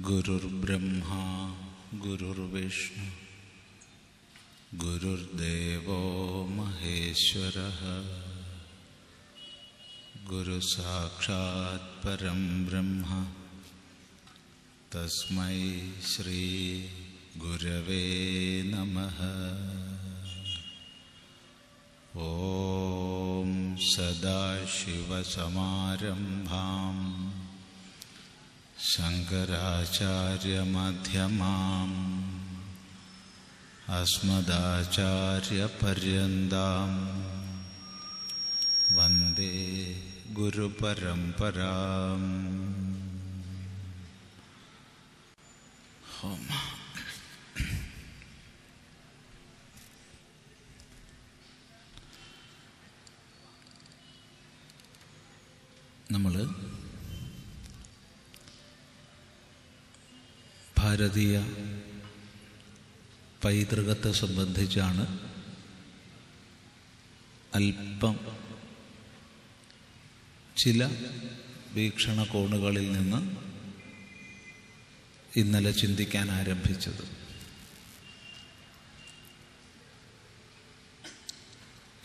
ഗുരുർബ്രഹ്മാ ഗുരുർവിഷ്ണു ഗുരുർദേവോ മഹേശ്വരഃ ഗുരു സാക്ഷാത് പരം ബ്രഹ്മ തസ്മൈ ശ്രീ ഗുരവേ നമഃ. ഓം സദാശിവസമാരംഭാം ശങ്കരാചാര്യമധ്യമാം അസ്മദാചാര്യപര്യന്താം വന്ദേ ഗുരുപരമ്പരാം. നമ്മൾ ഭാരതീയ പൈതൃകത്തെ സംബന്ധിച്ചാണ് അല്പം ചില വീക്ഷണകോണുകളിൽ നിന്ന് ഇന്നലെ ചിന്തിക്കാൻ ആരംഭിച്ചത്.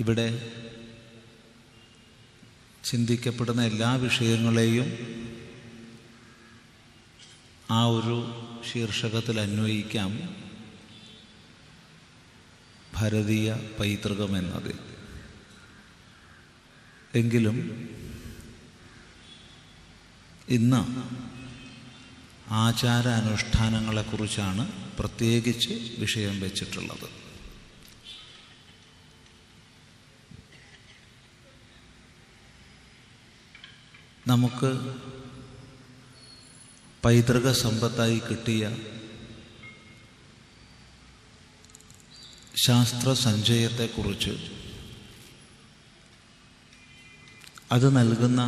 ഇവിടെ ചിന്തിക്കപ്പെടുന്ന എല്ലാ വിഷയങ്ങളെയും ആ ഒരു ശീർഷകത്തിൽ അന്വയിക്കാം. ഭാരതീയ പൈതൃകം എന്നതിൽ എങ്കിലും ഇന്ന് ആചാരാനുഷ്ഠാനങ്ങളെക്കുറിച്ചാണ് പ്രത്യേകിച്ച് വിഷയം വെച്ചിട്ടുള്ളത്. നമുക്ക് പൈതൃക സമ്പത്തായി കിട്ടിയ ശാസ്ത്ര സഞ്ചയത്തെക്കുറിച്ച്, അത് നൽകുന്ന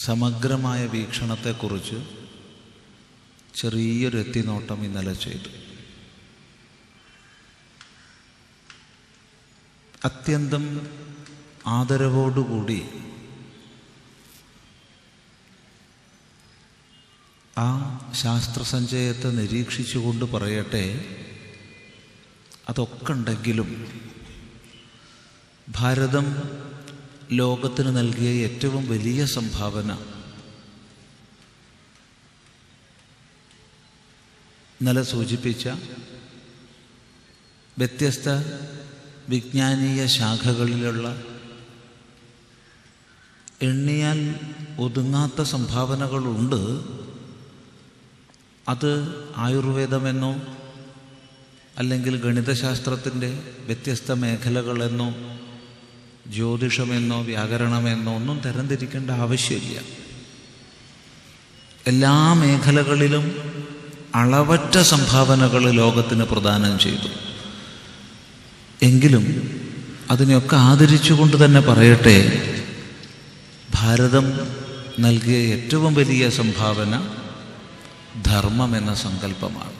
സമഗ്രമായ വീക്ഷണത്തെക്കുറിച്ച് ചെറിയൊരു എത്തിനോട്ടം ഇന്നലെ ചെയ്തു. അത്യന്തം ആദരവോടുകൂടി ആ ശാസ്ത്രസഞ്ചയത്തെ നിരീക്ഷിച്ചുകൊണ്ട് പറയട്ടെ, അതൊക്കെ ഉണ്ടെങ്കിലും ഭാരതം ലോകത്തിന് നൽകിയ ഏറ്റവും വലിയ സംഭാവന ഇന്നലെ സൂചിപ്പിച്ച വ്യത്യസ്ത വിജ്ഞാനീയ ശാഖകളിലുള്ള എണ്ണിയാൽ ഒതുങ്ങാത്ത സംഭാവനകളുണ്ട്. അത് ആയുർവേദമെന്നോ അല്ലെങ്കിൽ ഗണിതശാസ്ത്രത്തിൻ്റെ വ്യത്യസ്ത മേഖലകളെന്നോ ജ്യോതിഷമെന്നോ വ്യാകരണമെന്നോ ഒന്നും തരംതിരിക്കേണ്ട ആവശ്യമില്ല. എല്ലാ മേഖലകളിലും അളവറ്റ സംഭാവനകൾ ലോകത്തിന് പ്രദാനം ചെയ്തു. എങ്കിലും അതിനെയൊക്കെ ആദരിച്ചുകൊണ്ട് തന്നെ പറയട്ടെ, ഭാരതം നൽകിയ ഏറ്റവും വലിയ സംഭാവന ധർമ്മം എന്ന സങ്കല്പമാണ്.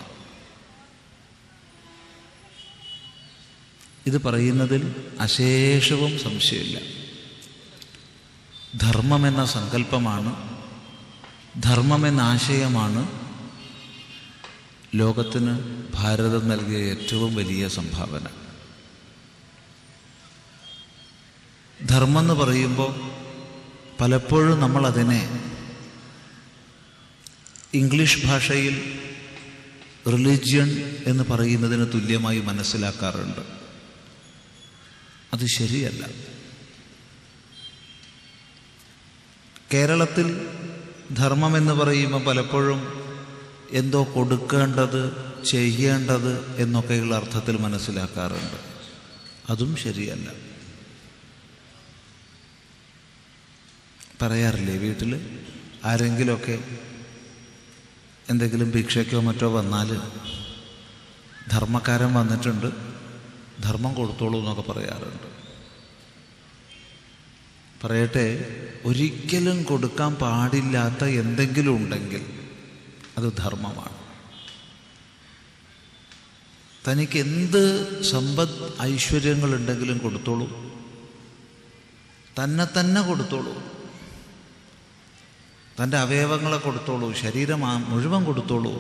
ഇത് പറയുന്നതിൽ അശേഷവും സംശയമില്ല. ധർമ്മം എന്ന സങ്കല്പമാണ്, ധർമ്മം എന്ന ആശയമാണ് ലോകത്തിന് ഭാരതം നൽകിയ ഏറ്റവും വലിയ സംഭാവന. ധർമ്മം എന്ന് പറയുമ്പോൾ പലപ്പോഴും നമ്മളതിനെ ഇംഗ്ലീഷ് ഭാഷയിൽ റിലിജിയൻ എന്ന് പറയുന്നതിന് തുല്യമായി മനസ്സിലാക്കാറുണ്ട്. അത് ശരിയല്ല. കേരളത്തിൽ ധർമ്മം എന്ന് പറയുമ്പോൾ പലപ്പോഴും എന്തോ കൊടുക്കേണ്ടത്, ചെയ്യേണ്ടത് എന്നൊക്കെയുള്ള അർത്ഥത്തിൽ മനസ്സിലാക്കാറുണ്ട്. അതും ശരിയല്ല. പറയാറില്ലേ, വീട്ടിൽ ആരെങ്കിലുമൊക്കെ എന്തെങ്കിലും ഭിക്ഷയ്ക്കോ മറ്റോ വന്നാൽ ധർമ്മക്കാരൻ വന്നിട്ടുണ്ട്, ധർമ്മം കൊടുത്തോളൂ എന്നൊക്കെ പറയാറുണ്ട്. പറയട്ടെ, ഒരിക്കലും കൊടുക്കാൻ പാടില്ലാത്ത എന്തെങ്കിലും ഉണ്ടെങ്കിൽ അത് ധർമ്മമാണ്. തനിക്ക് എന്ത് സമ്പദ് ഐശ്വര്യങ്ങളുണ്ടെങ്കിലും കൊടുത്തോളൂ, തന്നെ കൊടുത്തോളൂ. തൻ്റെ അവയവങ്ങളെ കൊടുത്തോളൂ, ശരീരം മുഴുവൻ കൊടുത്തോളൂ,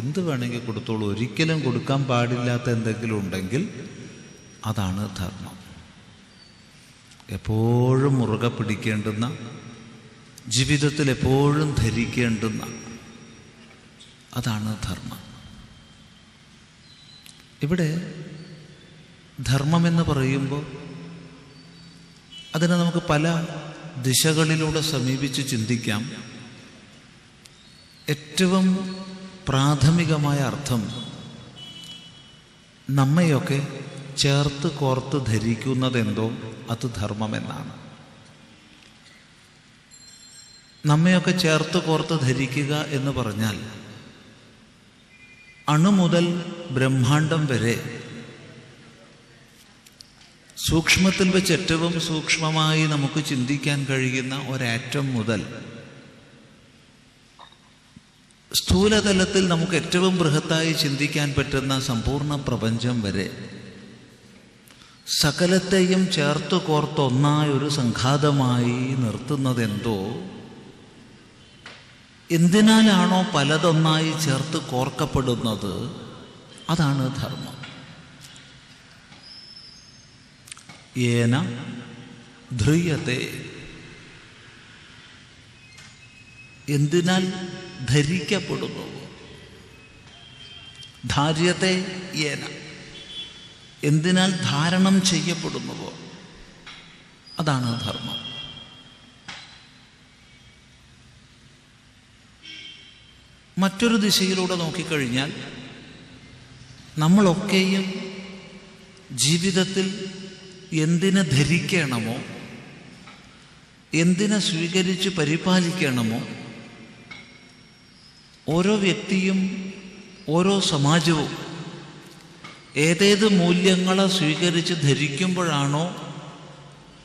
എന്ത് വേണമെങ്കിൽ കൊടുത്തോളൂ. ഒരിക്കലും കൊടുക്കാൻ പാടില്ലാത്ത എന്തെങ്കിലും ഉണ്ടെങ്കിൽ അതാണ് ധർമ്മം. എപ്പോഴും മുറുകെ പിടിക്കേണ്ടുന്ന, ജീവിതത്തിൽ എപ്പോഴും ധരിക്കേണ്ടുന്ന അതാണ് ധർമ്മം. ഇവിടെ ധർമ്മമെന്ന് പറയുമ്പോൾ അതിനെ നമുക്ക് പല ദിശകളിലൂടെ സമീപിച്ച് ചിന്തിക്കാം. ഏറ്റവും പ്രാഥമികമായ അർത്ഥം നമ്മയൊക്കെ ചേർത്ത് കോർത്ത് ധരിക്കുന്നതെന്തോ അത് ധർമ്മമെന്നാണ്. നമ്മയൊക്കെ ചേർത്ത് കോർത്ത് ധരിക്കുക എന്ന് പറഞ്ഞാൽ അണു മുതൽ ബ്രഹ്മാണ്ടം വരെ സൂക്ഷ്മത്തിൽ വെച്ച് ഏറ്റവും സൂക്ഷ്മമായി നമുക്ക് ചിന്തിക്കാൻ കഴിയുന്ന ഒരാറ്റം മുതൽ സ്ഥൂലതലത്തിൽ നമുക്ക് ഏറ്റവും ബൃഹത്തായി ചിന്തിക്കാൻ പറ്റുന്ന സമ്പൂർണ്ണ പ്രപഞ്ചം വരെ സകലത്തെയും ചേർത്ത് കോർത്ത് ഒന്നായൊരു സംഘാതമായി നിർത്തുന്നതെന്തോ, എന്തിനാലാണോ പലതൊന്നായി ചേർത്ത് കോർക്കപ്പെടുന്നത് അതാണ് ധർമ്മം. യേന ധ്രിയത്തെ, എന്തിനാൽ ധരിക്കപ്പെടുന്നു. ധാര്യത്തെ യേന, എന്തിനാൽ ധാരണം ചെയ്യപ്പെടുന്നുവോ അതാണ് ധർമ്മം. മറ്റൊരു ദിശയിലൂടെ നോക്കിക്കഴിഞ്ഞാൽ നമ്മളൊക്കെയും ജീവിതത്തിൽ എന്തിനെ ധരിക്കണമോ, എന്തിനെ സ്വീകരിച്ച് പരിപാലിക്കണമോ, ഓരോ വ്യക്തിയും ഓരോ സമാജവും ഏതേത് മൂല്യങ്ങളെ സ്വീകരിച്ച് ധരിക്കുമ്പോഴാണോ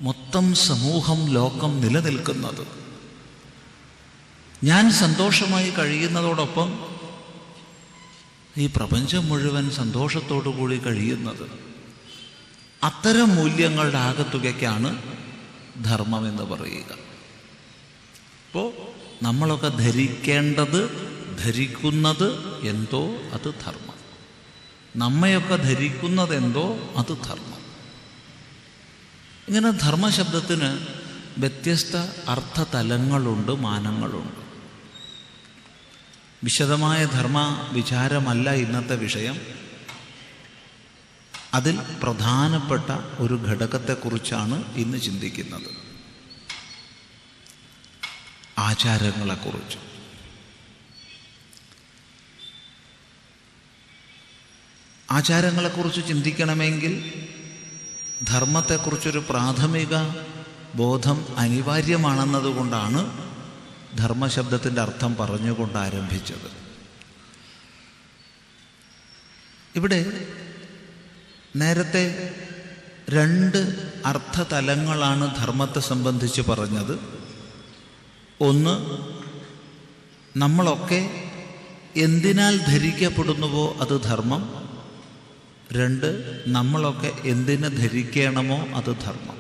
മൊത്തം സമൂഹം, ലോകം നിലനിൽക്കുന്നത്. ഞാൻ സന്തോഷമായി കഴിയുന്നതോടൊപ്പം ഈ പ്രപഞ്ചം മുഴുവൻ സന്തോഷത്തോടു കൂടി കഴിയുന്നത്, അത്തരം മൂല്യങ്ങളുടെ ആകത്തുകയ്ക്കാണ് ധർമ്മം എന്ന് പറയുക. അപ്പോൾ നമ്മളൊക്കെ ധരിക്കേണ്ടത്, ധരിക്കുന്നത് എന്തോ അത് ധർമ്മം. നമ്മയൊക്കെ ധരിക്കുന്നതെന്തോ അത് ധർമ്മം. ഇങ്ങനെ ധർമ്മശബ്ദത്തിന് വ്യത്യസ്ത അർത്ഥതലങ്ങളുണ്ട്, മാനങ്ങളുണ്ട്. വിശദമായ ധർമ്മ വിചാരമല്ല ഇന്നത്തെ വിഷയം. അതിൽ പ്രധാനപ്പെട്ട ഒരു ഘടകത്തെക്കുറിച്ചാണ് ഇന്ന് ചിന്തിക്കുന്നത്, ആചാരങ്ങളെക്കുറിച്ച്. ആചാരങ്ങളെക്കുറിച്ച് ചിന്തിക്കണമെങ്കിൽ ധർമ്മത്തെക്കുറിച്ചൊരു പ്രാഥമിക ബോധം അനിവാര്യമാണെന്നതുകൊണ്ടാണ് ധർമ്മശബ്ദത്തിൻ്റെ അർത്ഥം പറഞ്ഞുകൊണ്ട് ആരംഭിച്ചത്. ഇവിടെ നേരത്തെ രണ്ട് അർത്ഥതലങ്ങളാണ് ധർമ്മത്തെ സംബന്ധിച്ച് പറഞ്ഞത്. ഒന്ന്, നമ്മളൊക്കെ എന്തിനാൽ ധരിക്കപ്പെടുന്നുവോ അത് ധർമ്മം. രണ്ട്, നമ്മളൊക്കെ എന്തിനെ ധരിക്കണമോ അത് ധർമ്മം.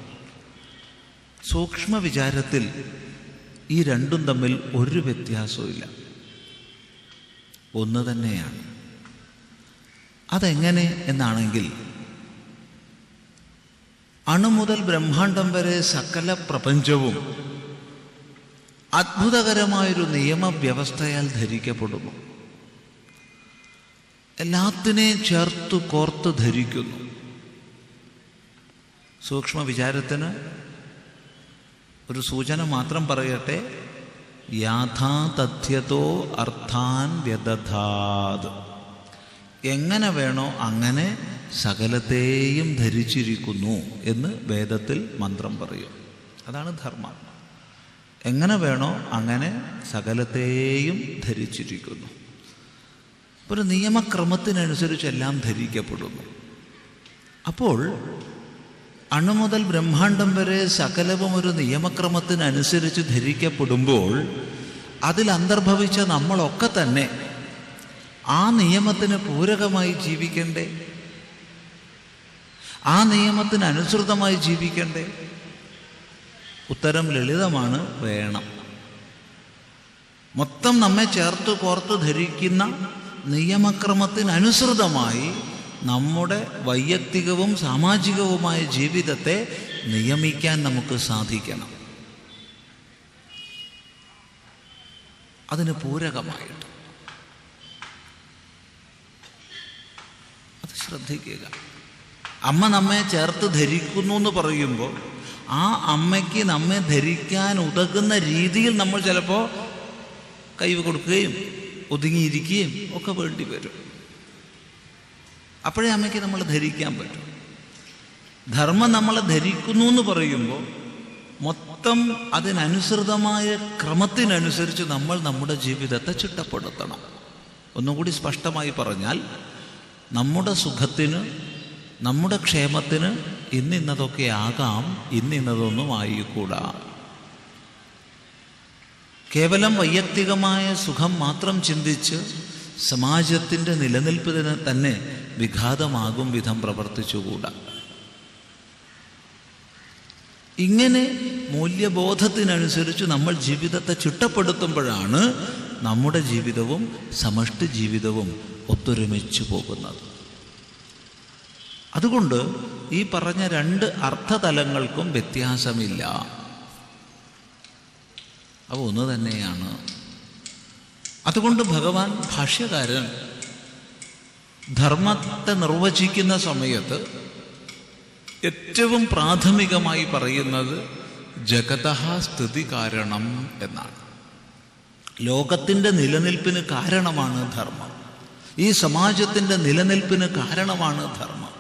സൂക്ഷ്മ വിചാരത്തിൽ ഈ രണ്ടും തമ്മിൽ ഒരു വ്യത്യാസവുമില്ല, ഒന്ന് തന്നെയാണ്. അതെങ്ങനെ എന്നാണെങ്കിൽ, അണു മുതൽ ബ്രഹ്മാണ്ടം വരെ സകല പ്രപഞ്ചവും അത്ഭുതകരമായൊരു നിയമവ്യവസ്ഥയാൽ ധരിക്കപ്പെടുന്നു. എല്ലാത്തിനെയും ചേർത്ത് കോർത്ത് ധരിക്കുന്നു. സൂക്ഷ്മ വിചാരത്തിന് ഒരു സൂചന മാത്രം പറയട്ടെ. യാഥാ തഥ്യതോ അർത്ഥാൻ വ്യദധാത്, എങ്ങനെ വേണോ അങ്ങനെ സകലത്തെയും ധരിച്ചിരിക്കുന്നു എന്ന് വേദത്തിൽ മന്ത്രം പറയും. അതാണ് ധർമ്മം. എങ്ങനെ വേണോ അങ്ങനെ സകലത്തെയും ധരിച്ചിരിക്കുന്നു. ഒരു നിയമക്രമത്തിനനുസരിച്ചെല്ലാം ധരിക്കപ്പെടുന്നു. അപ്പോൾ അണു മുതൽ ബ്രഹ്മാണ്ടം വരെ സകലവും ഒരു നിയമക്രമത്തിനനുസരിച്ച് ധരിക്കപ്പെടുമ്പോൾ അതിൽ അന്തർഭവിച്ച നമ്മളൊക്കെ തന്നെ ആ നിയമത്തിന് പൂരകമായി ജീവിക്കണ്ടേ? ആ നിയമത്തിന് അനുസൃതമായി ജീവിക്കണ്ടേ? ഉത്തരം ലളിതമാണ്, വേണം. മൊത്തം നമ്മെ ചേർത്ത് കോർത്ത് ധരിക്കുന്ന നിയമക്രമത്തിനനുസൃതമായി നമ്മുടെ വൈയക്തികവും സാമാജികവുമായ ജീവിതത്തെ നിയമിക്കാൻ നമുക്ക് സാധിക്കണം. അതിന് പൂരകമായിട്ട് അത് ശ്രദ്ധിക്കുക. അമ്മ നമ്മെ ചേർത്ത് ധരിക്കുന്നു എന്ന് പറയുമ്പോൾ ആ അമ്മയ്ക്ക് നമ്മെ ധരിക്കാൻ ഉതകുന്ന രീതിയിൽ നമ്മൾ ചിലപ്പോൾ കൈ കൊടുക്കുകയും ഒതുങ്ങിയിരിക്കുകയും ഒക്കെ വേണ്ടി വരും. അപ്പോഴേ അമ്മയ്ക്ക് നമ്മൾ ധരിക്കാൻ പറ്റും. ധർമ്മം നമ്മളെ ധരിക്കുന്നു എന്ന് പറയുമ്പോൾ മൊത്തം അതിനനുസൃതമായ ക്രമത്തിനനുസരിച്ച് നമ്മൾ നമ്മുടെ ജീവിതത്തെ ചിട്ടപ്പെടുത്തണം. ഒന്നുകൂടി സ്പഷ്ടമായി പറഞ്ഞാൽ, നമ്മുടെ സുഖത്തിന്, നമ്മുടെ ക്ഷേമത്തിന് ഇന്നിന്നതൊക്കെ ആകാം, ഇന്നിന്നതൊന്നും ആയിക്കൂടാ. കേവലം വൈയക്തികമായ സുഖം മാത്രം ചിന്തിച്ച് സമാജത്തിൻ്റെ നിലനിൽപ്പിന് തന്നെ വിഘാതമാകും വിധം പ്രവർത്തിച്ചുകൂടാ. ഇങ്ങനെ മൂല്യബോധത്തിനനുസരിച്ച് നമ്മൾ ജീവിതത്തെ ചിട്ടപ്പെടുത്തുമ്പോഴാണ് നമ്മുടെ ജീവിതവും സമഷ്ടി ജീവിതവും ഒത്തൊരുമിച്ച് പോകുന്നത്. അതുകൊണ്ട് ഈ പറഞ്ഞ രണ്ട് അർത്ഥതലങ്ങൾക്കും വ്യത്യാസമില്ല, അവ ഒന്ന് തന്നെയാണ്. അതുകൊണ്ട് ഭഗവാൻ ഭാഷ്യകാരൻ ധർമ്മത്തെ നിർവചിക്കുന്ന സമയത്ത് ഏറ്റവും പ്രാഥമികമായി പറയുന്നത് ജഗതഃ സ്ഥിതി കാരണം എന്നാണ്. ലോകത്തിൻ്റെ നിലനിൽപ്പിന് കാരണമാണ് ധർമ്മം. ഈ സമാജത്തിൻ്റെ നിലനിൽപ്പിന് കാരണമാണ് ധർമ്മം.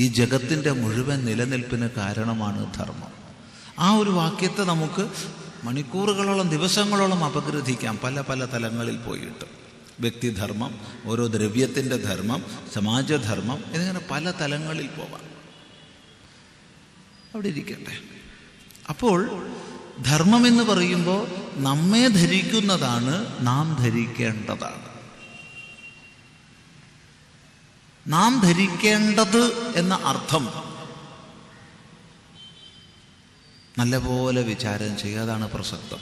ഈ ജഗത്തിൻ്റെ മുഴുവൻ നിലനിൽപ്പിന് കാരണമാണ് ധർമ്മം. ആ ഒരു വാക്യത്തെ നമുക്ക് മണിക്കൂറുകളോളം ദിവസങ്ങളോളം അപഗ്രഥിക്കാം, പല പല തലങ്ങളിൽ പോയിട്ട്. വ്യക്തിധർമ്മം, ഓരോ ദ്രവ്യത്തിൻ്റെ ധർമ്മം, സമാജധർമ്മം, എന്നിങ്ങനെ പല തലങ്ങളിൽ പോവാം. അവിടെ ഇരിക്കട്ടെ. അപ്പോൾ ധർമ്മം എന്ന് പറയുമ്പോൾ നമ്മെ ധരിക്കുന്നതാണ്, നാം ധരിക്കേണ്ടതാണ്. നാം ധരിക്കേണ്ടത് എന്ന അർത്ഥം നല്ലപോലെ വിചാരം ചെയ്യുക. അതാണ് പ്രസക്തം.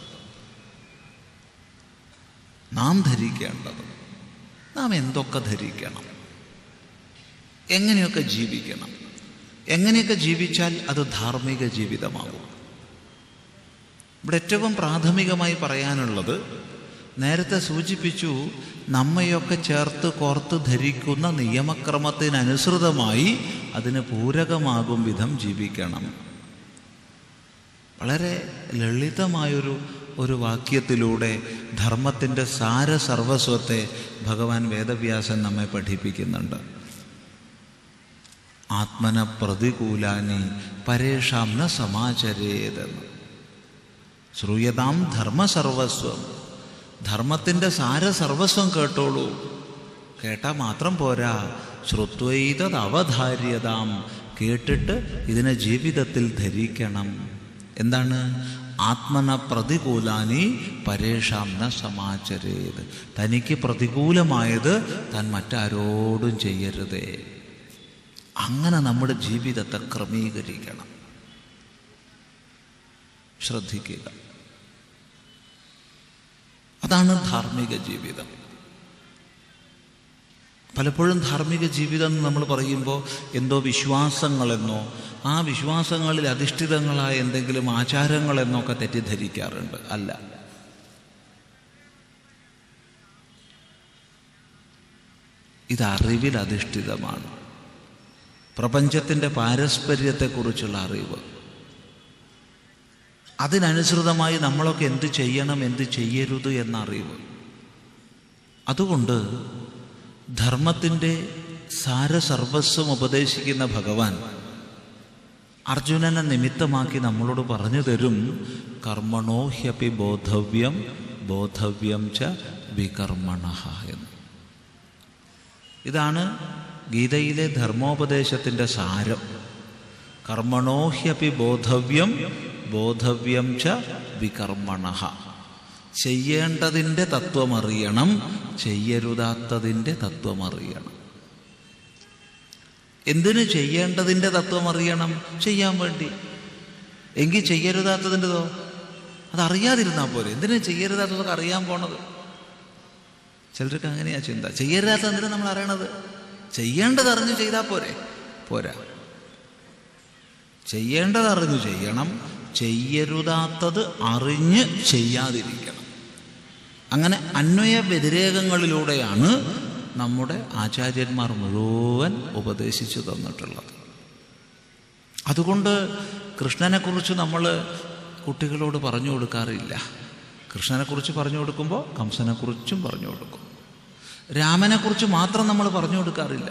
നാം ധരിക്കേണ്ടത്, നാം എന്തൊക്കെ ധരിക്കണം, എങ്ങനെയൊക്കെ ജീവിക്കണം, എങ്ങനെയൊക്കെ ജീവിച്ചാൽ അത് ധാർമ്മിക ജീവിതമാകും. ഇവിടെ ഏറ്റവും പ്രാഥമികമായി പറയാനുള്ളത്, നേരത്തെ സൂചിപ്പിച്ചു, നമ്മയൊക്കെ ചേർത്ത് കോർത്ത് ധരിക്കുന്ന നിയമക്രമത്തിനനുസൃതമായി അതിന് പൂരകമാകും വിധം ജീവിക്കണം. വളരെ ലളിതമായൊരു വാക്യത്തിലൂടെ ധർമ്മത്തിൻ്റെ സാരസർവസ്വത്തെ ഭഗവാൻ വേദവ്യാസൻ നമ്മെ പഠിപ്പിക്കുന്നുണ്ട്. ആത്മന പ്രതികൂലാനി പരേഷാം ന സമാചരേതെന്ന്. ശ്രൂയതാം ധർമ്മസർവസ്വം. ധർമ്മത്തിൻ്റെ സാരസർവസ്വം കേട്ടോളൂ. കേട്ടാൽ മാത്രം പോരാ, ശ്രുത്വൈതത് അവധാര്യതാം. കേട്ടിട്ട് ഇതിനെ ജീവിതത്തിൽ ധരിക്കണം. എന്താണ്? ആത്മന പ്രതികൂലാനി പരേഷാം ന സമാചരേത്. തനിക്ക് പ്രതികൂലമായത് താൻ മറ്റാരോടും ചെയ്യരുതേ. അങ്ങനെ നമ്മുടെ ജീവിതത്തെ ക്രമീകരിക്കണം. ശ്രദ്ധിക്കുക, അതാണ് ധാർമ്മിക ജീവിതം. പലപ്പോഴും ധാർമ്മിക ജീവിതം എന്ന് നമ്മൾ പറയുമ്പോൾ എന്തോ വിശ്വാസങ്ങളെന്നോ ആ വിശ്വാസങ്ങളിൽ അധിഷ്ഠിതങ്ങളായ എന്തെങ്കിലും ആചാരങ്ങളെന്നൊക്കെ തെറ്റിദ്ധരിക്കാറുണ്ട്. അല്ല, ഇത് അറിവിൽ അധിഷ്ഠിതമാണ്. പ്രപഞ്ചത്തിൻ്റെ പാരസ്പര്യത്തെക്കുറിച്ചുള്ള അറിവ്, അതിനനുസൃതമായി നമ്മളൊക്കെ എന്ത് ചെയ്യണം, എന്ത് ചെയ്യരുത് എന്ന അറിവ്. അതുകൊണ്ട് ധർമ്മത്തിൻ്റെ സാരസർവസ്വം ഉപദേശിക്കുന്ന ഭഗവാൻ അർജുനനെ നിമിത്തമാക്കി നമ്മളോട് പറഞ്ഞു തരും, കർമ്മണോ ഹ്യപി ബോധവ്യം ബോധവ്യം ച വികർമ്മണഃ എന്ന്. ഇതാണ് ഗീതയിലെ ധർമ്മോപദേശത്തിൻ്റെ സാരം. കർമ്മണോ ഹ്യപി ബോധവ്യം ബോധവ്യം ച വികർമ്മണഃ. ചെയ്യേണ്ടതിൻ്റെ തത്വമറിയണം, ചെയ്യരുതാത്തതിൻ്റെ തത്വമറിയണം. എന്തിന് ചെയ്യേണ്ടതിൻ്റെ തത്വമറിയണം? ചെയ്യാൻ വേണ്ടി. എങ്കിൽ ചെയ്യരുതാത്തതിൻ്റെതോ? അതറിയാതിരുന്നാൽ പോരെ. എന്തിനാ ചെയ്യരുതാത്തതൊക്കെ അറിയാൻ പോണത്? ചിലർക്ക് അങ്ങനെയാ ചിന്ത. ചെയ്യരുതാത്ത എന്തിനാ നമ്മൾ അറിയണത്? ചെയ്യേണ്ടത് അറിഞ്ഞു ചെയ്താൽ പോരാ. ചെയ്യേണ്ടത് അറിഞ്ഞു ചെയ്യണം, ചെയ്യരുതാത്തത് അറിഞ്ഞ് ചെയ്യാതിരിക്കണം. അങ്ങനെ അന്വയ വ്യതിരേകങ്ങളിലൂടെയാണ് നമ്മുടെ ആചാര്യന്മാർ മുഴുവൻ ഉപദേശിച്ചു തന്നിട്ടുള്ളത്. അതുകൊണ്ട് കൃഷ്ണനെക്കുറിച്ച് നമ്മൾ കുട്ടികളോട് പറഞ്ഞു കൊടുക്കാറില്ല. കൃഷ്ണനെക്കുറിച്ച് പറഞ്ഞു കൊടുക്കുമ്പോൾ കംസനെക്കുറിച്ചും പറഞ്ഞു കൊടുക്കും. രാമനെക്കുറിച്ച് മാത്രം നമ്മൾ പറഞ്ഞു കൊടുക്കാറില്ല.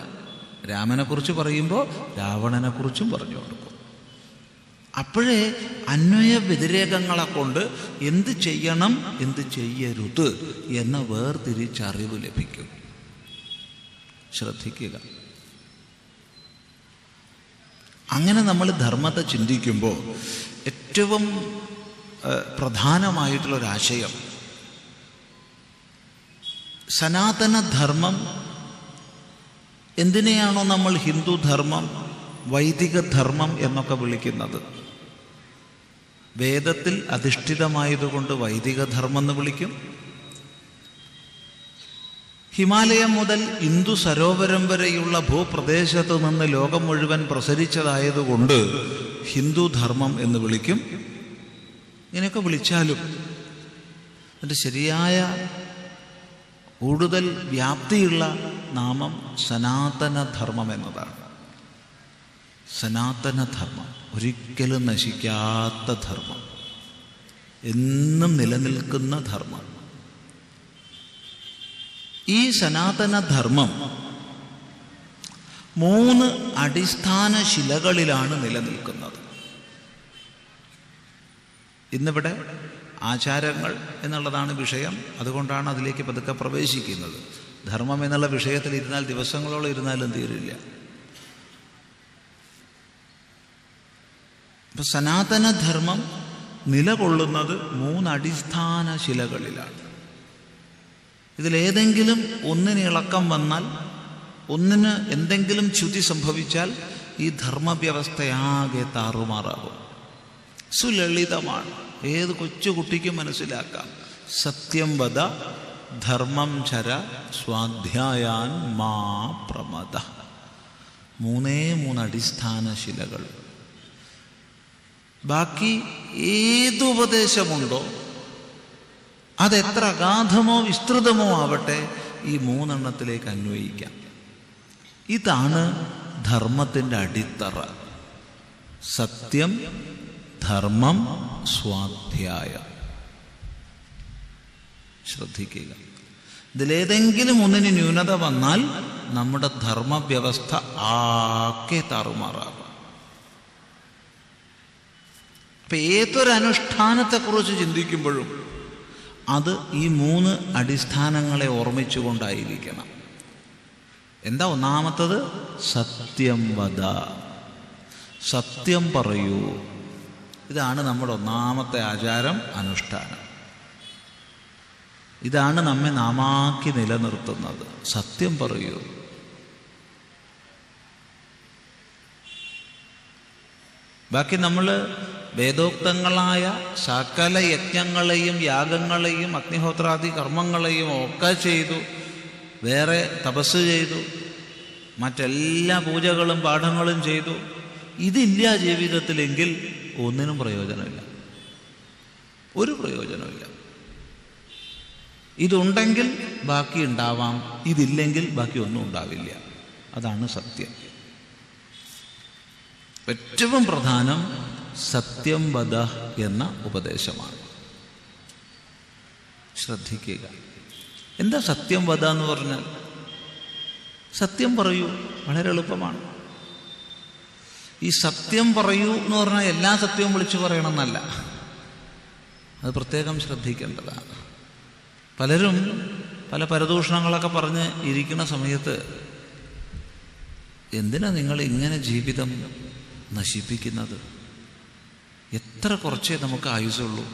രാമനെക്കുറിച്ച് പറയുമ്പോൾ രാവണനെക്കുറിച്ചും പറഞ്ഞു കൊടുക്കും. അപ്പോഴേ അന്വയ വ്യതിരേകങ്ങളെ കൊണ്ട് എന്ത് ചെയ്യണം എന്ത് ചെയ്യരുത് എന്ന വേർതിരിച്ചറിവ് ലഭിക്കും. ശ്രദ്ധിക്കുക. അങ്ങനെ നമ്മൾ ധർമ്മത്തെ ചിന്തിക്കുമ്പോൾ ഏറ്റവും പ്രധാനമായിട്ടുള്ളൊരാശയം, സനാതനധർമ്മം എന്തിനെയാണോ നമ്മൾ ഹിന്ദു ധർമ്മം, വൈദിക ധർമ്മം എന്നൊക്കെ വിളിക്കുന്നത്, വേദത്തിൽ അധിഷ്ഠിതമായതുകൊണ്ട് വൈദിക ധർമ്മം എന്ന് വിളിക്കും. ഹിമാലയം മുതൽ ഇന്ദു സരോവരം വരെയുള്ള ഭൂപ്രദേശത്ത് നിന്ന് ലോകം മുഴുവൻ പ്രസരിച്ചതായതുകൊണ്ട് ഹിന്ദു ധർമ്മം എന്ന് വിളിക്കും. ഇങ്ങനെയൊക്കെ വിളിച്ചാലും അതിൻ്റെ ശരിയായ കൂടുതൽ വ്യാപ്തിയുള്ള നാമം സനാതനധർമ്മം എന്നതാണ്. സനാതനധർമ്മം, ഒരിക്കലും നശിക്കാത്ത ധർമ്മം, എന്നും നിലനിൽക്കുന്ന ധർമ്മം. ഈ സനാതനധർമ്മം 3 അടിസ്ഥാന ശിലകളിലാണ് നിലനിൽക്കുന്നത്. ഇന്നിവിടെ ആചാരങ്ങൾ എന്നുള്ളതാണ് വിഷയം. അതുകൊണ്ടാണ് അതിലേക്ക് പതുക്കെ പ്രവേശിക്കുന്നത്. ധർമ്മം എന്നുള്ള വിഷയത്തിൽ ഇരുന്നാൽ ദിവസങ്ങളോളം ഇരുന്നാലും തീരില്ല. അപ്പം സനാതനധർമ്മം നിലകൊള്ളുന്നത് 3 അടിസ്ഥാന ശിലകളിലാണ്. ഇതിലേതെങ്കിലും ഒന്നിന് ഇളക്കം വന്നാൽ, ഒന്നിന് എന്തെങ്കിലും ച്യുതി സംഭവിച്ചാൽ ഈ ധർമ്മവ്യവസ്ഥയാകെ താറുമാറാകും. സുലളിതമാണ്, ഏത് കൊച്ചുകുട്ടിക്കും മനസ്സിലാക്കാം. സത്യം വദ ധർമ്മം ചര സ്വാധ്യായാൻ മാ പ്രമദ. 3 അടിസ്ഥാന ശിലകൾ. ബാക്കി ഏതുപദേശമുണ്ടോ അതെത്ര അഗാധമോ വിസ്തൃതമോ ആവട്ടെ, ഈ 3 എണ്ണത്തിലേക്ക് അന്വയിക്കാം. ഇതാണ് ധർമ്മത്തിൻ്റെ അടിത്തറ. സത്യം, ധർമ്മം, സ്വാധ്യായം. ശ്രദ്ധിക്കുക. ഇതിലേതെങ്കിലും ഒന്നിന് ന്യൂനത വന്നാൽ നമ്മുടെ ധർമ്മവ്യവസ്ഥ ആകെ താറുമാറാകും. അപ്പം ഏതൊരനുഷ്ഠാനത്തെക്കുറിച്ച് ചിന്തിക്കുമ്പോഴും അത് ഈ 3 അടിസ്ഥാനങ്ങളെ ഓർമ്മിച്ചുകൊണ്ടായിരിക്കണം. എന്താ ഒന്നാമത്തത്? സത്യം വദ, സത്യം പറയൂ. ഇതാണ് നമ്മുടെ ഒന്നാമത്തെ ആചാരം, അനുഷ്ഠാനം. ഇതാണ് നമ്മെ നാമാക്കി നിലനിർത്തുന്നത്. സത്യം പറയൂ. ബാക്കി നമ്മൾ വേദോക്തങ്ങളായ സകല യജ്ഞങ്ങളെയും യാഗങ്ങളെയും അഗ്നിഹോത്രാദി കർമ്മങ്ങളെയും ഒക്കെ ചെയ്തു, വേറെ തപസ് ചെയ്തു, മറ്റെല്ലാ പൂജകളും പാഠങ്ങളും ചെയ്തു. ഇതില്ല ജീവിതത്തിലെങ്കിൽ ഒന്നിനും പ്രയോജനമില്ല, ഒരു പ്രയോജനമില്ല. ഇതുണ്ടെങ്കിൽ ബാക്കി ഉണ്ടാവാം, ഇതില്ലെങ്കിൽ ബാക്കി ഒന്നും ഉണ്ടാവില്ല. അതാണ് സത്യം. ഏറ്റവും പ്രധാനം സത്യം വദ എന്ന ഉപദേശമാണ്. ശ്രദ്ധിക്കുക. എന്താ സത്യം വദ എന്ന് പറഞ്ഞാൽ? സത്യം പറയൂ. വളരെ എളുപ്പമാണ്. ഈ സത്യം പറയൂ എന്ന് പറഞ്ഞാൽ എല്ലാ സത്യവും വിളിച്ചു പറയണമെന്നല്ല. അത് പ്രത്യേകം ശ്രദ്ധിക്കേണ്ടതാണ്. പലരും പല പരദൂഷണങ്ങളൊക്കെ പറഞ്ഞ് ഇരിക്കുന്ന സമയത്ത് എന്തിനാ നിങ്ങൾ ഇങ്ങനെ ജീവിതം നശിപ്പിക്കുന്നത്? എത്ര കുറച്ചേ നമുക്ക് ആയുസുള്ളൂ.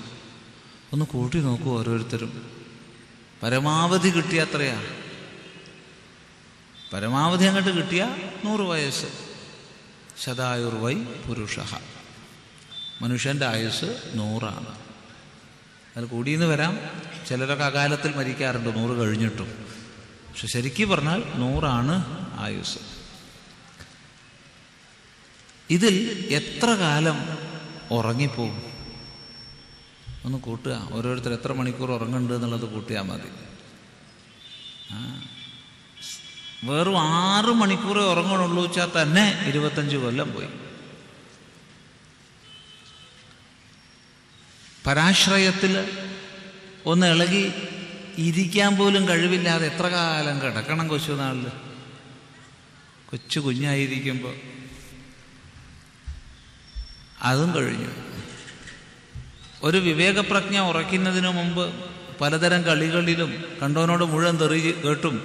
ഒന്ന് കൂട്ടി നോക്കൂ ഓരോരുത്തരും. പരമാവധി കിട്ടിയ എത്രയാ? പരമാവധി അങ്ങോട്ട് കിട്ടിയ 100 വയസ്സ്. ശതായുർവൈ പുരുഷ. മനുഷ്യൻ്റെ ആയുസ് 100ആണ്. അതിൽ കൂടിയെന്ന് വരാം. ചിലരൊക്കെ അകാലത്തിൽ മരിക്കാറുണ്ട് 100 കഴിഞ്ഞിട്ടും. പക്ഷെ ശരിക്കും പറഞ്ഞാൽ 100 ആയുസ്. ഇതിൽ എത്ര കാലം ഉറങ്ങിപ്പോകും ഒന്ന് കൂട്ടുക. ഓരോരുത്തർ എത്ര മണിക്കൂർ ഉറങ്ങുന്നുണ്ട് എന്നുള്ളത് കൂട്ടിയാൽ മതി. വെറും 6 മണിക്കൂറേ ഉറങ്ങണുള്ളൂ വെച്ചാൽ തന്നെ 25 കൊല്ലം പോയി. പരാശ്രയത്തിൽ ഒന്ന് ഇളകി ഇരിക്കാൻ പോലും കഴിവില്ലാതെ എത്ര കാലം കിടക്കണം കൊച്ചുനാളിൽ? കൊച്ചു കുഞ്ഞായിരിക്കുമ്പോൾ അതും കഴിഞ്ഞു. ഒരു വിവേകപ്രജ്ഞ ഉറയ്ക്കുന്നതിന് മുമ്പ് പലതരം കളികളിലും കണ്ടവനോട് മുഴുവൻ തെറി കേട്ടും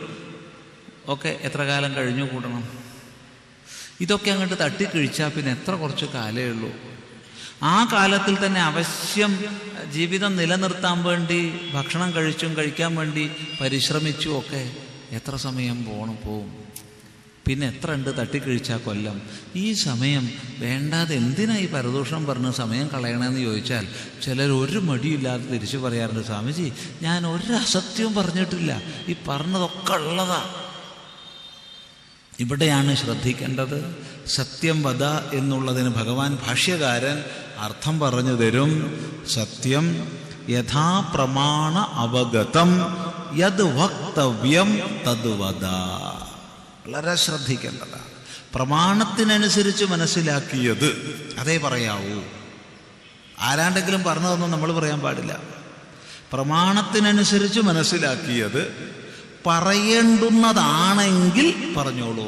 ഒക്കെ എത്ര കാലം കഴിഞ്ഞു കൂടണം? ഇതൊക്കെ അങ്ങോട്ട് തട്ടിക്കിഴിച്ചാൽ പിന്നെ എത്ര കുറച്ച് കാലമേ ഉള്ളൂ. ആ കാലത്തിൽ തന്നെ അവശ്യം ജീവിതം നിലനിർത്താൻ വേണ്ടി ഭക്ഷണം കഴിച്ചും കഴിക്കാൻ വേണ്ടി പരിശ്രമിച്ചും ഒക്കെ എത്ര സമയം പോവും? പിന്നെ എത്ര ഉണ്ട് തട്ടിക്കിഴിച്ചാൽ കൊല്ലം? ഈ സമയം വേണ്ടാതെ എന്തിനാ ഈ പരദൂഷണം പറഞ്ഞ് സമയം കളയണമെന്ന് ചോദിച്ചാൽ ചിലർ ഒരു മടിയില്ലാതെ തിരിച്ചു പറയാറുണ്ട്, സ്വാമിജി ഞാൻ ഒരു അസത്യവും പറഞ്ഞിട്ടില്ല, ഈ പറഞ്ഞതൊക്കെ ഉള്ളതാ. ഇവിടെയാണ് ശ്രദ്ധിക്കേണ്ടത്. സത്യം വദ എന്നുള്ളതിന് ഭഗവാൻ ഭാഷ്യകാരൻ അർത്ഥം പറഞ്ഞു തരും. സത്യം യഥാ പ്രമാണ അവഗതം യത് വക്തവ്യം തദ് വദ. വളരെ ശ്രദ്ധിക്കേണ്ടതാണ്. പ്രമാണത്തിനനുസരിച്ച് മനസ്സിലാക്കിയത് അതേ പറയാവൂ. ആരാണ്ടെങ്കിലും പറഞ്ഞതൊന്നും നമ്മൾ പറയാൻ പാടില്ല. പ്രമാണത്തിനനുസരിച്ച് മനസ്സിലാക്കിയത് പറയേണ്ടുന്നതാണെങ്കിൽ പറഞ്ഞോളൂ.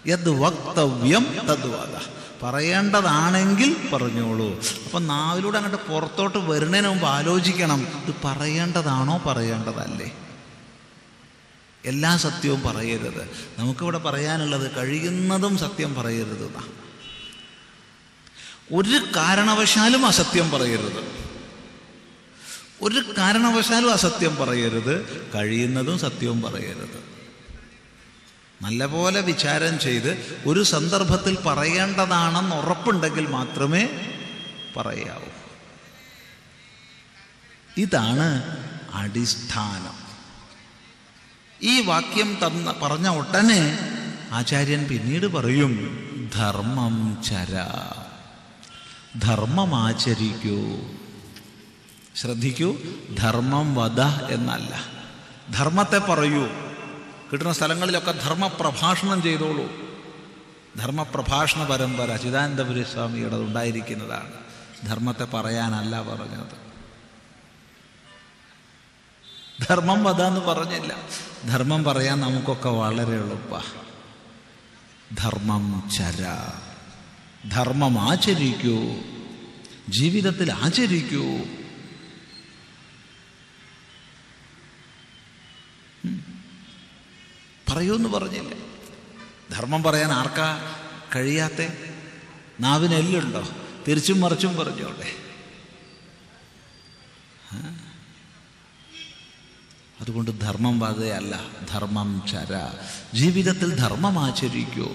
യത് വക്തവ്യം തദ്വദ. പറയേണ്ടതാണെങ്കിൽ പറഞ്ഞോളൂ. അപ്പം നാവിലൂടെ അങ്ങോട്ട് പുറത്തോട്ട് വരുന്നതിന് മുമ്പ് ആലോചിക്കണം, ഇത് പറയേണ്ടതാണോ പറയേണ്ടതല്ലേ? എല്ലാ സത്യവും പറയരുത്. നമുക്കിവിടെ പറയാനുള്ളത് കഴിയുന്നതും സത്യം പറയരുത്. ഒരു കാരണവശാലും അസത്യം പറയരുത്. ഒരു കാരണവശാലും അസത്യം പറയരുത്. കഴിയുന്നതും സത്യവും പറയരുത്. നല്ലപോലെ വിചാരം ചെയ്ത് ഒരു സന്ദർഭത്തിൽ പറയേണ്ടതാണെന്ന് ഉറപ്പുണ്ടെങ്കിൽ മാത്രമേ പറയാവൂ. ഇതാണ് അടിസ്ഥാനം. ഈ വാക്യം പറഞ്ഞ ഉടനെ ആചാര്യൻ പിന്നീട് പറയും, ധർമ്മം ചര, ധർമ്മം ആചരിക്കൂ. ശ്രദ്ധിക്കൂ, ധർമ്മം വദ എന്നല്ല, ധർമ്മത്തെ പറയൂ. കിട്ടുന്ന സ്ഥലങ്ങളിലൊക്കെ ധർമ്മപ്രഭാഷണം ചെയ്തോളൂ. ധർമ്മപ്രഭാഷണ പരമ്പര ചിദാനന്ദപുരി സ്വാമിയുടെ ഉണ്ടായിരിക്കുന്നതാണ്. ധർമ്മത്തെ പറയാനല്ല പറഞ്ഞത്. ധർമ്മം വദ എന്ന് പറഞ്ഞില്ല. ധർമ്മം പറയാൻ നമുക്കൊക്കെ വളരെ എളുപ്പ. ധർമ്മം ചര, ധർമ്മം ആചരിക്കൂ, ജീവിതത്തിൽ ആചരിക്കൂ. പറയൂന്ന് പറഞ്ഞില്ല. ധർമ്മം പറയാൻ ആർക്കാ കഴിയാത്ത? നാവിന് എല്ലുണ്ടോ? തിരിച്ചും മറിച്ചും പറഞ്ഞോട്ടെ. അതുകൊണ്ട് ധർമ്മം വധയല്ല, ധർമ്മം ചര, ജീവിതത്തിൽ ധർമ്മം ആചരിക്കൂ.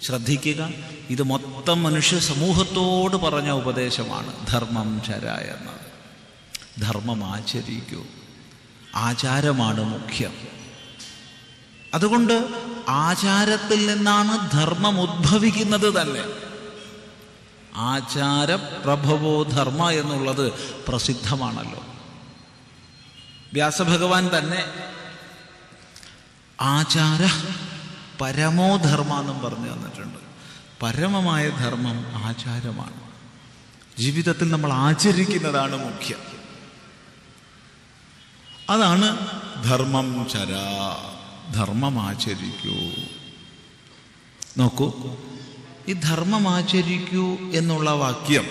ശ്രദ്ധിക്കുക, ഇത് മൊത്തം മനുഷ്യ സമൂഹത്തോട് പറഞ്ഞ ഉപദേശമാണ്. ധർമ്മം ചര എന്നത്. ധർമ്മം ആചരിക്കൂ. ആചാരമാണ് മുഖ്യം. അതുകൊണ്ട് ആചാരത്തിൽ നിന്നാണ് ധർമ്മം ഉദ്ഭവിക്കുന്നത് തന്നെ. ആചാരപ്രഭവോ ധർമ്മ എന്നുള്ളത് പ്രസിദ്ധമാണല്ലോ. വ്യാസഭഗവാൻ തന്നെ ആചാര പരമോ ധർമ്മ എന്നും പറഞ്ഞു തന്നിട്ടുണ്ട്. പരമമായ ധർമ്മം ആചാരമാണ്. ജീവിതത്തിൽ നമ്മൾ ആചരിക്കുന്നതാണ് മുഖ്യം. അതാണ് ധർമ്മം ചര, ധർമ്മം ആചരിക്കൂ. നോക്കൂ, ഈ ധർമ്മം ആചരിക്കൂ എന്നുള്ള വാക്യം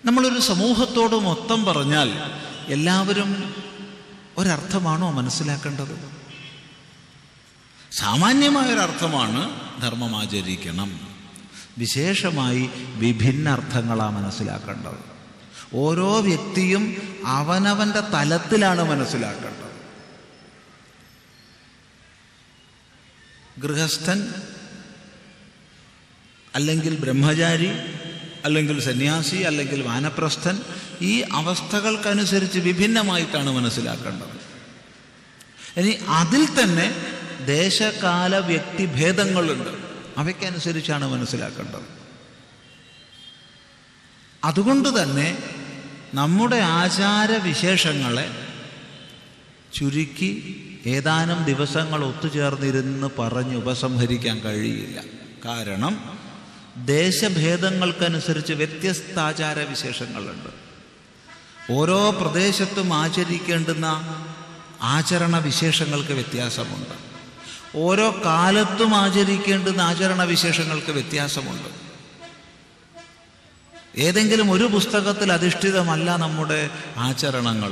നമ്മളൊരു സമൂഹത്തോട് മൊത്തം പറഞ്ഞാൽ എല്ലാവരും ഒരർത്ഥമാണോ മനസ്സിലാക്കേണ്ടത്? സാമാന്യമായൊരർത്ഥമാണ് ധർമ്മം ആചരിക്കണം. വിശേഷമായി വിഭിന്ന അർത്ഥങ്ങളാണ് മനസ്സിലാക്കേണ്ടത്. ഓരോ വ്യക്തിയും അവനവൻ്റെ തലത്തിലാണ് മനസ്സിലാക്കേണ്ടത്. ഗൃഹസ്ഥൻ അല്ലെങ്കിൽ ബ്രഹ്മചാരി അല്ലെങ്കിൽ സന്യാസി, അല്ലെങ്കിൽ വാനപ്രസ്ഥൻ, ഈ അവസ്ഥകൾക്കനുസരിച്ച് വിഭിന്നമായിട്ടാണ് മനസ്സിലാക്കേണ്ടത്. ഇനി അതിൽ തന്നെ ദേശകാല വ്യക്തിഭേദങ്ങളുണ്ട്, അവയ്ക്കനുസരിച്ചാണ് മനസ്സിലാക്കേണ്ടത്. അതുകൊണ്ട് തന്നെ നമ്മുടെ ആചാരവിശേഷങ്ങളെ ചുരുക്കി ഏതാനും ദിവസങ്ങൾ ഒത്തുചേർന്നിരുന്ന് പറഞ്ഞ് ഉപസംഹരിക്കാൻ കഴിയില്ല. കാരണം ദേശഭേദങ്ങൾക്കനുസരിച്ച് വ്യത്യസ്ത ആചാരവിശേഷങ്ങളുണ്ട്. ഓരോ പ്രദേശത്തും ആചരിക്കേണ്ടുന്ന ആചരണവിശേഷങ്ങൾക്ക് വ്യത്യാസമുണ്ട്. ഓരോ കാലത്തും ആചരിക്കേണ്ടുന്ന ആചരണവിശേഷങ്ങൾക്ക് വ്യത്യാസമുണ്ട്. ഏതെങ്കിലും ഒരു പുസ്തകത്തിൽ അധിഷ്ഠിതമല്ല നമ്മുടെ ആചരണങ്ങൾ.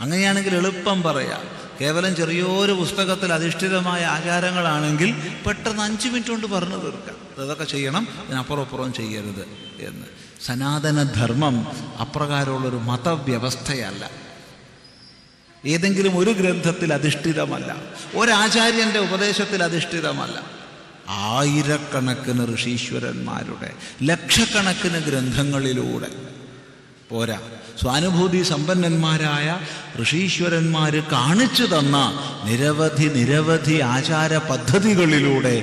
അങ്ങനെയാണെങ്കിൽ എളുപ്പം പറയാം. കേവലം ചെറിയൊരു പുസ്തകത്തിൽ അധിഷ്ഠിതമായ ആചാരങ്ങളാണെങ്കിൽ പെട്ടെന്ന് 5 മിനിറ്റ് കൊണ്ട് പറഞ്ഞു തീർക്കാം. അതൊക്കെ ചെയ്യണം, ഇതിനപ്പുറം ചെയ്യരുത് എന്ന്. സനാതനധർമ്മം അപ്രകാരമുള്ളൊരു മതവ്യവസ്ഥയല്ല. ഏതെങ്കിലും ഒരു ഗ്രന്ഥത്തിൽ അധിഷ്ഠിതമല്ല, ഒരാചാര്യൻ്റെ ഉപദേശത്തിൽ അധിഷ്ഠിതമല്ല. ആയിരക്കണക്കിന് ഋഷീശ്വരന്മാരുടെ ലക്ഷക്കണക്കിന് ഗ്രന്ഥങ്ങളിലൂടെ പോരാ, സ്വാനുഭൂതി സമ്പന്നന്മാരായ ഋഷീശ്വരന്മാർ കാണിച്ചു തന്ന നിരവധി ആചാര പദ്ധതികളിലൂടെ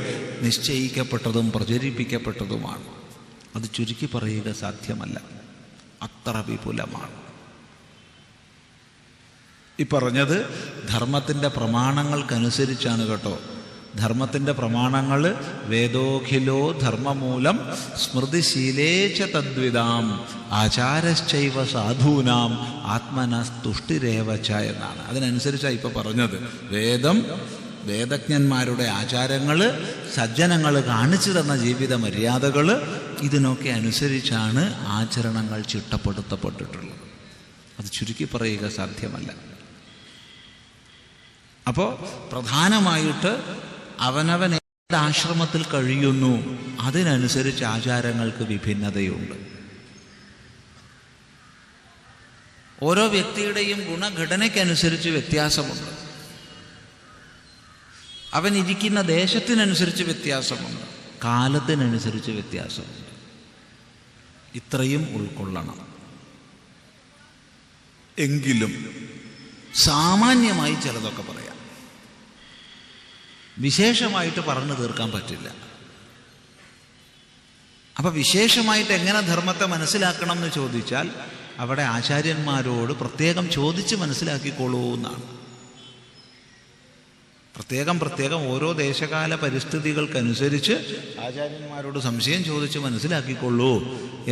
നിശ്ചയിക്കപ്പെട്ടതും പ്രചരിപ്പിക്കപ്പെട്ടതുമാണ്. അത് ചുരുക്കി പറയുക സാധ്യമല്ല, അത്ര വിപുലമാണ്. ഈ പറഞ്ഞത് ധർമ്മത്തിൻ്റെ പ്രമാണങ്ങൾക്കനുസരിച്ചാണ് കേട്ടോ. ധർമ്മത്തിൻ്റെ പ്രമാണങ്ങൾ വേദോഖിലോ ധർമ്മമൂലം സ്മൃതിശീലേച്ച തദ്വിതാം ആചാരശ്ചൈവ സാധൂനാം ആത്മനസ്തുഷ്ടിരേവച എന്നാണ്. അതിനനുസരിച്ചാണ് ഇപ്പോൾ പറഞ്ഞത്. വേദജ്ഞന്മാരുടെ ആചാരങ്ങൾ, സജ്ജനങ്ങൾ കാണിച്ചു തന്ന ജീവിത മര്യാദകൾ, ഇതിനൊക്കെ അനുസരിച്ചാണ് ആചരണങ്ങൾ ചിട്ടപ്പെടുത്തപ്പെട്ടിട്ടുള്ളത്. അത് ചുരുക്കി പറയുക സാധ്യമല്ല. അപ്പോൾ പ്രധാനമായിട്ട് അവനവൻ ഏത് ആശ്രമത്തിൽ കഴിയുന്നു അതിനനുസരിച്ച് ആചാരങ്ങൾക്ക് വിഭിന്നതയുണ്ട്. ഓരോ വ്യക്തിയുടെയും ഗുണഘടനയ്ക്കനുസരിച്ച് വ്യത്യാസമുണ്ട്. അവൻ ഇരിക്കുന്ന ദേശത്തിനനുസരിച്ച് വ്യത്യാസമുണ്ട്, കാലത്തിനനുസരിച്ച് വ്യത്യാസമുണ്ട്. ഇത്രയും ഉൾക്കൊള്ളണം. എങ്കിലും സാമാന്യമായി ചിലതൊക്കെ പറയാം, വിശേഷമായിട്ട് പറഞ്ഞു തീർക്കാൻ പറ്റില്ല. അപ്പം വിശേഷമായിട്ട് എങ്ങനെ ധർമ്മത്തെ മനസ്സിലാക്കണം എന്ന് ചോദിച്ചാൽ അവിടെ ആചാര്യന്മാരോട് പ്രത്യേകം ചോദിച്ച് മനസ്സിലാക്കിക്കോളൂ എന്നാണ്. പ്രത്യേകം ഓരോ ദേശകാല പരിസ്ഥിതികൾക്കനുസരിച്ച് ആചാര്യന്മാരോട് സംശയം ചോദിച്ച് മനസ്സിലാക്കിക്കൊള്ളൂ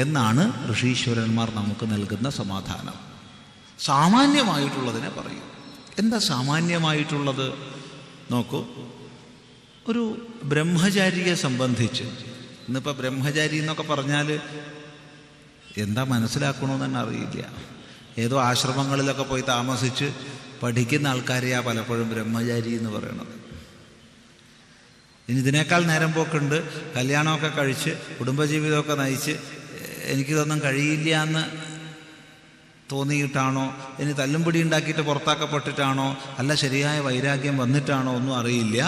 എന്നാണ് ഋഷീശ്വരന്മാർ നമുക്ക് നൽകുന്ന സമാധാനം. സാമാന്യമായിട്ടുള്ളതിനെ പറയും. എന്താ സാമാന്യമായിട്ടുള്ളത്? നോക്കൂ, ഒരു ബ്രഹ്മചാരിയെ സംബന്ധിച്ച്, ഇന്നിപ്പോൾ ബ്രഹ്മചാരി എന്നൊക്കെ പറഞ്ഞാൽ എന്താ മനസ്സിലാക്കണമെന്ന് തന്നെ അറിയില്ല. ഏതോ ആശ്രമങ്ങളിലൊക്കെ പോയി താമസിച്ച് പഠിക്കുന്ന ആൾക്കാരെയാണ് പലപ്പോഴും ബ്രഹ്മചാരി എന്ന് പറയണത്. ഇനി ഇതിനേക്കാൾ നേരം പോക്കുണ്ട്. കല്യാണമൊക്കെ കഴിച്ച് കുടുംബജീവിതമൊക്കെ നയിച്ച് എനിക്കിതൊന്നും കഴിയില്ല എന്ന് തോന്നിയിട്ടാണോ, ഇനി തല്ലുംപിടി ഉണ്ടാക്കിയിട്ട് പുറത്താക്കപ്പെട്ടിട്ടാണോ, അല്ല ശരിയായ വൈരാഗ്യം വന്നിട്ടാണോ ഒന്നും അറിയില്ല.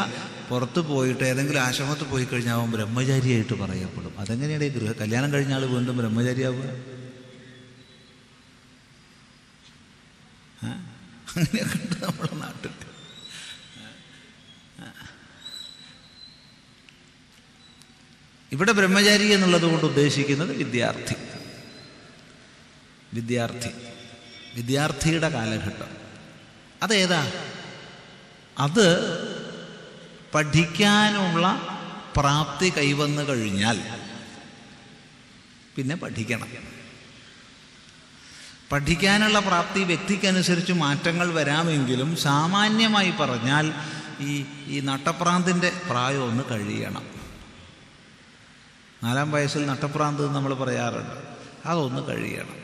പുറത്ത് പോയിട്ട് ഏതെങ്കിലും ആശ്രമത്തിൽ പോയി കഴിഞ്ഞാൽ അവൻ ബ്രഹ്മചാരിയായിട്ട് പറയപ്പെടും. അതെങ്ങനെയാണ് കല്യാണം കഴിഞ്ഞ ആൾ വീണ്ടും ബ്രഹ്മചാരിയാവുക? അങ്ങനെയൊക്കെ ഉണ്ട് നമ്മുടെ നാട്ടിൽ. ഇവിടെ ബ്രഹ്മചാരി എന്നുള്ളത് കൊണ്ട് ഉദ്ദേശിക്കുന്നത് വിദ്യാർത്ഥിയുടെ കാലഘട്ടം. അതേതാ? അത് പഠിക്കാനുള്ള പ്രാപ്തി കൈവന്നു കഴിഞ്ഞാൽ പിന്നെ പഠിക്കണം. പഠിക്കാനുള്ള പ്രാപ്തി വ്യക്തിക്കനുസരിച്ച് മാറ്റങ്ങൾ വരാമെങ്കിലും സാമാന്യമായി പറഞ്ഞാൽ ഈ നട്ടപ്രാന്തിൻ്റെ പ്രായം ഒന്ന് കഴിയണം. 4-ാം വയസ്സിൽ നട്ടപ്രാന്ത് നമ്മൾ പറയാറുണ്ട്. അതൊന്ന് കഴിയണം.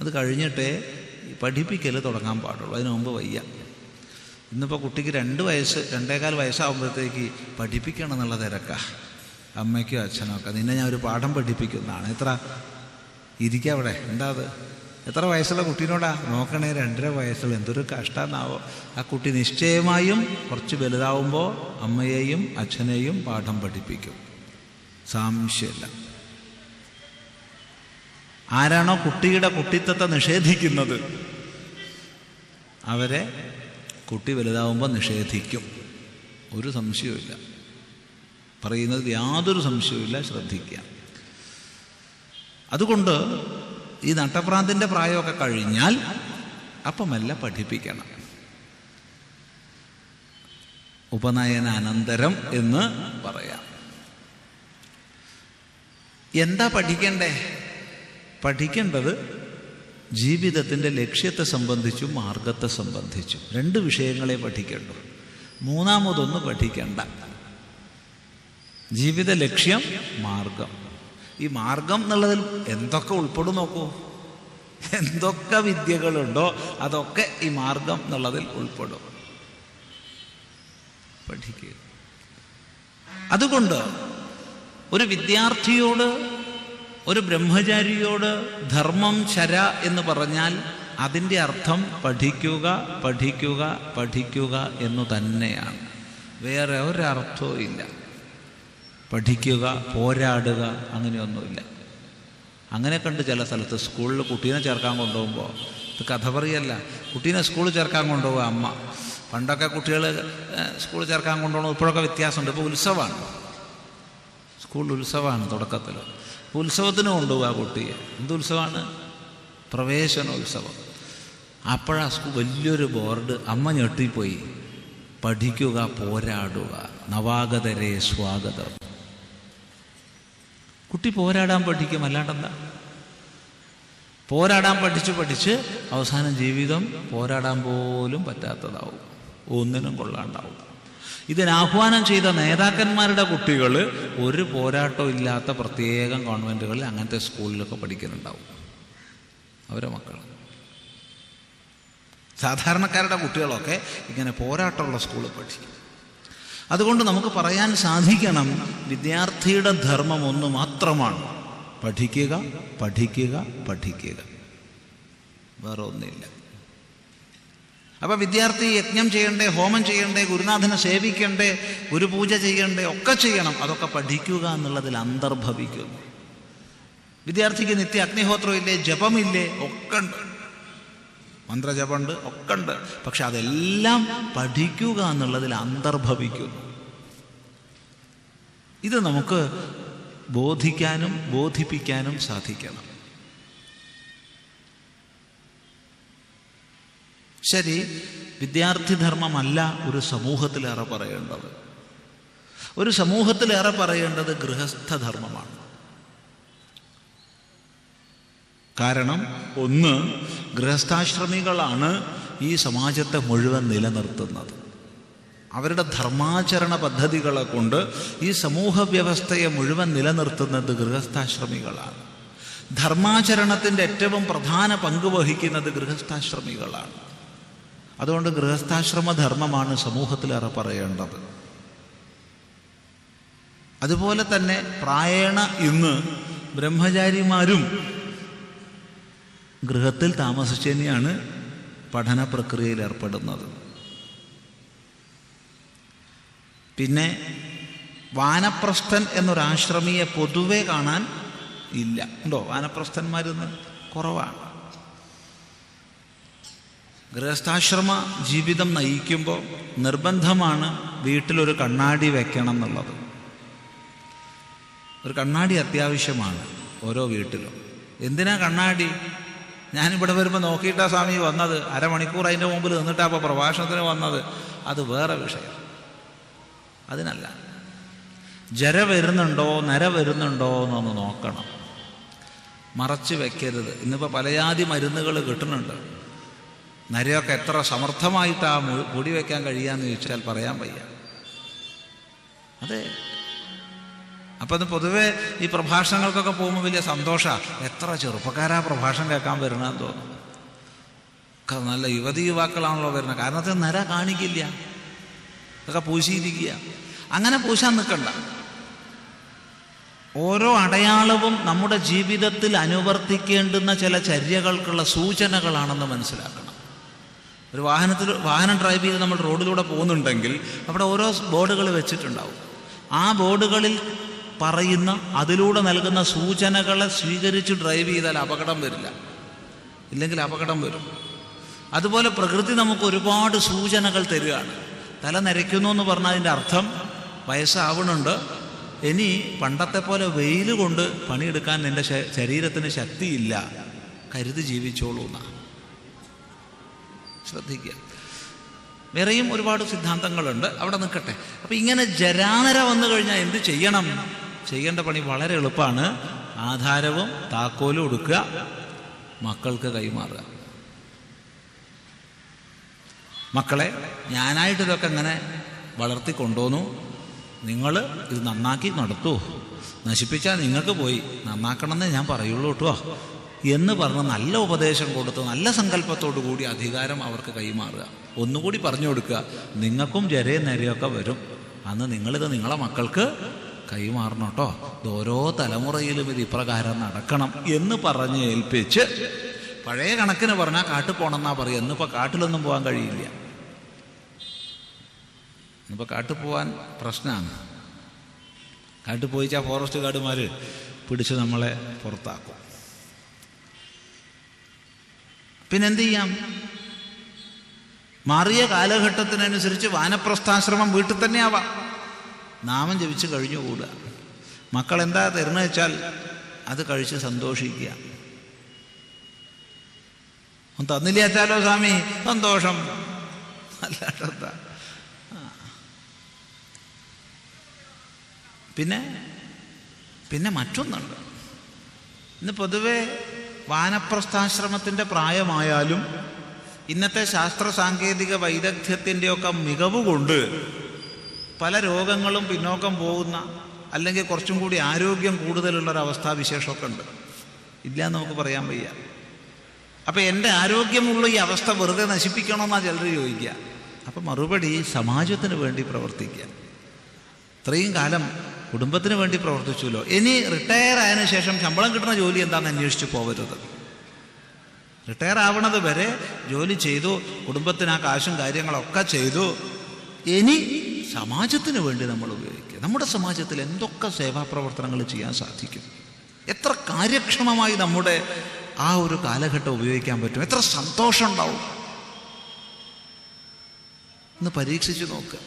അത് കഴിഞ്ഞിട്ടേ പഠിപ്പിക്കൽ തുടങ്ങാൻ പാടുള്ളൂ. അതിനു മുമ്പ് വയ്യ. ഇന്നിപ്പോൾ കുട്ടിക്ക് 2 വയസ്സ് 2.25 വയസ്സാകുമ്പോഴത്തേക്ക് പഠിപ്പിക്കണം എന്നുള്ള തിരക്കാണ് അമ്മയ്ക്കോ അച്ഛനോ ഒക്കെ. നിന്നെ ഞാൻ ഒരു പാഠം പഠിപ്പിക്കുന്നതാണ്. എത്ര ഇരിക്കുക അവിടെ, എന്താ അത്? എത്ര വയസ്സുള്ള കുട്ടീനോടാ നോക്കണേ? 2.5 വയസ്സുള്ള. എന്തൊരു കഷ്ടമെന്നാവോ. ആ കുട്ടി നിശ്ചയമായും കുറച്ച് വലുതാവുമ്പോൾ അമ്മയെയും അച്ഛനെയും പാഠം പഠിപ്പിക്കും, സംശയമില്ല. ആരാണോ കുട്ടിയുടെ കുട്ടിത്തത്തെ നിഷേധിക്കുന്നത് അവരെ കുട്ടി വലുതാവുമ്പോൾ നിഷേധിക്കും. ഒരു സംശയവുമില്ല, പറയുന്നത് യാതൊരു സംശയവുമില്ല. ശ്രദ്ധിക്കുക. അതുകൊണ്ട് ഈ നട്ടപ്രാന്തിൻ്റെ പ്രായമൊക്കെ കഴിഞ്ഞാൽ അപ്പമല്ല പഠിപ്പിക്കണം. ഉപനയന അനന്തരം എന്ന് പറയാം. എന്താ പഠിക്കണ്ടേ? പഠിക്കേണ്ടത് ജീവിതത്തിൻ്റെ ലക്ഷ്യത്തെ സംബന്ധിച്ചും മാർഗത്തെ സംബന്ധിച്ചും 2 വിഷയങ്ങളെ പഠിക്കേണ്ടു. മൂന്നാമതൊന്ന് പഠിക്കണ്ട. ജീവിത ലക്ഷ്യം, മാർഗം. ഈ മാർഗം എന്നുള്ളതിൽ എന്തൊക്കെ ഉൾപ്പെടും നോക്കൂ. എന്തൊക്കെ വിദ്യകളുണ്ടോ അതൊക്കെ ഈ മാർഗം എന്നുള്ളതിൽ ഉൾപ്പെടും. പഠിക്കുക. അതുകൊണ്ട് ഒരു വിദ്യാർത്ഥിയോട്, ഒരു ബ്രഹ്മചാരിയോട് ധർമ്മം ചര എന്ന് പറഞ്ഞാൽ അതിൻ്റെ അർത്ഥം പഠിക്കുക, പഠിക്കുക, പഠിക്കുക എന്നു തന്നെയാണ്. വേറെ ഒരർത്ഥവും ഇല്ല. പഠിക്കുക, പോരാടുക അങ്ങനെയൊന്നുമില്ല. അങ്ങനെ കണ്ട് ചില സ്ഥലത്ത് സ്കൂളിൽ കുട്ടീനെ ചേർക്കാൻ കൊണ്ടുപോകുമ്പോൾ, ഇത് കഥ പറയല്ല, കുട്ടീനെ സ്കൂളിൽ ചേർക്കാൻ കൊണ്ടുപോകുക അമ്മ. പണ്ടൊക്കെ കുട്ടികൾ സ്കൂളിൽ ചേർക്കാൻ കൊണ്ടുപോകണം, ഇപ്പോഴൊക്കെ വ്യത്യാസമുണ്ട്. ഇപ്പോൾ ഉത്സവമാണ്, സ്കൂളിൽ ഉത്സവമാണ് തുടക്കത്തിൽ. ഉത്സവത്തിന് കൊണ്ടുപോകുക കുട്ടിയെ. എന്ത് ഉത്സവമാണ്? പ്രവേശനോത്സവം. അപ്പോഴാ വലിയൊരു ബോർഡ്. അമ്മ ഞെട്ടിപ്പോയി. പഠിക്കുക, പോരാടുക, നവാഗതരെ സ്വാഗതം. കുട്ടി പോരാടാൻ പഠിക്കും, അല്ലാണ്ടെന്താ? പോരാടാൻ പഠിച്ച് അവസാനം ജീവിതം പോരാടാൻ പോലും പറ്റാത്തതാവും, ഒന്നിനും കൊള്ളാണ്ടാവും. ഇതിനാഹ്വാനം ചെയ്ത നേതാക്കന്മാരുടെ കുട്ടികൾ ഒരു പോരാട്ടവും ഇല്ലാത്ത പ്രത്യേകം കോൺവെൻറ്റുകളിൽ അങ്ങനത്തെ സ്കൂളിലൊക്കെ പഠിക്കുന്നുണ്ടാവും അവരെ മക്കൾ. സാധാരണക്കാരുടെ കുട്ടികളൊക്കെ ഇങ്ങനെ പോരാട്ടമുള്ള സ്കൂളിൽ പഠിക്കും. അതുകൊണ്ട് നമുക്ക് പറയാൻ സാധിക്കണം, വിദ്യാർത്ഥിയുടെ ധർമ്മം ഒന്ന് മാത്രമാണ്: പഠിക്കുക, പഠിക്കുക, പഠിക്കുക. വേറെ ഒന്നുമില്ല. അപ്പം വിദ്യാർത്ഥി യജ്ഞം ചെയ്യണ്ടേ, ഹോമം ചെയ്യണ്ടേ, ഗുരുനാഥനെ സേവിക്കണ്ടേ, ഗുരുപൂജ ചെയ്യണ്ടേ, ഒക്കെ ചെയ്യണം. അതൊക്കെ പഠിക്കുക എന്നുള്ളതിൽ അന്തർഭവിക്കുന്നു. വിദ്യാർത്ഥിക്ക് നിത്യ അഗ്നിഹോത്രം ഇല്ലേ, ജപമില്ലേ, ഒക്കെ ഉണ്ട്, മന്ത്രജപമുണ്ട്, ഒക്കെ ഉണ്ട്. പക്ഷെ അതെല്ലാം പഠിക്കുക എന്നുള്ളതിൽ അന്തർഭവിക്കുന്നു. ഇത് നമുക്ക് ബോധിക്കാനും ബോധിപ്പിക്കാനും സാധിക്കണം. ശരി, വിദ്യാർത്ഥി ധർമ്മമല്ല ഒരു സമൂഹത്തിലേറെ പറയേണ്ടത്. ഒരു സമൂഹത്തിലേറെ പറയേണ്ടത് ഗൃഹസ്ഥധർമ്മമാണ്. കാരണം ഒന്ന്, ഗൃഹസ്ഥാശ്രമികളാണ് ഈ സമാജത്തെ മുഴുവൻ നിലനിർത്തുന്നത്. അവരുടെ ധർമാചരണ പദ്ധതികളെ കൊണ്ട് ഈ സമൂഹ വ്യവസ്ഥയെ മുഴുവൻ നിലനിർത്തുന്നത് ഗൃഹസ്ഥാശ്രമികളാണ്. ധർമാചരണത്തിൻ്റെ ഏറ്റവും പ്രധാന പങ്ക് വഹിക്കുന്നത് ഗൃഹസ്ഥാശ്രമികളാണ്. അതുകൊണ്ട് ഗൃഹസ്ഥാശ്രമ ധർമ്മമാണ് സമൂഹത്തിലേറെ പറയേണ്ടത്. അതുപോലെ തന്നെ പ്രായേണ ഇന്ന് ബ്രഹ്മചാരിമാരും ഗൃഹത്തിൽ താമസിച്ച് തന്നെയാണ് പഠന പ്രക്രിയയിൽ ഏർപ്പെടുന്നത്. പിന്നെ വാനപ്രസ്ഥൻ എന്നൊരാശ്രമിയെ പൊതുവെ കാണാൻ ഇല്ല. ഉണ്ടോ? വാനപ്രസ്ഥന്മാരിന്ന് കുറവാണ്. ഗൃഹസ്ഥാശ്രമ ജീവിതം നയിക്കുമ്പോൾ നിർബന്ധമാണ് വീട്ടിലൊരു കണ്ണാടി വെക്കണം എന്നുള്ളത്. ഒരു കണ്ണാടി അത്യാവശ്യമാണ് ഓരോ വീട്ടിലും. എന്തിനാ കണ്ണാടി? ഞാനിവിടെ വരുമ്പോൾ നോക്കിയിട്ടാ സ്വാമി വന്നത്, അരമണിക്കൂർ അതിൻ്റെ മുമ്പിൽ നിന്നിട്ടാ അപ്പോൾ പ്രഭാഷണത്തിന് വന്നത്. അത് വേറെ വിഷയം. അതിനല്ല. ജര വരുന്നുണ്ടോ, നര വരുന്നുണ്ടോ എന്നൊന്ന് നോക്കണം. മറച്ച് വെക്കരുത്. ഇന്നിപ്പോൾ പലജാതി മരുന്നുകൾ കിട്ടുന്നുണ്ട്. നരയൊക്കെ എത്ര സമർത്ഥമായിട്ടാ പൊടി വയ്ക്കാൻ കഴിയാന്ന് ചോദിച്ചാൽ പറയാൻ വയ്യ. അതെ. അപ്പം അത് പൊതുവെ ഈ പ്രഭാഷണങ്ങൾക്കൊക്കെ പോകുമ്പോൾ വലിയ സന്തോഷമാണ്. എത്ര ചെറുപ്പക്കാരാ പ്രഭാഷണം കേൾക്കാൻ വരണമെന്ന് തോന്നുന്നു. നല്ല യുവതി യുവാക്കളാണല്ലോ വരുന്നത്. കാരണം അത് നര കാണിക്കില്ല, അതൊക്കെ പൂശിയിരിക്കുക. അങ്ങനെ പൂശാൻ നിൽക്കണ്ട. ഓരോ അടയാളവും നമ്മുടെ ജീവിതത്തിൽ അനുവർത്തിക്കേണ്ടുന്ന ചില ചര്യകൾക്കുള്ള സൂചനകളാണെന്ന് മനസ്സിലാക്കണം. ഒരു വാഹനം ഡ്രൈവ് ചെയ്ത് നമ്മൾ റോഡിലൂടെ പോകുന്നുണ്ടെങ്കിൽ അവിടെ ഓരോ ബോർഡുകൾ വെച്ചിട്ടുണ്ടാവും. ആ ബോർഡുകളിൽ പറയുന്ന അതിലൂടെ നൽകുന്ന സൂചനകളെ സ്വീകരിച്ച് ഡ്രൈവ് ചെയ്താൽ അപകടം വരില്ല, ഇല്ലെങ്കിൽ അപകടം വരും. അതുപോലെ പ്രകൃതി നമുക്ക് ഒരുപാട് സൂചനകൾ തരികയാണ്. തല നരയ്ക്കുന്നു എന്ന് പറഞ്ഞാൽ അതിൻ്റെ അർത്ഥം വയസ്സാവണുണ്ട്, ഇനി പണ്ടത്തെ പോലെ വെയിൽ കൊണ്ട് പണിയെടുക്കാൻ നിൻ്റെ ശരീരത്തിന് ശക്തിയില്ല, കരുതി ജീവിച്ചോളൂ എന്നാണ്. ശ്രദ്ധിക്കുക. വേറെയും ഒരുപാട് സിദ്ധാന്തങ്ങളുണ്ട്, അവിടെ നിൽക്കട്ടെ. അപ്പം ഇങ്ങനെ ജരാനര വന്നു കഴിഞ്ഞാൽ എന്ത് ചെയ്യണം? ചെയ്യേണ്ട പണി വളരെ എളുപ്പമാണ്. ആധാരവും താക്കോലും എടുക്കുക, മക്കൾക്ക് കൈമാറുക. മക്കളെ, ഞാനായിട്ട് ഇതൊക്കെ ഇങ്ങനെ വളർത്തിക്കൊണ്ടുവന്നു, നിങ്ങൾ ഇത് നന്നാക്കി നടത്തൂ, നശിപ്പിച്ചാൽ നിങ്ങൾക്ക് പോയി, നന്നാക്കണമെന്നേ ഞാൻ പറയുള്ളൂ കേട്ടോ എന്ന് പറഞ്ഞ് നല്ല ഉപദേശം കൊടുത്ത് നല്ല സങ്കല്പത്തോടു കൂടി അധികാരം അവർക്ക് കൈമാറുക. ഒന്നുകൂടി പറഞ്ഞു കൊടുക്കുക, നിങ്ങൾക്കും ജരയും നേരെയൊക്കെ വരും, അന്ന് നിങ്ങളിത് നിങ്ങളെ മക്കൾക്ക് കൈമാറണം കേട്ടോ, ഇത് ഓരോ തലമുറയിലും ഇത് ഇപ്രകാരം നടക്കണം എന്ന് പറഞ്ഞ് ഏൽപ്പിച്ച്. പഴയ കണക്കിന് പറഞ്ഞാൽ കാട്ടിൽ പോകണമെന്നാ പറയുക. ഇന്നിപ്പോൾ കാട്ടിലൊന്നും പോകാൻ കഴിയില്ല. ഇന്നിപ്പോൾ കാട്ടിൽ പോകാൻ പ്രശ്നമാണ്. കാട്ടിൽ പോയിച്ചാൽ ഫോറസ്റ്റ് ഗാർഡുമാർ പിടിച്ച് നമ്മളെ പുറത്താക്കും. പിന്നെന്ത് ചെയ്യാം? മാറിയ കാലഘട്ടത്തിനനുസരിച്ച് വാനപ്രസ്ഥാശ്രമം വീട്ടിൽ തന്നെ ആവാം, നാമം ജപിച്ച് കഴിഞ്ഞുകൂടുക. മക്കൾ എന്താ തരുന്നത് വെച്ചാൽ അത് കഴിച്ച് സന്തോഷിക്കുക. തന്നില്ല വെച്ചാലോ സ്വാമി, സന്തോഷം, അല്ലാതെന്താ. പിന്നെ മറ്റൊന്നുണ്ട്. ഇന്ന് പൊതുവെ വാനപ്രസ്ഥാശ്രമത്തിൻ്റെ പ്രായമായാലും ഇന്നത്തെ ശാസ്ത്ര സാങ്കേതിക വൈദഗ്ധ്യത്തിൻ്റെയൊക്കെ മികവ് കൊണ്ട് പല രോഗങ്ങളും പിന്നോക്കം പോകുന്ന, അല്ലെങ്കിൽ കുറച്ചും കൂടി ആരോഗ്യം കൂടുതലുള്ളൊരവസ്ഥാവിശേഷമൊക്കെ ഉണ്ട്. ഇല്ല എന്ന് നമുക്ക് പറയാൻ വയ്യ. അപ്പം എൻ്റെ ആരോഗ്യമുള്ള ഈ അവസ്ഥ വെറുതെ നശിപ്പിക്കണമെന്നാണ് ചിലർ ചോദിക്കുക. അപ്പം മറുപടി, സമാജത്തിന് വേണ്ടി പ്രവർത്തിക്കുക. ഇത്രയും കാലം കുടുംബത്തിന് വേണ്ടി പ്രവർത്തിച്ചുല്ലോ, ഇനി റിട്ടയർ ആയതിനു ശേഷം ശമ്പളം കിട്ടുന്ന ജോലി എന്താണെന്ന് അന്വേഷിച്ച് പോകരുത്. റിട്ടയർ ആവണത് വരെ ജോലി ചെയ്തു, കുടുംബത്തിന് ആ കാശും കാര്യങ്ങളൊക്കെ ചെയ്തു. ഇനി സമാജത്തിന് വേണ്ടി നമ്മൾ ഉപയോഗിക്കുക. നമ്മുടെ സമാജത്തിൽ എന്തൊക്കെ സേവാപ്രവർത്തനങ്ങൾ ചെയ്യാൻ സാധിക്കും, എത്ര കാര്യക്ഷമമായി നമ്മുടെ ആ ഒരു കാലഘട്ടം ഉപയോഗിക്കാൻ പറ്റും, എത്ര സന്തോഷം ഉണ്ടാവും എന്ന് പരീക്ഷിച്ച് നോക്കുക.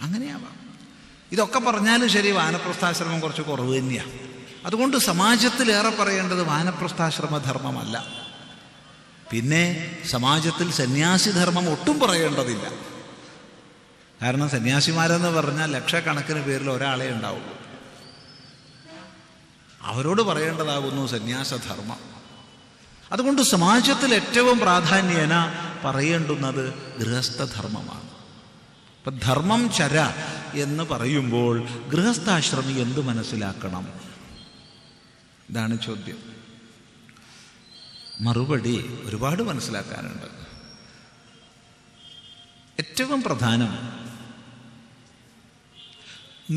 അങ്ങനെയാവാം. ഇതൊക്കെ പറഞ്ഞാലും ശരി, വാനപ്രസ്ഥാശ്രമം കുറച്ച് കുറവ് തന്നെയാണ്. അതുകൊണ്ട് സമാജത്തിലേറെ പറയേണ്ടത് വാനപ്രസ്ഥാശ്രമ ധർമ്മമല്ല. പിന്നെ സമാജത്തിൽ സന്യാസിധർമ്മം ഒട്ടും പറയേണ്ടതില്ല. കാരണം സന്യാസിമാരെന്ന് പറഞ്ഞാൽ ലക്ഷക്കണക്കിന് പേരിൽ ഒരാളെ ഉണ്ടാവുള്ളൂ. അവരോട് പറയേണ്ടതാകുന്നു സന്യാസധർമ്മം. അതുകൊണ്ട് സമാജത്തിൽ ഏറ്റവും പ്രാധാന്യേന പറയേണ്ടുന്നത് ഗൃഹസ്ഥധർമ്മമാണ്. ഇപ്പം ധർമ്മം ചര എന്ന് പറയുമ്പോൾ ഗൃഹസ്ഥാശ്രമി എന്ത് മനസ്സിലാക്കണം? ഇതാണ് ചോദ്യം. മറുപടി ഒരുപാട് മനസ്സിലാക്കാനുണ്ട്. ഏറ്റവും പ്രധാനം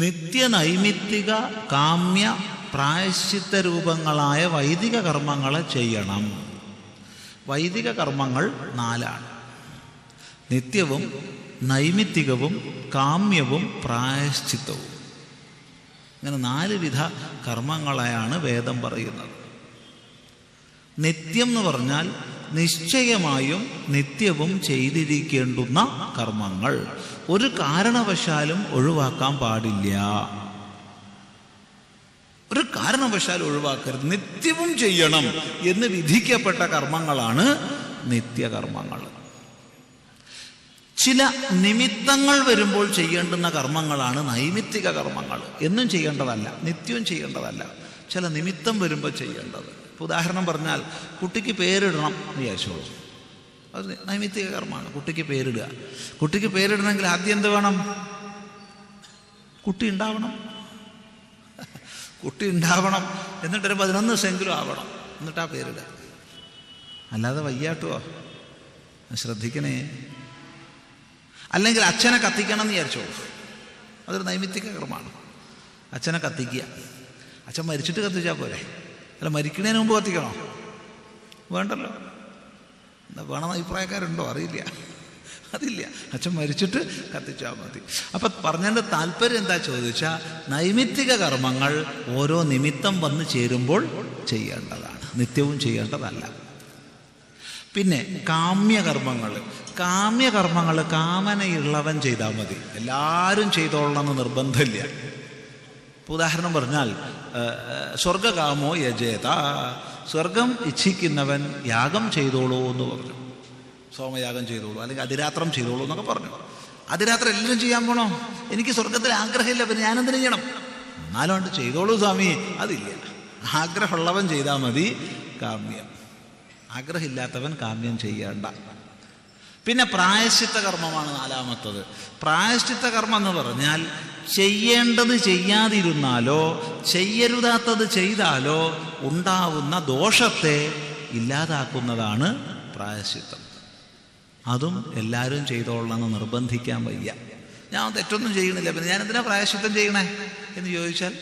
നിത്യനൈമിത്തിക കാമ്യ പ്രായശ്ചിത്ത രൂപങ്ങളായ വൈദിക കർമ്മങ്ങളെ ചെയ്യണം. വൈദിക കർമ്മങ്ങൾ 4ആണ്: നിത്യവും, നൈമിത്തികവും, കാമ്യവും, പ്രായശ്ചിത്തവും. ഇങ്ങനെ 4 വിധ കർമ്മങ്ങളെയാണ് വേദം പറയുന്നത്. നിത്യം എന്ന് പറഞ്ഞാൽ നിശ്ചയമായും നിത്യവും ചെയ്തിരിക്കേണ്ടുന്ന കർമ്മങ്ങൾ, ഒരു കാരണവശാലും ഒഴിവാക്കാൻ പാടില്ല. ഒരു കാരണവശാലും ഒഴിവാക്കരുത്, നിത്യവും ചെയ്യണം എന്ന് വിധിക്കപ്പെട്ട കർമ്മങ്ങളാണ് നിത്യകർമ്മങ്ങൾ. ചില നിമിത്തങ്ങൾ വരുമ്പോൾ ചെയ്യേണ്ടുന്ന കർമ്മങ്ങളാണ് നൈമിത്തിക കർമ്മങ്ങൾ. എന്നും ചെയ്യേണ്ടതല്ല, നിത്യവും ചെയ്യേണ്ടതല്ല, ചില നിമിത്തം വരുമ്പോൾ ചെയ്യേണ്ടത്. ഇപ്പോൾ ഉദാഹരണം പറഞ്ഞാൽ, കുട്ടിക്ക് പേരിടണം എന്ന് വിചാരിച്ചോളൂ, അത് നൈമിത്തിക കർമ്മമാണ്. കുട്ടിക്ക് പേരിടുക. കുട്ടിക്ക് പേരിടണമെങ്കിൽ ആദ്യം എന്ത് വേണം? കുട്ടി ഉണ്ടാവണം. കുട്ടി ഉണ്ടാവണം, എന്നിട്ടൊരു 11 ദിവസമെങ്കിലും ആവണം, എന്നിട്ടാ പേരിടുക. അല്ലാതെ വയ്യാട്ടുവോ? ശ്രദ്ധിക്കണേ. അല്ലെങ്കിൽ അച്ഛനെ കത്തിക്കണം എന്ന് വിചാരിച്ചോ, അതൊരു നൈമിത്തിക കർമ്മമാണ്. അച്ഛനെ കത്തിക്കുക. അച്ഛൻ മരിച്ചിട്ട് കത്തിച്ചാൽ പോരെ? അല്ല, മരിക്കുന്നതിന് മുമ്പ് കത്തിക്കണോ? വേണ്ടല്ലോ. എന്താ വേണമെന്ന് അഭിപ്രായക്കാരുണ്ടോ? അറിയില്ല. അതില്ല. അച്ഛൻ മരിച്ചിട്ട് കത്തിച്ചാൽ മതി. അപ്പം പറഞ്ഞതിൻ്റെ താല്പര്യം എന്താ ചോദിച്ചാൽ, നൈമിത്തിക കർമ്മങ്ങൾ ഓരോ നിമിത്തം വന്ന് ചേരുമ്പോൾ ചെയ്യേണ്ടതാണ്, നിത്യവും ചെയ്യേണ്ടതല്ല. പിന്നെ കാമ്യകർമ്മങ്ങൾ കാമനയുള്ളവൻ ചെയ്താൽ മതി, എല്ലാവരും ചെയ്തോളണമെന്ന് നിർബന്ധമില്ല. ഉദാഹരണം പറഞ്ഞാൽ, സ്വർഗകാമോ യജേത, സ്വർഗം ഇച്ഛിക്കുന്നവൻ യാഗം ചെയ്തോളൂ എന്ന് പറഞ്ഞു. സോമയാഗം ചെയ്തോളൂ, അല്ലെങ്കിൽ അതിരാത്രം ചെയ്തോളൂ എന്നൊക്കെ പറഞ്ഞു. അതിരാത്രം എല്ലാം ചെയ്യാൻ പോണോ? എനിക്ക് സ്വർഗത്തിൽ ആഗ്രഹമില്ല, പിന്നെ ഞാനെന്തിനു ചെയ്യണം? എന്നാലും ചെയ്തോളൂ സ്വാമി, അതില്ല. ആഗ്രഹമുള്ളവൻ ചെയ്താൽ മതി കാമ്യം, ആഗ്രഹമില്ലാത്തവൻ കാമ്യം ചെയ്യേണ്ട. പിന്നെ പ്രായശ്ചിത്ത കർമ്മമാണ് നാലാമത്തത്. പ്രായശ്ചിത്ത കർമ്മം എന്ന് പറഞ്ഞാൽ ചെയ്യേണ്ടത് ചെയ്യാതിരുന്നാലോ ചെയ്യരുതാത്തത് ചെയ്താലോ ഉണ്ടാവുന്ന ദോഷത്തെ ഇല്ലാതാക്കുന്നതാണ് പ്രായശ്ചിത്തം. അതും എല്ലാവരും ചെയ്തോളണമെന്ന് നിർബന്ധിക്കാൻ വയ്യ. ഞാൻ തെറ്റൊന്നും ചെയ്യണില്ല, പിന്നെ ഞാൻ എന്തിനാ പ്രായശ്ചിത്തം ചെയ്യണേ എന്ന് ചോദിച്ചാൽ,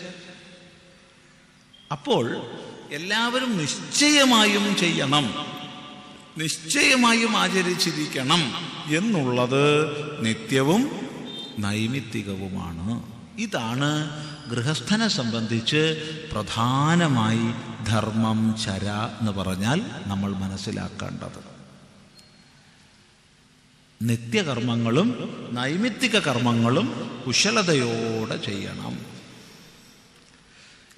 അപ്പോൾ എല്ലാവരും നിശ്ചയമായും ചെയ്യണം, നിശ്ചയമായും ആചരിച്ചിരിക്കണം എന്നുള്ളത് നിത്യവും നൈമിത്തികവുമാണ്. ഇതാണ് ഗൃഹസ്ഥനെ സംബന്ധിച്ച് പ്രധാനമായി ധർമ്മം ചര എന്ന് പറഞ്ഞാൽ നമ്മൾ മനസ്സിലാക്കേണ്ടത്. നിത്യകർമ്മങ്ങളും നൈമിത്തിക കർമ്മങ്ങളും കുശലതയോടെ ചെയ്യണം.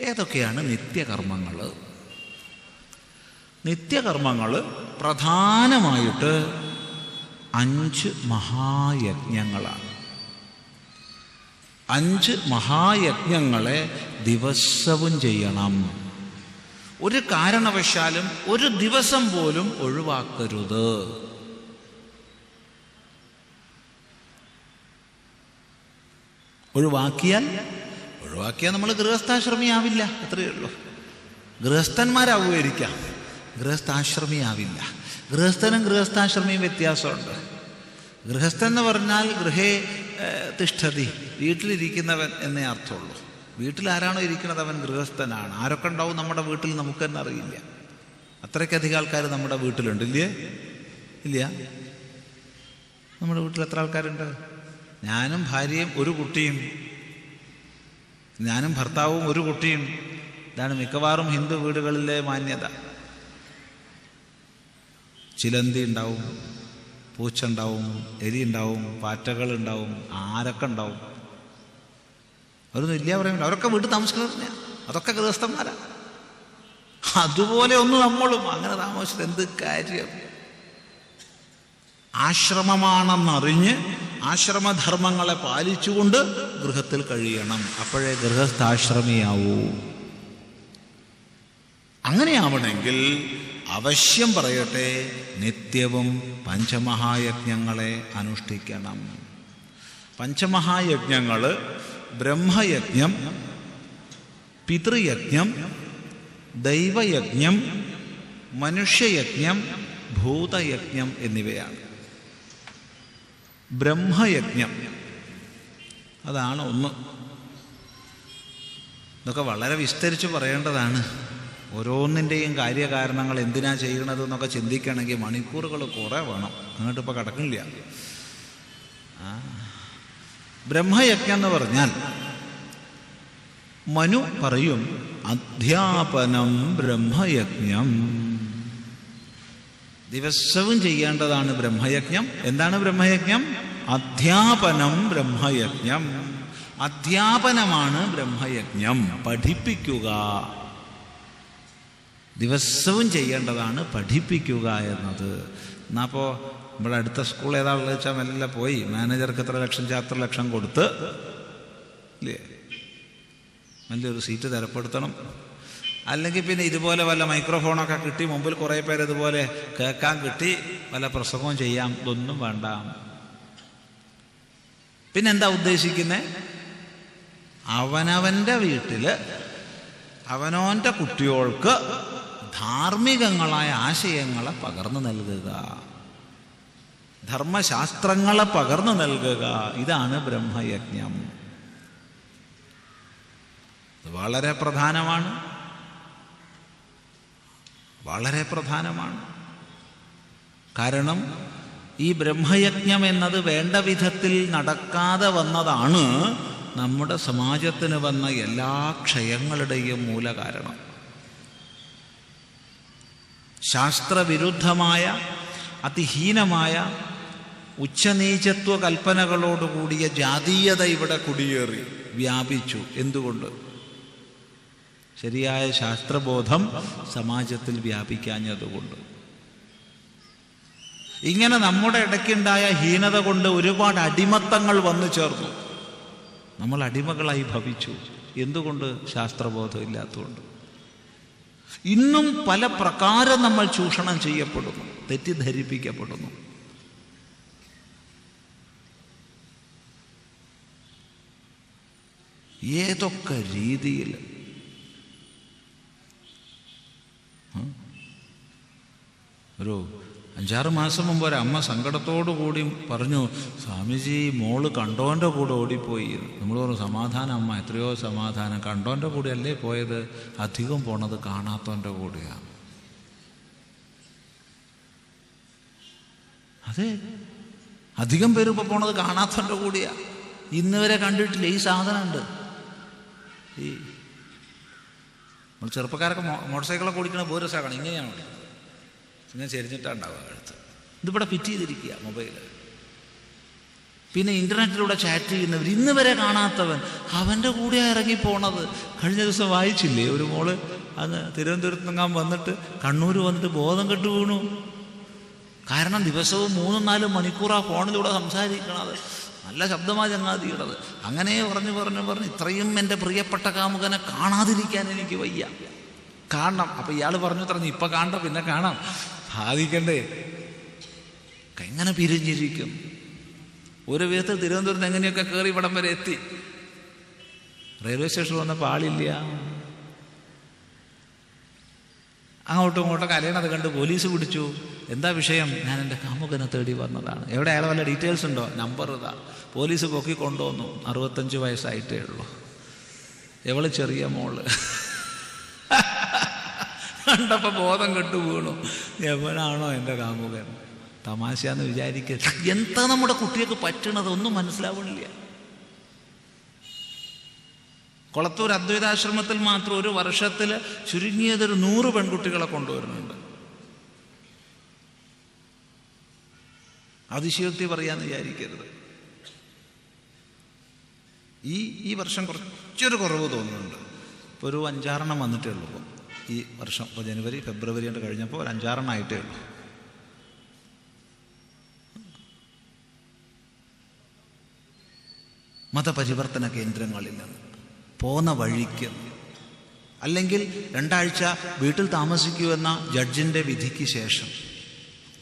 ഏതൊക്കെയാണ് നിത്യകർമ്മങ്ങൾ? നിത്യകർമ്മങ്ങൾ പ്രധാനമായിട്ട് 5 മഹായജ്ഞങ്ങളാണ്. 5 മഹായജ്ഞങ്ങളെ ദിവസവും ചെയ്യണം. ഒരു കാരണവശാലും ഒരു ദിവസം പോലും ഒഴിവാക്കരുത്. ഒഴിവാക്കിയാൽ നമ്മൾ ഗൃഹസ്ഥാശ്രമിയാവില്ല, അത്രയേ ഉള്ളൂ. ഗൃഹസ്ഥന്മാരാവുമായിരിക്കാം, ഗൃഹസ്ഥാശ്രമിയാവില്ല. ഗൃഹസ്ഥനും ഗൃഹസ്ഥാശ്രമിയും വ്യത്യാസമുണ്ട്. ഗൃഹസ്ഥൻ എന്ന് പറഞ്ഞാൽ ഗൃഹേ തിഷ്ഠതി, വീട്ടിലിരിക്കുന്നവൻ എന്നേ അർത്ഥമുള്ളൂ. വീട്ടിലാരാണോ ഇരിക്കുന്നത് അവൻ ഗൃഹസ്ഥനാണ്. ആരൊക്കെ ഉണ്ടാവും നമ്മുടെ വീട്ടിൽ നമുക്ക് തന്നെ അറിയില്ല. അത്രയ്ക്കധികം ആൾക്കാർ നമ്മുടെ വീട്ടിലുണ്ട്, ഇല്ലേ? ഇല്ല. നമ്മുടെ വീട്ടിൽ എത്ര ആൾക്കാരുണ്ട്? ഞാനും ഭാര്യയും ഒരു കുട്ടിയും, ഞാനും ഭർത്താവും ഒരു കുട്ടിയും. ഇതാണ് മിക്കവാറും ഹിന്ദു വീടുകളിലെ മാന്യത. ചിലന്തി ഉണ്ടാവും, പൂച്ച ഉണ്ടാവും, എലി ഉണ്ടാവും, പാറ്റകളുണ്ടാവും, ആരൊക്കെ ഉണ്ടാവും. അവരൊന്നും ഇല്ല പറയുമ്പോൾ അവരൊക്കെ വീട്ടിൽ താമസിക്കുന്നത്, അതൊക്കെ ഗൃഹസ്ഥന്മാരാ. അതുപോലെ ഒന്ന് നമ്മളും അങ്ങനെ താമസിച്ചത് എന്ത് കാര്യം? ആശ്രമമാണെന്നറിഞ്ഞ് ആശ്രമധർമ്മങ്ങളെ പാലിച്ചുകൊണ്ട് ഗൃഹത്തിൽ കഴിയണം. അപ്പോഴേ ഗൃഹസ്ഥാശ്രമിയാവൂ. അങ്ങനെയാവണമെങ്കിൽ അവശ്യം പറയട്ടെ, നിത്യവും പഞ്ചമഹായജ്ഞങ്ങളെ അനുഷ്ഠിക്കണം. പഞ്ചമഹായജ്ഞങ്ങൾ ബ്രഹ്മയജ്ഞം, പിതൃയജ്ഞം, ദൈവയജ്ഞം, മനുഷ്യയജ്ഞം, ഭൂതയജ്ഞം എന്നിവയാണ്. ബ്രഹ്മയജ്ഞം അതാണ് ഒന്ന്. ഇതൊക്കെ വളരെ വിസ്തരിച്ച് പറയേണ്ടതാണ്. ഓരോന്നിൻ്റെയും കാര്യകാരണങ്ങൾ എന്തിനാ ചെയ്യണത് എന്നൊക്കെ ചിന്തിക്കണമെങ്കിൽ മണിക്കൂറുകൾ കുറേ വേണം. അങ്ങോട്ട് ഇപ്പോൾ കിടക്കില്ല. ബ്രഹ്മയജ്ഞം എന്ന് പറഞ്ഞാൽ മനു പറയും, അധ്യാപനം ബ്രഹ്മയജ്ഞം. ദിവസവും ചെയ്യേണ്ടതാണ് ബ്രഹ്മയജ്ഞം. എന്താണ് ബ്രഹ്മയജ്ഞം? അധ്യാപനം ബ്രഹ്മയജ്ഞം. അധ്യാപനമാണ് ബ്രഹ്മയജ്ഞം, പഠിപ്പിക്കുക. ദിവസവും ചെയ്യേണ്ടതാണ് പഠിപ്പിക്കുക എന്നത്. എന്നപ്പോൾ നമ്മുടെ അടുത്ത സ്കൂൾ ഏതാണെന്ന് വെച്ചാൽ മെല്ലെ പോയി മാനേജർക്ക് എത്ര ലക്ഷം കൊടുത്ത് ഇല്ലേ നല്ലൊരു സീറ്റ് തരപ്പെടുത്തണം. അല്ലെങ്കിൽ പിന്നെ ഇതുപോലെ വല്ല മൈക്രോഫോണൊക്കെ കിട്ടി മുമ്പിൽ കുറേ പേര് ഇതുപോലെ കേൾക്കാൻ കിട്ടി വല്ല പ്രസംഗവും ചെയ്യാം. ഇതൊന്നും വേണ്ട. പിന്നെന്താ ഉദ്ദേശിക്കുന്നത്? അവനവൻ്റെ വീട്ടിൽ അവനവൻ്റെ കുട്ടികൾക്ക് ധാർമ്മികങ്ങളായ ആശയങ്ങളെ പകർന്നു നൽകുക, ധർമ്മശാസ്ത്രങ്ങളെ പകർന്നു നൽകുക. ഇതാണ് ബ്രഹ്മയജ്ഞം. വളരെ പ്രധാനമാണ്, വളരെ പ്രധാനമാണ്. കാരണം ഈ ബ്രഹ്മയജ്ഞം എന്നത് വേണ്ട വിധത്തിൽ നടക്കാതെ വന്നതാണ് നമ്മുടെ സമാജത്തിന് വന്ന എല്ലാ ക്ഷയങ്ങളുടെയും മൂലകാരണം. ശാസ്ത്രവിരുദ്ധമായ അതിഹീനമായ ഉച്ചനീചത്വ കൽപ്പനകളോടുകൂടിയ ജാതീയത ഇവിടെ കുടിയേറി വ്യാപിച്ചു. എന്തുകൊണ്ട്? ശരിയായ ശാസ്ത്രബോധം സമാജത്തിൽ വ്യാപിക്കാഞ്ഞതുകൊണ്ട്. ഇങ്ങനെ നമ്മുടെ ഇടയ്ക്കുണ്ടായ ഹീനത കൊണ്ട് ഒരുപാട് അടിമത്തങ്ങൾ വന്നു ചേർന്നു. നമ്മൾ അടിമകളായി ഭവിച്ചു. എന്തുകൊണ്ട്? ശാസ്ത്രബോധം ഇല്ലാത്തതുകൊണ്ട്. ഇന്നും പല പ്രകാരം നമ്മൾ ചൂഷണം ചെയ്യപ്പെടുന്നു, തെറ്റിദ്ധരിപ്പിക്കപ്പെടുന്നു. ഏതൊക്കെ രീതിയിൽ. ഒരു 5-6 മാസം മുമ്പ് ഒരമ്മ സങ്കടത്തോടു കൂടി പറഞ്ഞു, സ്വാമിജി മോള് കണ്ടോൻ്റെ കൂടെ ഓടിപ്പോയി. നമ്മൾ പറഞ്ഞു, സമാധാനം അമ്മ, എത്രയോ സമാധാനം. കണ്ടോൻ്റെ കൂടെ അല്ലേ പോയത്? അധികം പോണത് കാണാത്തോൻ്റെ കൂടെയാണ്. അതെ, അധികം പേര് ഇപ്പോൾ പോണത് കാണാത്തോൻ്റെ കൂടെയാ. ഇന്ന് വരെ കണ്ടിട്ടില്ല ഈ സാധനമുണ്ട്. ഈ നമ്മൾ ചെറുപ്പക്കാരൊക്കെ മോട്ടോർ സൈക്കിളൊക്കെ ഓടിക്കണ ബോരസാക്കണം. ഇങ്ങനെയാണ്, ഇങ്ങനെ ചെരിഞ്ഞിട്ടുണ്ടാവുക അടുത്ത്. ഇതിവിടെ ഫിറ്റ് ചെയ്തിരിക്കുക മൊബൈൽ. പിന്നെ ഇൻ്റർനെറ്റിലൂടെ ചാറ്റ് ചെയ്യുന്നവർ, ഇന്ന് വരെ കാണാത്തവൻ, അവൻ്റെ കൂടെയാണ് ഇറങ്ങിപ്പോണത്. കഴിഞ്ഞ ദിവസം വായിച്ചില്ലേ, ഒരു മോള് അങ്ങ് തിരുവനന്തപുരത്ത് നിന്നാൻ വന്നിട്ട് കണ്ണൂർ വന്നിട്ട് ബോധം കെട്ടു വീണു. കാരണം ദിവസവും 3-4 മണിക്കൂർ ആ ഫോണിലൂടെ സംസാരിക്കണത്. നല്ല ശബ്ദമാണ് ചങ്ങാതിയുടേത്. അങ്ങനെ പറഞ്ഞ് ഇത്രയും എൻ്റെ പ്രിയപ്പെട്ട കാമുകനെ കാണാതിരിക്കാൻ എനിക്ക് വയ്യ, കാണണം. അപ്പം ഇയാൾ പറഞ്ഞു ഇപ്പം കാണണ്ട, പിന്നെ കാണാം, സാധിക്കണ്ടേ? എങ്ങനെ പിരിഞ്ഞിരിക്കും? ഒരു വിധത്തിൽ തിരുവനന്തപുരത്ത് എങ്ങനെയൊക്കെ കയറി ഇവിടം വരെ എത്തി. റെയിൽവേ സ്റ്റേഷനിൽ വന്നപ്പോൾ ആളില്ല. അങ്ങോട്ടും ഇങ്ങോട്ടും കരയണത് കണ്ട് പോലീസ് പിടിച്ചു. എന്താ വിഷയം? ഞാൻ എൻ്റെ കാമുകനെ തേടി വന്നതാണ്. എവിടെ? അയാൾ വല്ല ഡീറ്റെയിൽസ് ഉണ്ടോ? നമ്പർ ഇതാ. പോലീസ് പൊക്കി കൊണ്ടുവന്നു. 65 വയസ്സായിട്ടേ ഉള്ളൂ. എവള് ചെറിയ മോള്. കണ്ടപ്പോൾ ബോധം കെട്ടു വീണു. എവനാണോ എൻ്റെ കാമുകൻ? തമാശയാന്ന് വിചാരിക്കുക. എന്താ നമ്മുടെ കുട്ടികൾക്ക് പറ്റണത്? ഒന്നും മനസ്സിലാവണില്ല. കൊളത്തൂർ അദ്വൈതാശ്രമത്തിൽ മാത്രം ഒരു വർഷത്തിൽ ചുരുങ്ങിയതൊരു 100 പെൺകുട്ടികളെ കൊണ്ടുവരുന്നുണ്ട്. അതിശയോക്തി പറയാന്ന് വിചാരിക്കരുത്. ഈ വർഷം കുറച്ചൊരു കുറവ് തോന്നുന്നുണ്ട്. ഇപ്പോൾ ഒരു 5-6 വന്നിട്ടേ ഉള്ളൂ. ഇപ്പോൾ ഈ വർഷം ഇപ്പോൾ ജനുവരി ഫെബ്രുവരി കൊണ്ട് കഴിഞ്ഞപ്പോൾ ഒരു 5-6 ആയിട്ടേ ഉള്ളൂ. മതപരിവർത്തന കേന്ദ്രങ്ങളിൽ നിന്ന് പോന്ന വഴിക്ക്, അല്ലെങ്കിൽ 2 ആഴ്ച വീട്ടിൽ താമസിക്കൂ എന്ന ജഡ്ജിൻ്റെ വിധിക്ക് ശേഷം,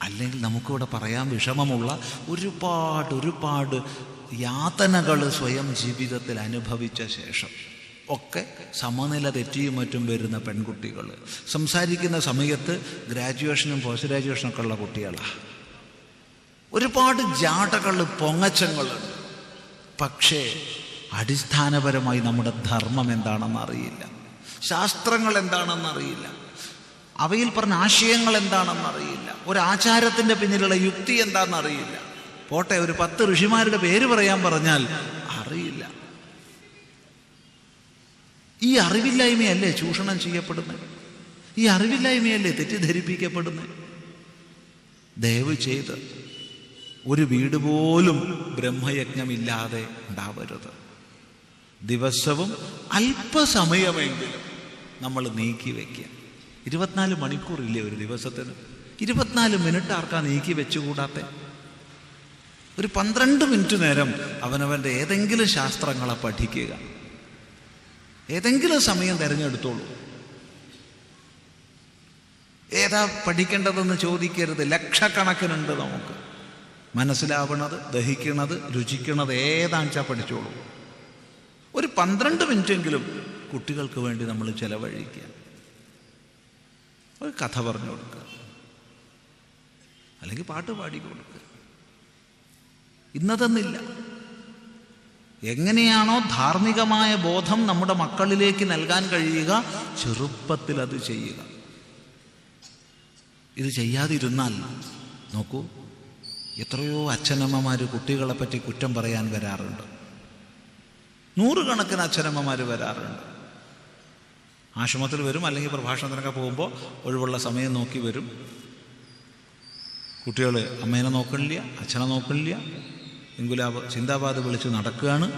അല്ലെങ്കിൽ നമുക്കിവിടെ പറയാൻ വിഷമമുള്ള ഒരുപാട് യാതനകൾ സ്വയം ജീവിതത്തിൽ അനുഭവിച്ച ശേഷം ഒക്കെ സമനില തെറ്റിയും മറ്റും വരുന്ന പെൺകുട്ടികൾ സംസാരിക്കുന്ന സമയത്ത് ഗ്രാജുവേഷനും പോസ്റ്റ് ഗ്രാജുവേഷനൊക്കെ ഉള്ള കുട്ടികളാണ്. ഒരുപാട് ജാടകൾ, പൊങ്ങച്ചങ്ങളുണ്ട്. പക്ഷേ അടിസ്ഥാനപരമായി നമ്മുടെ ധർമ്മം എന്താണെന്ന് അറിയില്ല, ശാസ്ത്രങ്ങൾ എന്താണെന്ന് അറിയില്ല, അവയിൽ പറഞ്ഞ ആശയങ്ങൾ എന്താണെന്ന് അറിയില്ല, ഒരു ആചാരത്തിൻ്റെ പിന്നിലുള്ള യുക്തി എന്താണെന്ന് അറിയില്ല. പോട്ടെ, ഒരു 10 ഋഷിമാരുടെ പേര് പറയാൻ പറഞ്ഞാൽ അറിയില്ല. ഈ അറിവില്ലായ്മയല്ലേ ചൂഷണം ചെയ്യപ്പെടുന്നത്? ഈ അറിവില്ലായ്മയല്ലേ തെറ്റിദ്ധരിപ്പിക്കപ്പെടുന്നത്? ദയവ് ചെയ്ത് ഒരു വീട് പോലും ബ്രഹ്മയജ്ഞമില്ലാതെ ഉണ്ടാവരുത്. ദിവസവും അല്പസമയമെങ്കിലും നമ്മൾ നീക്കി വയ്ക്കുക. 24 മണിക്കൂറില്ലേ ഒരു ദിവസത്തിന്? 24 മിനിറ്റ് ആർക്കാ നീക്കി വെച്ചുകൂടാത്ത? ഒരു 12 മിനിറ്റ് നേരം അവനവൻ്റെ ഏതെങ്കിലും ശാസ്ത്രങ്ങളെ പഠിക്കുക. ഏതെങ്കിലും സമയം തിരഞ്ഞെടുത്തോളൂ. ഏതാ പഠിക്കേണ്ടതെന്ന് ചോദിക്കരുത്. ലക്ഷക്കണക്കിനുണ്ട് നമുക്ക്. മനസ്സിലാവണത്, ദഹിക്കണത്, രുചിക്കണത് ഏതാണെന്ന് വെച്ചാൽ പഠിച്ചോളൂ. ഒരു 12 മിനിറ്റെങ്കിലും കുട്ടികൾക്ക് വേണ്ടി നമ്മൾ ചെലവഴിക്കുക. ഒരു കഥ പറഞ്ഞു കൊടുക്കുക, അല്ലെങ്കിൽ പാട്ട് പാടി കൊടുക്കുക. ഇന്നതെന്നില്ല. എങ്ങനെയാണോ ധാർമ്മികമായ ബോധം നമ്മുടെ മക്കളിലേക്ക് നൽകാൻ കഴിയുക, ചെറുപ്പത്തിൽ അത് ചെയ്യുക. ഇത് ചെയ്യാതിരുന്നാൽ നോക്കൂ, എത്രയോ അച്ഛനമ്മമാർ കുട്ടികളെ പറ്റി കുറ്റം പറയാൻ വരാറുണ്ട്. 100 കണക്കിന് അച്ഛനമ്മമാർ വരാറുണ്ട്. ആശ്രമത്തിൽ വരും, അല്ലെങ്കിൽ പ്രഭാഷണത്തിനൊക്കെ പോകുമ്പോൾ ഒഴിവുള്ള സമയം നോക്കി വരും. കുട്ടികൾ അമ്മേനെ നോക്കണില്ല, അച്ഛനെ നോക്കണില്ല, ചിന്താബാധ വിളിച്ച് നടക്കുകയാണ്,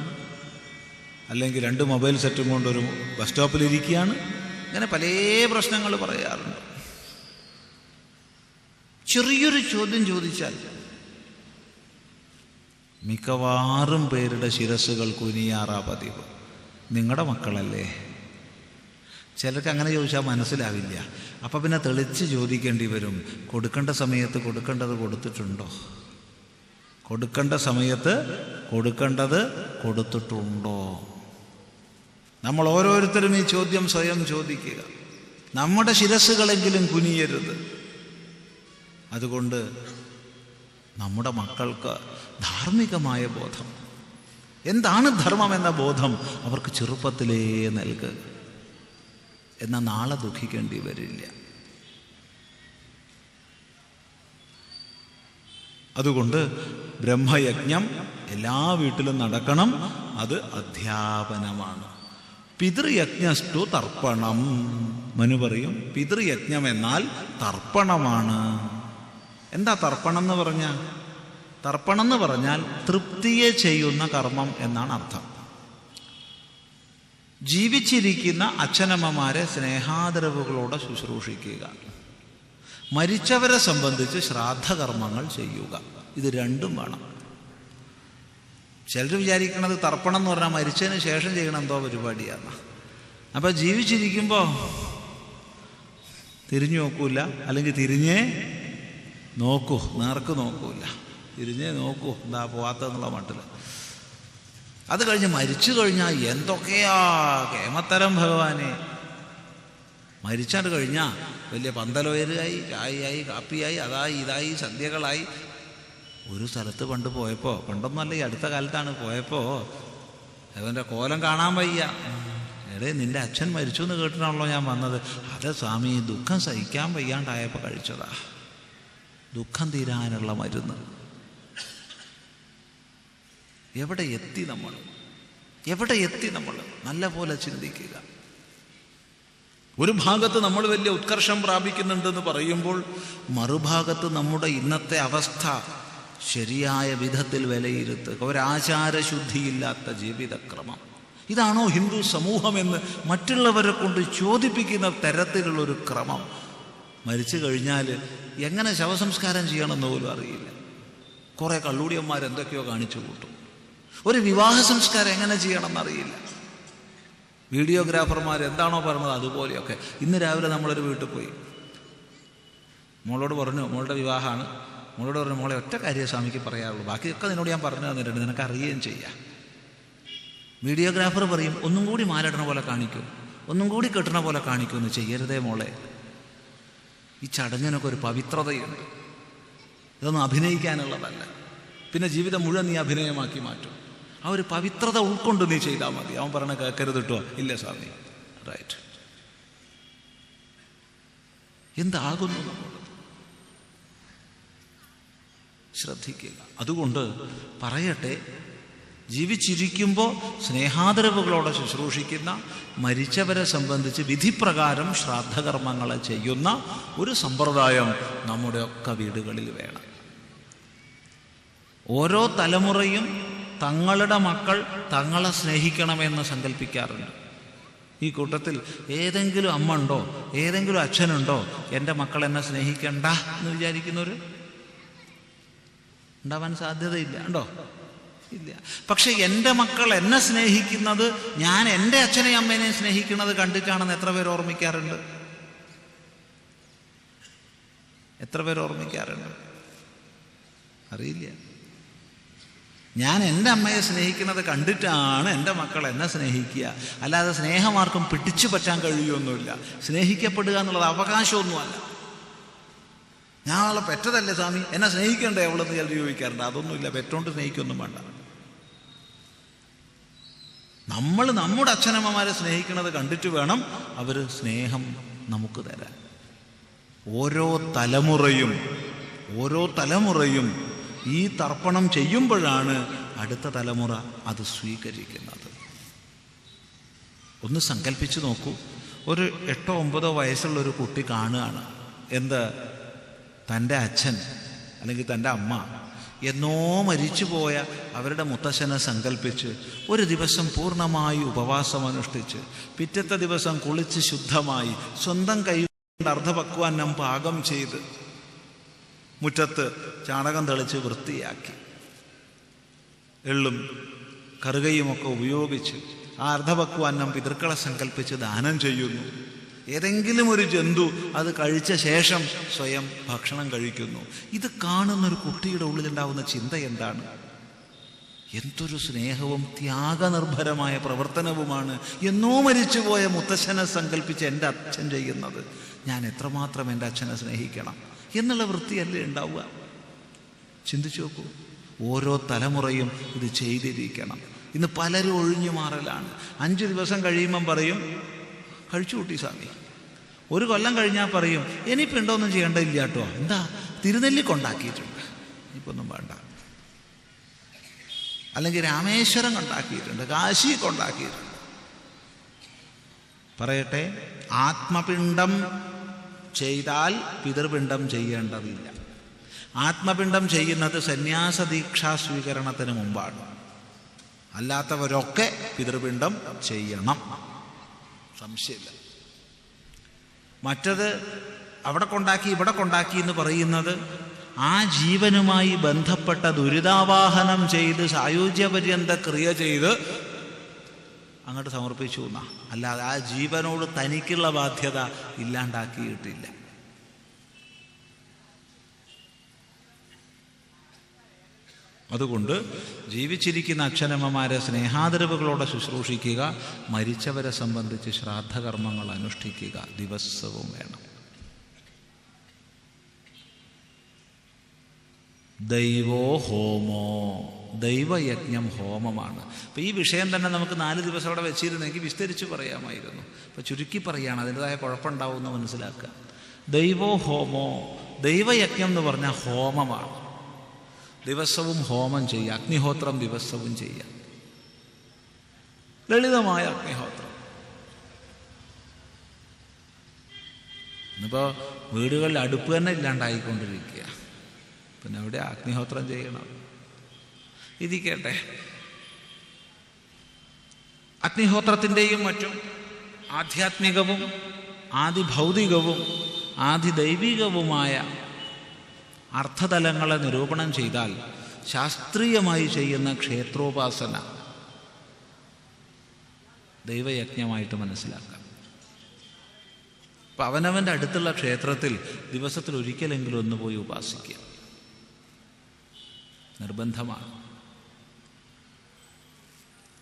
അല്ലെങ്കിൽ 2 മൊബൈൽ സെറ്റും കൊണ്ടൊരു ബസ് സ്റ്റോപ്പിലിരിക്കുകയാണ്. ഇങ്ങനെ പല പ്രശ്നങ്ങൾ പറയാറുണ്ട്. ചെറിയൊരു ചോദ്യം ചോദിച്ചാൽ മിക്കവാറും പേരുടെ ശിരസ്സുകൾ കുനിയാറാ പതിവ്. നിങ്ങളുടെ മക്കളല്ലേ? ചിലർക്ക് അങ്ങനെ ചോദിച്ചാൽ മനസ്സിലാവില്ല. അപ്പം പിന്നെ തെളിച്ച് ചോദിക്കേണ്ടി വരും, കൊടുക്കേണ്ട സമയത്ത് കൊടുക്കേണ്ടത് കൊടുത്തിട്ടുണ്ടോ? കൊടുക്കേണ്ട സമയത്ത് കൊടുക്കേണ്ടത് കൊടുത്തിട്ടുണ്ടോ? നമ്മൾ ഓരോരുത്തരും ഈ ചോദ്യം സ്വയം ചോദിക്കുക. നമ്മുടെ ശിരസ്സുകളെങ്കിലും കുനിയരുത്. അതുകൊണ്ട് നമ്മുടെ മക്കൾക്ക് ധാർമ്മികമായ ബോധം, എന്താണ് ധർമ്മം എന്ന ബോധം അവർക്ക് ചെറുപ്പത്തിലേ നൽകുക. എന്നാൽ നാളെ ദുഃഖിക്കേണ്ടി വരില്ല. അതുകൊണ്ട് ബ്രഹ്മയജ്ഞം എല്ലാ വീട്ടിലും നടക്കണം. അത് അധ്യാപനമാണ്. പിതൃയജ്ഞസ്തു തർപ്പണം. മനു പറയും, പിതൃയജ്ഞം എന്നാൽ തർപ്പണമാണ്. എന്താ തർപ്പണം എന്ന് പറഞ്ഞാൽ? തർപ്പണം എന്ന് പറഞ്ഞാൽ തൃപ്തിയെ ചെയ്യുന്ന കർമ്മം എന്നാണ് അർത്ഥം. ജീവിച്ചിരിക്കുന്ന അച്ഛനമ്മമാരെ സ്നേഹാദരവുകളോടെ ശുശ്രൂഷിക്കുക, മരിച്ചവരെ സംബന്ധിച്ച് ശ്രാദ്ധകർമ്മങ്ങൾ ചെയ്യുക. ഇത് രണ്ടും വേണം. ചിലർ വിചാരിക്കണത് തർപ്പണം എന്ന് പറഞ്ഞാൽ മരിച്ചതിന് ശേഷം ചെയ്യണം എന്തോ പരിപാടിയാണ്. അപ്പം ജീവിച്ചിരിക്കുമ്പോൾ തിരിഞ്ഞു നോക്കൂല, അല്ലെങ്കിൽ തിരിഞ്ഞേ നോക്കൂ, നേർക്ക് നോക്കൂല, തിരിഞ്ഞേ നോക്കൂ, എന്താ പോവാത്തെന്നുള്ള മട്ടിൽ. അത് കഴിഞ്ഞ് മരിച്ചു കഴിഞ്ഞാൽ എന്തൊക്കെയാ കേമത്തരം ഭഗവാനെ. മരിച്ചാണ്ട് കഴിഞ്ഞാൽ വലിയ പന്തലോയരായി, ചായയായി, കാപ്പിയായി, അതായി ഇതായി, സദ്യകളായി. ഒരു സ്ഥലത്ത് പണ്ട് പോയപ്പോൾ, പണ്ടൊന്നുമല്ല ഈ അടുത്ത കാലത്താണ് പോയപ്പോൾ, അവൻ്റെ കോലം കാണാൻ വയ്യ. എടേ, നിൻ്റെ അച്ഛൻ മരിച്ചു എന്ന് കേട്ടിട്ടാണല്ലോ ഞാൻ വന്നത്. അതെ സ്വാമി, ദുഃഖം സഹിക്കാൻ വയ്യാണ്ടായപ്പോൾ കഴിച്ചതാ. ദുഃഖം തീരാനുള്ള മരുന്ന്. എവിടെ എത്തി നമ്മൾ? എവിടെ എത്തി നമ്മൾ? നല്ല പോലെ ചിന്തിക്കുക. ഒരു ഭാഗത്ത് നമ്മൾ വലിയ ഉത്കർഷം പ്രാപിക്കുന്നുണ്ടെന്ന് പറയുമ്പോൾ, മറുഭാഗത്ത് നമ്മുടെ ഇന്നത്തെ അവസ്ഥ ശരിയായ വിധത്തിൽ വിലയിരുത്തുക. ഒരാചാരശുദ്ധിയില്ലാത്ത ജീവിതക്രമം. ഇതാണോ ഹിന്ദു സമൂഹമെന്ന് മറ്റുള്ളവരെ കൊണ്ട് ചോദിപ്പിക്കുന്ന തരത്തിലുള്ളൊരു ക്രമം. മരിച്ചു കഴിഞ്ഞാൽ എങ്ങനെ ശവസംസ്കാരം ചെയ്യണമെന്ന് പോലും അറിയില്ല. കുറേ കള്ളൂടിയന്മാർ എന്തൊക്കെയോ കാണിച്ചു കൂട്ടും. ഒരു വിവാഹ സംസ്കാരം എങ്ങനെ ചെയ്യണമെന്നറിയില്ല. വീഡിയോഗ്രാഫർമാർ എന്താണോ പറഞ്ഞത് അതുപോലെയൊക്കെ. ഇന്ന് രാവിലെ നമ്മളൊരു വീട്ടിൽ പോയി, മോളോട് പറഞ്ഞു, മോളുടെ വിവാഹമാണ്. മോളോട് പറഞ്ഞു, മോളെ ഒറ്റ കാര്യം സ്വാമിക്ക് പറയാറുള്ളൂ, ബാക്കിയൊക്കെ നിന്നോട് ഞാൻ പറഞ്ഞു തന്നിട്ടുണ്ട്, നിനക്ക് അറിയുകയും ചെയ്യാം. വീഡിയോഗ്രാഫർ പറയും, ഒന്നും കൂടി മാലിടണ പോലെ കാണിക്കൂ, ഒന്നും കൂടി കെട്ടണ പോലെ കാണിക്കുമെന്ന്. ചെയ്യരുതേ മോളെ. ഈ ചടങ്ങിനൊക്കെ ഒരു പവിത്രതയുണ്ട്. ഇതൊന്നും അഭിനയിക്കാനുള്ളതല്ല. പിന്നെ ജീവിതം മുഴുവൻ നീ അഭിനയമാക്കി മാറ്റും. ആ ഒരു പവിത്രത ഉൾക്കൊണ്ട് നീ ചെയ്താൽ മതി. അവൻ പറഞ്ഞ കേൾക്കരുത് കേട്ടോ. ഇല്ല സ്വാമി, റൈറ്റ്. എന്താകുന്നു നമ്മൾ ശ്രദ്ധിക്കുക. അതുകൊണ്ട് പറയട്ടെ, ജീവിച്ചിരിക്കുമ്പോൾ സ്നേഹാദരവുകളോടെ ശുശ്രൂഷിക്കുന്ന, മരിച്ചവരെ സംബന്ധിച്ച് വിധിപ്രകാരം ശ്രാദ്ധകർമ്മങ്ങളെ ചെയ്യുന്ന ഒരു സമ്പ്രദായം നമ്മുടെയൊക്കെ വീടുകളിൽ വേണം. ഓരോ തലമുറയും തങ്ങളുടെ മക്കൾ തങ്ങളെ സ്നേഹിക്കണമെന്ന് സങ്കല്പിക്കാറുണ്ട്. ഈ കൂട്ടത്തിൽ ഏതെങ്കിലും അമ്മ ഉണ്ടോ, ഏതെങ്കിലും അച്ഛനുണ്ടോ എൻ്റെ മക്കൾ എന്നെ സ്നേഹിക്കണ്ട എന്ന് വിചാരിക്കുന്നവർ? ഉണ്ടാവാൻ സാധ്യതയില്ല. ഉണ്ടോ? ഇല്ല. പക്ഷെ എൻ്റെ മക്കൾ എന്നെ സ്നേഹിക്കുന്നത് ഞാൻ എൻ്റെ അച്ഛനെയും അമ്മേനെയും സ്നേഹിക്കുന്നത് കണ്ടിട്ടാണെന്ന് എത്ര പേർ ഓർമ്മിക്കാറുണ്ട്? എത്ര പേർ ഓർമ്മിക്കാറുണ്ട്? അറിയില്ല. ഞാൻ എൻ്റെ അമ്മയെ സ്നേഹിക്കുന്നത് കണ്ടിട്ടാണ് എൻ്റെ മക്കൾ എന്നെ സ്നേഹിക്കുക. അല്ലാതെ സ്നേഹമാർക്കും പിടിച്ചു പറ്റാൻ കഴിയുമൊന്നുമില്ല. സ്നേഹിക്കപ്പെടുക എന്നുള്ളത് അവകാശമൊന്നുമല്ല. ഞാൻ അവളെ പെറ്റതല്ലേ സ്വാമി, എന്നെ സ്നേഹിക്കണ്ടേ അവളെന്ന് ചിലർ ചോദിക്കാറുണ്ട്. അതൊന്നുമില്ല. പെറ്റോണ്ട് സ്നേഹിക്കൊന്നും വേണ്ട. നമ്മൾ നമ്മുടെ അച്ഛനമ്മമാരെ സ്നേഹിക്കുന്നത് കണ്ടിട്ട് വേണം അവർ സ്നേഹം നമുക്ക് തരാൻ. ഓരോ തലമുറയും ഈ തർപ്പണം ചെയ്യുമ്പോഴാണ് അടുത്ത തലമുറ അത് സ്വീകരിക്കുന്നത്. ഒന്ന് സങ്കല്പിച്ച് നോക്കൂ, ഒരു 8-9 വയസ്സുള്ളൊരു കുട്ടി കാണുകയാണ് എന്ത്, തൻ്റെ അച്ഛൻ അല്ലെങ്കിൽ തൻ്റെ അമ്മ എന്നോ മരിച്ചുപോയ അവരുടെ മുത്തശ്ശനെ സങ്കല്പിച്ച് ഒരു ദിവസം പൂർണ്ണമായി ഉപവാസം അനുഷ്ഠിച്ച് പിറ്റത്തെ ദിവസം കുളിച്ച് ശുദ്ധമായി സ്വന്തം കൈകൊണ്ട് അർദ്ധപക്വാന്നം പാകം ചെയ്ത് മുറ്റത്ത് ചാണകം തെളിച്ച് വൃത്തിയാക്കി എള്ളും കറുകയുമൊക്കെ ഉപയോഗിച്ച് ആ അർദ്ധപക്വാന്നം പിതൃക്കളെ സങ്കല്പിച്ച് ദാനം ചെയ്യുന്നു. ഏതെങ്കിലും ഒരു ജന്തു അത് കഴിച്ച ശേഷം സ്വയം ഭക്ഷണം കഴിക്കുന്നു. ഇത് കാണുന്നൊരു കുട്ടിയുടെ ഉള്ളിലുണ്ടാവുന്ന ചിന്ത എന്താണ്? എന്തൊരു സ്നേഹവും ത്യാഗനിർഭരമായ പ്രവർത്തനവുമാണ് എന്നോ മരിച്ചുപോയ മുത്തശ്ശനെ സങ്കല്പിച്ച് എൻ്റെ അച്ഛൻ ചെയ്യുന്നത്. ഞാൻ എത്രമാത്രം എൻ്റെ അച്ഛനെ സ്നേഹിക്കണം എന്നുള്ള വൃത്തിയല്ലേ ഉണ്ടാവുക? ചിന്തിച്ചു നോക്കൂ. ഓരോ തലമുറയും ഇത് ചെയ്തിരിക്കണം. ഇന്ന് പലരും ഒഴിഞ്ഞു മാറലാണ്. 5 ദിവസം കഴിയുമ്പം പറയും കഴിച്ചു കൂട്ടി സ്വാമി. 1 കൊല്ലം കഴിഞ്ഞാൽ പറയും ഇനിയിപ്പോൾ ഉണ്ടോന്നും ചെയ്യേണ്ടതില്ല കേട്ടോ, എന്താ തിരുനെല്ലി കൊണ്ടാക്കിയിട്ടുണ്ട്, ഇനിയിപ്പൊന്നും വേണ്ട. അല്ലെങ്കിൽ രാമേശ്വരം കൊണ്ടാക്കിയിട്ടുണ്ട്, കാശി കൊണ്ടാക്കിയിട്ടുണ്ട്. പറയട്ടെ, ആത്മപിണ്ഡം ചെയ്താൽ പിതൃപിണ്ഡം ചെയ്യേണ്ടതില്ല. ആത്മപിണ്ഡം ചെയ്യുന്നത് സന്യാസ ദീക്ഷാ സ്വീകരണത്തിന് മുമ്പാണ്. അല്ലാത്തവരൊക്കെ പിതൃപിണ്ഡം ചെയ്യണം, സംശയമില്ല. മറ്റത് അവിടെ കൊണ്ടാക്കി ഇവിടെ കൊണ്ടാക്കി എന്ന് പറയുന്നത് ആ ജീവനുമായി ബന്ധപ്പെട്ട ദുരിതാവാഹനം ചെയ്ത് സായുജ്യപര്യന്ത ക്രിയ ചെയ്ത് അങ്ങോട്ട് സമർപ്പിച്ചു എന്നാ. അല്ലാതെ ആ ജീവനോട് തനിക്കുള്ള ബാധ്യത ഇല്ലാണ്ടാക്കിയിട്ടില്ല. അതുകൊണ്ട് ജീവിച്ചിരിക്കുന്ന അച്ഛനമ്മമാരെ സ്നേഹാദരവുകളോടെ ശുശ്രൂഷിക്കുക, മരിച്ചവരെ സംബന്ധിച്ച് ശ്രാദ്ധകർമ്മങ്ങൾ അനുഷ്ഠിക്കുക ദിവസവും വേണം. ദൈവോ ഹോമോ, ദൈവയജ്ഞം ഹോമമാണ്. അപ്പം ഈ വിഷയം തന്നെ നമുക്ക് 4 ദിവസം അവിടെ വെച്ചിരുന്നെങ്കിൽ വിസ്തരിച്ച് പറയാമായിരുന്നു. അപ്പം ചുരുക്കി പറയുകയാണ്, അതിൻ്റെതായ കുഴപ്പമുണ്ടാവുമെന്ന് മനസ്സിലാക്കുക. ദൈവോ ഹോമോ, ദൈവയജ്ഞം എന്ന് പറഞ്ഞാൽ ഹോമമാണ്. ദിവസവും ഹോമം ചെയ്യുക, അഗ്നിഹോത്രം ദിവസവും ചെയ്യുക, ലളിതമായ അഗ്നിഹോത്രം. ഇന്നിപ്പോൾ വീടുകളിൽ അടുപ്പ് തന്നെ ഇല്ലാണ്ടായിക്കൊണ്ടിരിക്കുക, പിന്നെ അവിടെ അഗ്നിഹോത്രം ചെയ്യണം. ഇരിക്കട്ടെ, അഗ്നിഹോത്രത്തിൻ്റെയും മറ്റും ആധ്യാത്മികവും ആദിഭൗതികവും ആദിദൈവികവുമായ അർത്ഥതലങ്ങളെ നിരൂപണം ചെയ്താൽ ശാസ്ത്രീയമായി ചെയ്യുന്ന ക്ഷേത്രോപാസന ദൈവയജ്ഞമായിട്ട് മനസ്സിലാക്കാം. അപ്പം അവനവൻ്റെ അടുത്തുള്ള ക്ഷേത്രത്തിൽ ദിവസത്തിൽ ഒരിക്കലെങ്കിലും ഒന്ന് പോയി ഉപാസിക്കുക നിർബന്ധമാണ്.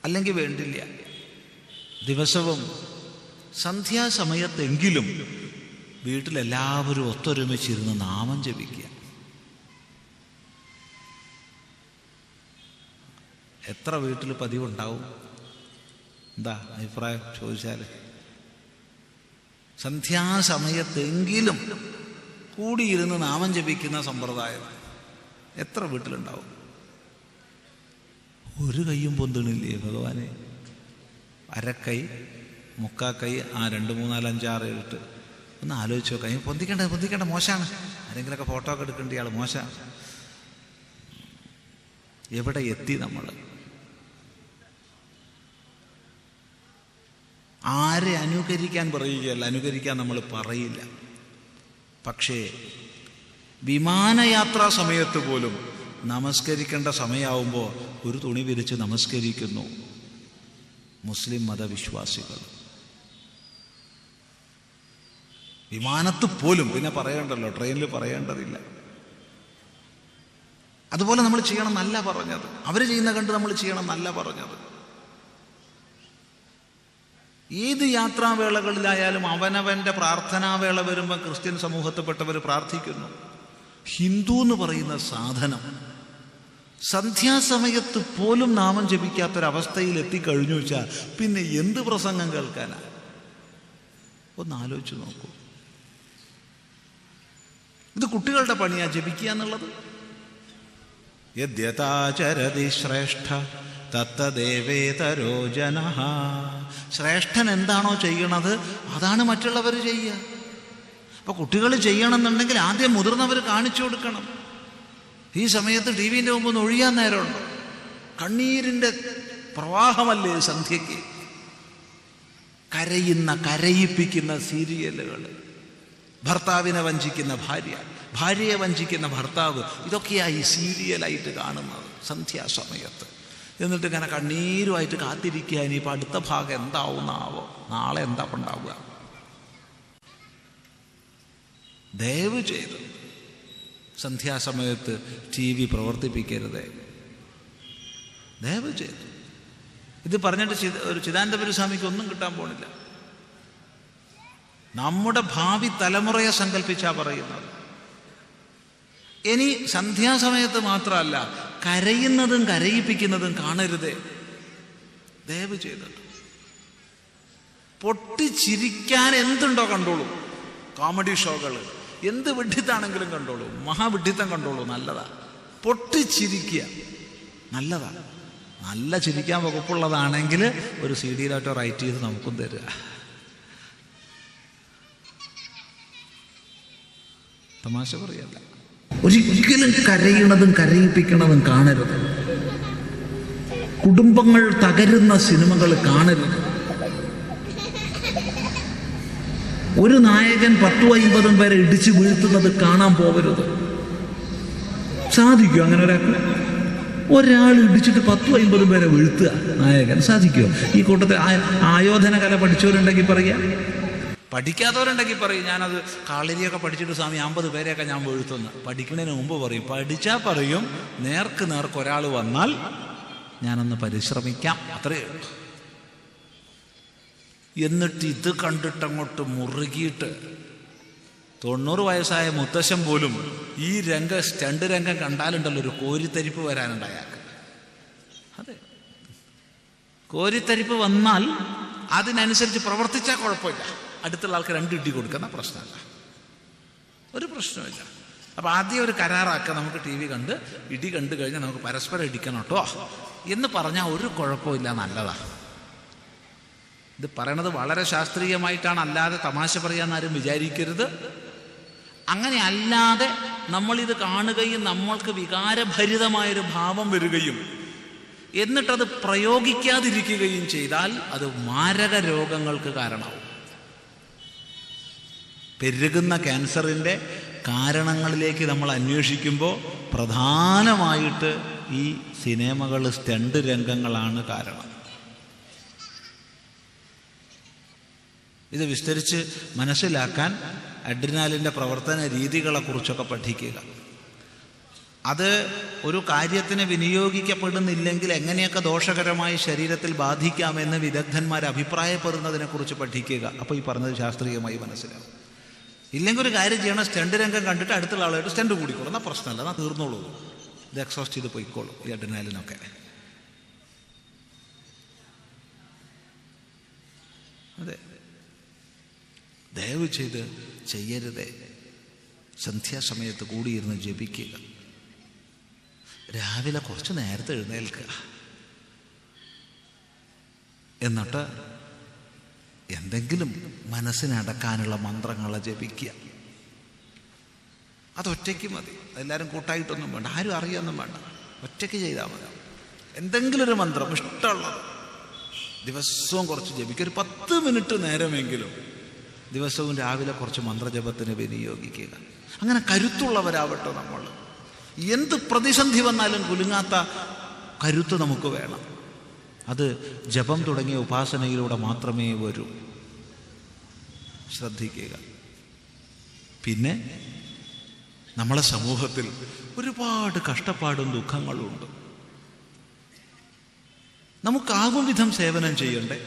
അല്ലെങ്കിൽ വേണ്ടില്ല, ദിവസവും സന്ധ്യാസമയത്തെങ്കിലും വീട്ടിലെല്ലാവരും ഒത്തൊരുമിച്ചിരുന്ന് നാമം ജപിക്കുക. എത്ര വീട്ടിൽ പതിവുണ്ടാവും? എന്താ അഭിപ്രായം ചോദിച്ചാൽ? സന്ധ്യാസമയത്തെങ്കിലും കൂടിയിരുന്ന് നാമം ജപിക്കുന്ന സമ്പ്രദായം എത്ര വീട്ടിലുണ്ടാവും? ഒരു കൈയും പൊന്തണില്ലേ ഭഗവാനെ? അരക്കൈ, മുക്കാക്കൈ, 2, 3, 4, 5, 6, 7 ഒന്ന് ആലോചിച്ച് നോക്കാം. പൊന്തിക്കേണ്ട മോശമാണ്. ആരെങ്കിലുമൊക്കെ ഫോട്ടോ ഒക്കെ എടുക്കേണ്ട ആൾ മോശമാണ്. എവിടെ എത്തി നമ്മൾ? ആരെ അനുകരിക്കാൻ പറയുകയല്ല, അനുകരിക്കാൻ നമ്മൾ പറയില്ല. പക്ഷേ വിമാനയാത്രാ സമയത്ത് പോലും നമസ്കരിക്കേണ്ട സമയമാവുമ്പോൾ ഒരു തുണി വിരിച്ച് നമസ്കരിക്കുന്നു മുസ്ലിം മതവിശ്വാസികൾ. വിമാനത്ത് പോലും, പിന്നെ പറയേണ്ടല്ലോ, ട്രെയിനിൽ പറയേണ്ടതില്ല. അതുപോലെ നമ്മൾ ചെയ്യണം എന്നല്ല പറഞ്ഞത്, അവർ ചെയ്യുന്ന കണ്ട് നമ്മൾ ചെയ്യണം എന്നല്ല പറഞ്ഞത്. ഏത് യാത്രാവേളകളിലായാലും അവനവൻ്റെ പ്രാർത്ഥനാവേള വരുമ്പോൾ ക്രിസ്ത്യൻ സമൂഹത്തിൽപ്പെട്ടവർ പ്രാർത്ഥിക്കുന്നു. ഹിന്ദു എന്ന് പറയുന്ന സാധനം സന്ധ്യാസമയത്ത് പോലും നാമം ജപിക്കാത്തൊരവസ്ഥയിൽ എത്തിക്കഴിഞ്ഞു വെച്ചാൽ പിന്നെ എന്ത് പ്രസംഗം കേൾക്കാനാ? ഒന്ന് ആലോചിച്ച് നോക്കൂ. ഇത് കുട്ടികളുടെ പണിയാ ജപിക്കുക എന്നുള്ളത്. യദ്യഥാചരതി ശ്രേഷ്ഠ തത്തദേവേതരോ ജനഃ. ശ്രേഷ്ഠൻ എന്താണോ ചെയ്യണത് അതാണ് മറ്റുള്ളവർ ചെയ്യുക. അപ്പോൾ കുട്ടികൾ ചെയ്യണമെന്നുണ്ടെങ്കിൽ ആദ്യം മുതിർന്നവർ കാണിച്ചു കൊടുക്കണം. ഈ സമയത്ത് ടി വിൻ്റെ മുമ്പ് ഒന്ന് ഒഴിയാൻ നേരമുണ്ട്. കണ്ണീരിൻ്റെ പ്രവാഹമല്ലേ സന്ധ്യയ്ക്ക്. കരയിപ്പിക്കുന്ന സീരിയലുകൾ, ഭർത്താവിനെ വഞ്ചിക്കുന്ന ഭാര്യ, ഭാര്യയെ വഞ്ചിക്കുന്ന ഭർത്താവ്, ഇതൊക്കെയായി സീരിയലായിട്ട് കാണുന്നത് സന്ധ്യാസമയത്ത്. എന്നിട്ട് ഇങ്ങനെ കണ്ണീരുമായിട്ട് കാത്തിരിക്കുക, ഇനിയിപ്പോൾ അടുത്ത ഭാഗം എന്താവുന്നാവോ, നാളെ എന്താ ഉണ്ടാവുക. ദയവ് ചെയ്ത് സന്ധ്യാസമയത്ത് ടി വി പ്രവർത്തിപ്പിക്കരുത്, ദയവ് ചെയ്ത്. ഇത് പറഞ്ഞിട്ട് ഒരു ചിദാനന്ദപുരി സ്വാമിക്ക് ഒന്നും കിട്ടാൻ പോണില്ല. നമ്മുടെ ഭാവി തലമുറയെ സങ്കല്പിച്ചാ പറയുന്നത്. ഇനി സന്ധ്യാസമയത്ത് മാത്രമല്ല, കരയുന്നതും കരയിപ്പിക്കുന്നതും കാണരുത്, ദയവ് ചെയ്തിട്ട്. പൊട്ടിച്ചിരിക്കാൻ എന്തുണ്ടോ കണ്ടോളൂ. കോമഡി ഷോകൾ എന്ത് വിഡ്ഢിത്താണെങ്കിലും കണ്ടോളൂ, മഹാവിഡ്ഢിത്തം കണ്ടോളൂ, നല്ലതാ. പൊട്ടിച്ചിരിക്കുക നല്ലതാണ്. നല്ല ചിരിക്കാൻ വകുപ്പുള്ളതാണെങ്കിൽ ഒരു CD-യിലോട്ടോ റൈറ്റ് ചെയ്ത് നമുക്കും തരിക. തമാശ പറയല്ല. ഒരിക്കലും കരയണതും കരയിപ്പിക്കണതും കാണരുത്. കുടുംബങ്ങൾ തകരുന്ന സിനിമകൾ കാണരുത്. ഒരു നായകൻ 10-50 പേരെ ഇടിച്ചു വീഴ്ത്തുന്നത് കാണാൻ പോകരുത്. സാധിക്കും അങ്ങനെ ഒരാൾ ഇടിച്ചിട്ട് 10-50 പേരെ വീഴ്ത്തുക നായകൻ? സാധിക്കുമോ? ഈ കൂട്ടത്തിൽ ആയോധന കല പഠിച്ചവരുണ്ടെങ്കിൽ പറയാം, പഠിക്കാത്തവരുണ്ടെങ്കിൽ പറയും ഞാനത് കളരിയൊക്കെ പഠിച്ചിട്ട് സ്വാമി 50 പേരെയൊക്കെ ഞാൻ വീഴ്ത്തുന്നു. പഠിക്കുന്നതിന് മുമ്പ് പറയും, പഠിച്ചാൽ പറയും നേർക്ക് ഒരാൾ വന്നാൽ ഞാനൊന്ന് പരിശ്രമിക്കാം, അത്രയേ ഉള്ളൂ. എന്നിട്ട് ഇത് കണ്ടിട്ടങ്ങോട്ട് മുറുകിയിട്ട് 90 വയസ്സായ മുത്തശ്ശൻ പോലും ഈ സ്റ്റണ്ട് രംഗം കണ്ടാലുണ്ടല്ലോ ഒരു കോരിത്തരിപ്പ് വരാനുണ്ടായാൽ. അതെ, കോരിത്തരിപ്പ് വന്നാൽ അതിനനുസരിച്ച് പ്രവർത്തിച്ചാൽ കുഴപ്പമില്ല. അടുത്തുള്ള ആൾക്ക് 2 ഇടി കൊടുക്കുന്ന പ്രശ്നമല്ല, ഒരു പ്രശ്നമില്ല. അപ്പം ആദ്യം ഒരു കരാറാക്കുക, നമുക്ക് ടി വി കണ്ട് ഇടി കണ്ടു കഴിഞ്ഞാൽ നമുക്ക് പരസ്പരം ഇടിക്കണം കേട്ടോ എന്ന് പറഞ്ഞാൽ ഒരു കുഴപ്പമില്ല, നല്ലതാണ്. ഇത് പറയണത് വളരെ ശാസ്ത്രീയമായിട്ടാണ്, അല്ലാതെ തമാശ പറയാമെന്നാരും വിചാരിക്കരുത്. അങ്ങനെ അല്ലാതെ നമ്മളിത് കാണുകയും നമ്മൾക്ക് വികാരഭരിതമായൊരു ഭാവം വരികയും എന്നിട്ടത് പ്രയോഗിക്കാതിരിക്കുകയും ചെയ്താൽ അത് മാരക രോഗങ്ങൾക്ക് കാരണമാവും. പെരുകുന്ന ക്യാൻസറിൻ്റെ കാരണങ്ങളിലേക്ക് നമ്മൾ അന്വേഷിക്കുമ്പോൾ പ്രധാനമായിട്ട് ഈ സിനിമകൾ, സ്റ്റണ്ട് രംഗങ്ങളാണ് കാരണം. ഇത് വിസ്തരിച്ച് മനസ്സിലാക്കാൻ അഡ്രിനാലിൻ്റെ പ്രവർത്തന രീതികളെക്കുറിച്ചൊക്കെ പഠിക്കുക. അത് ഒരു കാര്യത്തിന് വിനിയോഗിക്കപ്പെടുന്നില്ലെങ്കിൽ എങ്ങനെയൊക്കെ ദോഷകരമായി ശരീരത്തിൽ ബാധിക്കാമെന്ന് വിദഗ്ധന്മാർ അഭിപ്രായപ്പെടുന്നതിനെക്കുറിച്ച് പഠിക്കുക. അപ്പോൾ ഈ പറഞ്ഞത് ശാസ്ത്രീയമായി മനസ്സിലാവും. ഇല്ലെങ്കിൽ ഒരു കാര്യം ചെയ്യണം, സ്റ്റണ്ട് രംഗം കണ്ടിട്ട് അടുത്തുള്ള ആളായിട്ട് സ്റ്റണ്ട് കൂടിക്കോളും, എന്നാൽ പ്രശ്നമല്ല, എന്നാൽ തീർന്നോളൂ, ഇത് എക്സോസ്റ്റ് ചെയ്ത് പോയിക്കോളും ഈ അഡ്രിനാലിനൊക്കെ. അതെ, ദയവ് ചെയ്ത് ചെയ്യരുതേ. സന്ധ്യാസമയത്ത് കൂടിയിരുന്ന് ജപിക്കുക. രാവിലെ കുറച്ച് നേരത്തെ എഴുന്നേൽക്കുക. എന്നിട്ട് എന്തെങ്കിലും മനസ്സിനടക്കാനുള്ള മന്ത്രങ്ങളെ ജപിക്കുക. അതൊറ്റയ്ക്ക് മതി, എല്ലാവരും കൂട്ടായിട്ടൊന്നും വേണ്ട, ആരും അറിയാനൊന്നും വേണ്ട, ഒറ്റയ്ക്ക് ചെയ്താൽ മതി. എന്തെങ്കിലും ഒരു മന്ത്രം ഇഷ്ടമുള്ളത് ദിവസവും കുറച്ച് ജപിക്കുക. ഒരു 10 മിനിറ്റ് നേരമെങ്കിലും ദിവസവും രാവിലെ കുറച്ച് മന്ത്രജപത്തിന് വിനിയോഗിക്കുക. അങ്ങനെ കരുത്തുള്ളവരാവട്ടെ നമ്മൾ. എന്ത് പ്രതിസന്ധി വന്നാലും കുലുങ്ങാത്ത കരുത്ത് നമുക്ക് വേണം. അത് ജപം തുടങ്ങിയ ഉപാസനയിലൂടെ മാത്രമേ വരൂ. ശ്രദ്ധിക്കുക. പിന്നെ നമ്മളെ സമൂഹത്തിൽ ഒരുപാട് കഷ്ടപ്പാടും ദുഃഖങ്ങളും ഉണ്ട്. നമുക്കാകും വിധം സേവനം ചെയ്യണ്ടേ?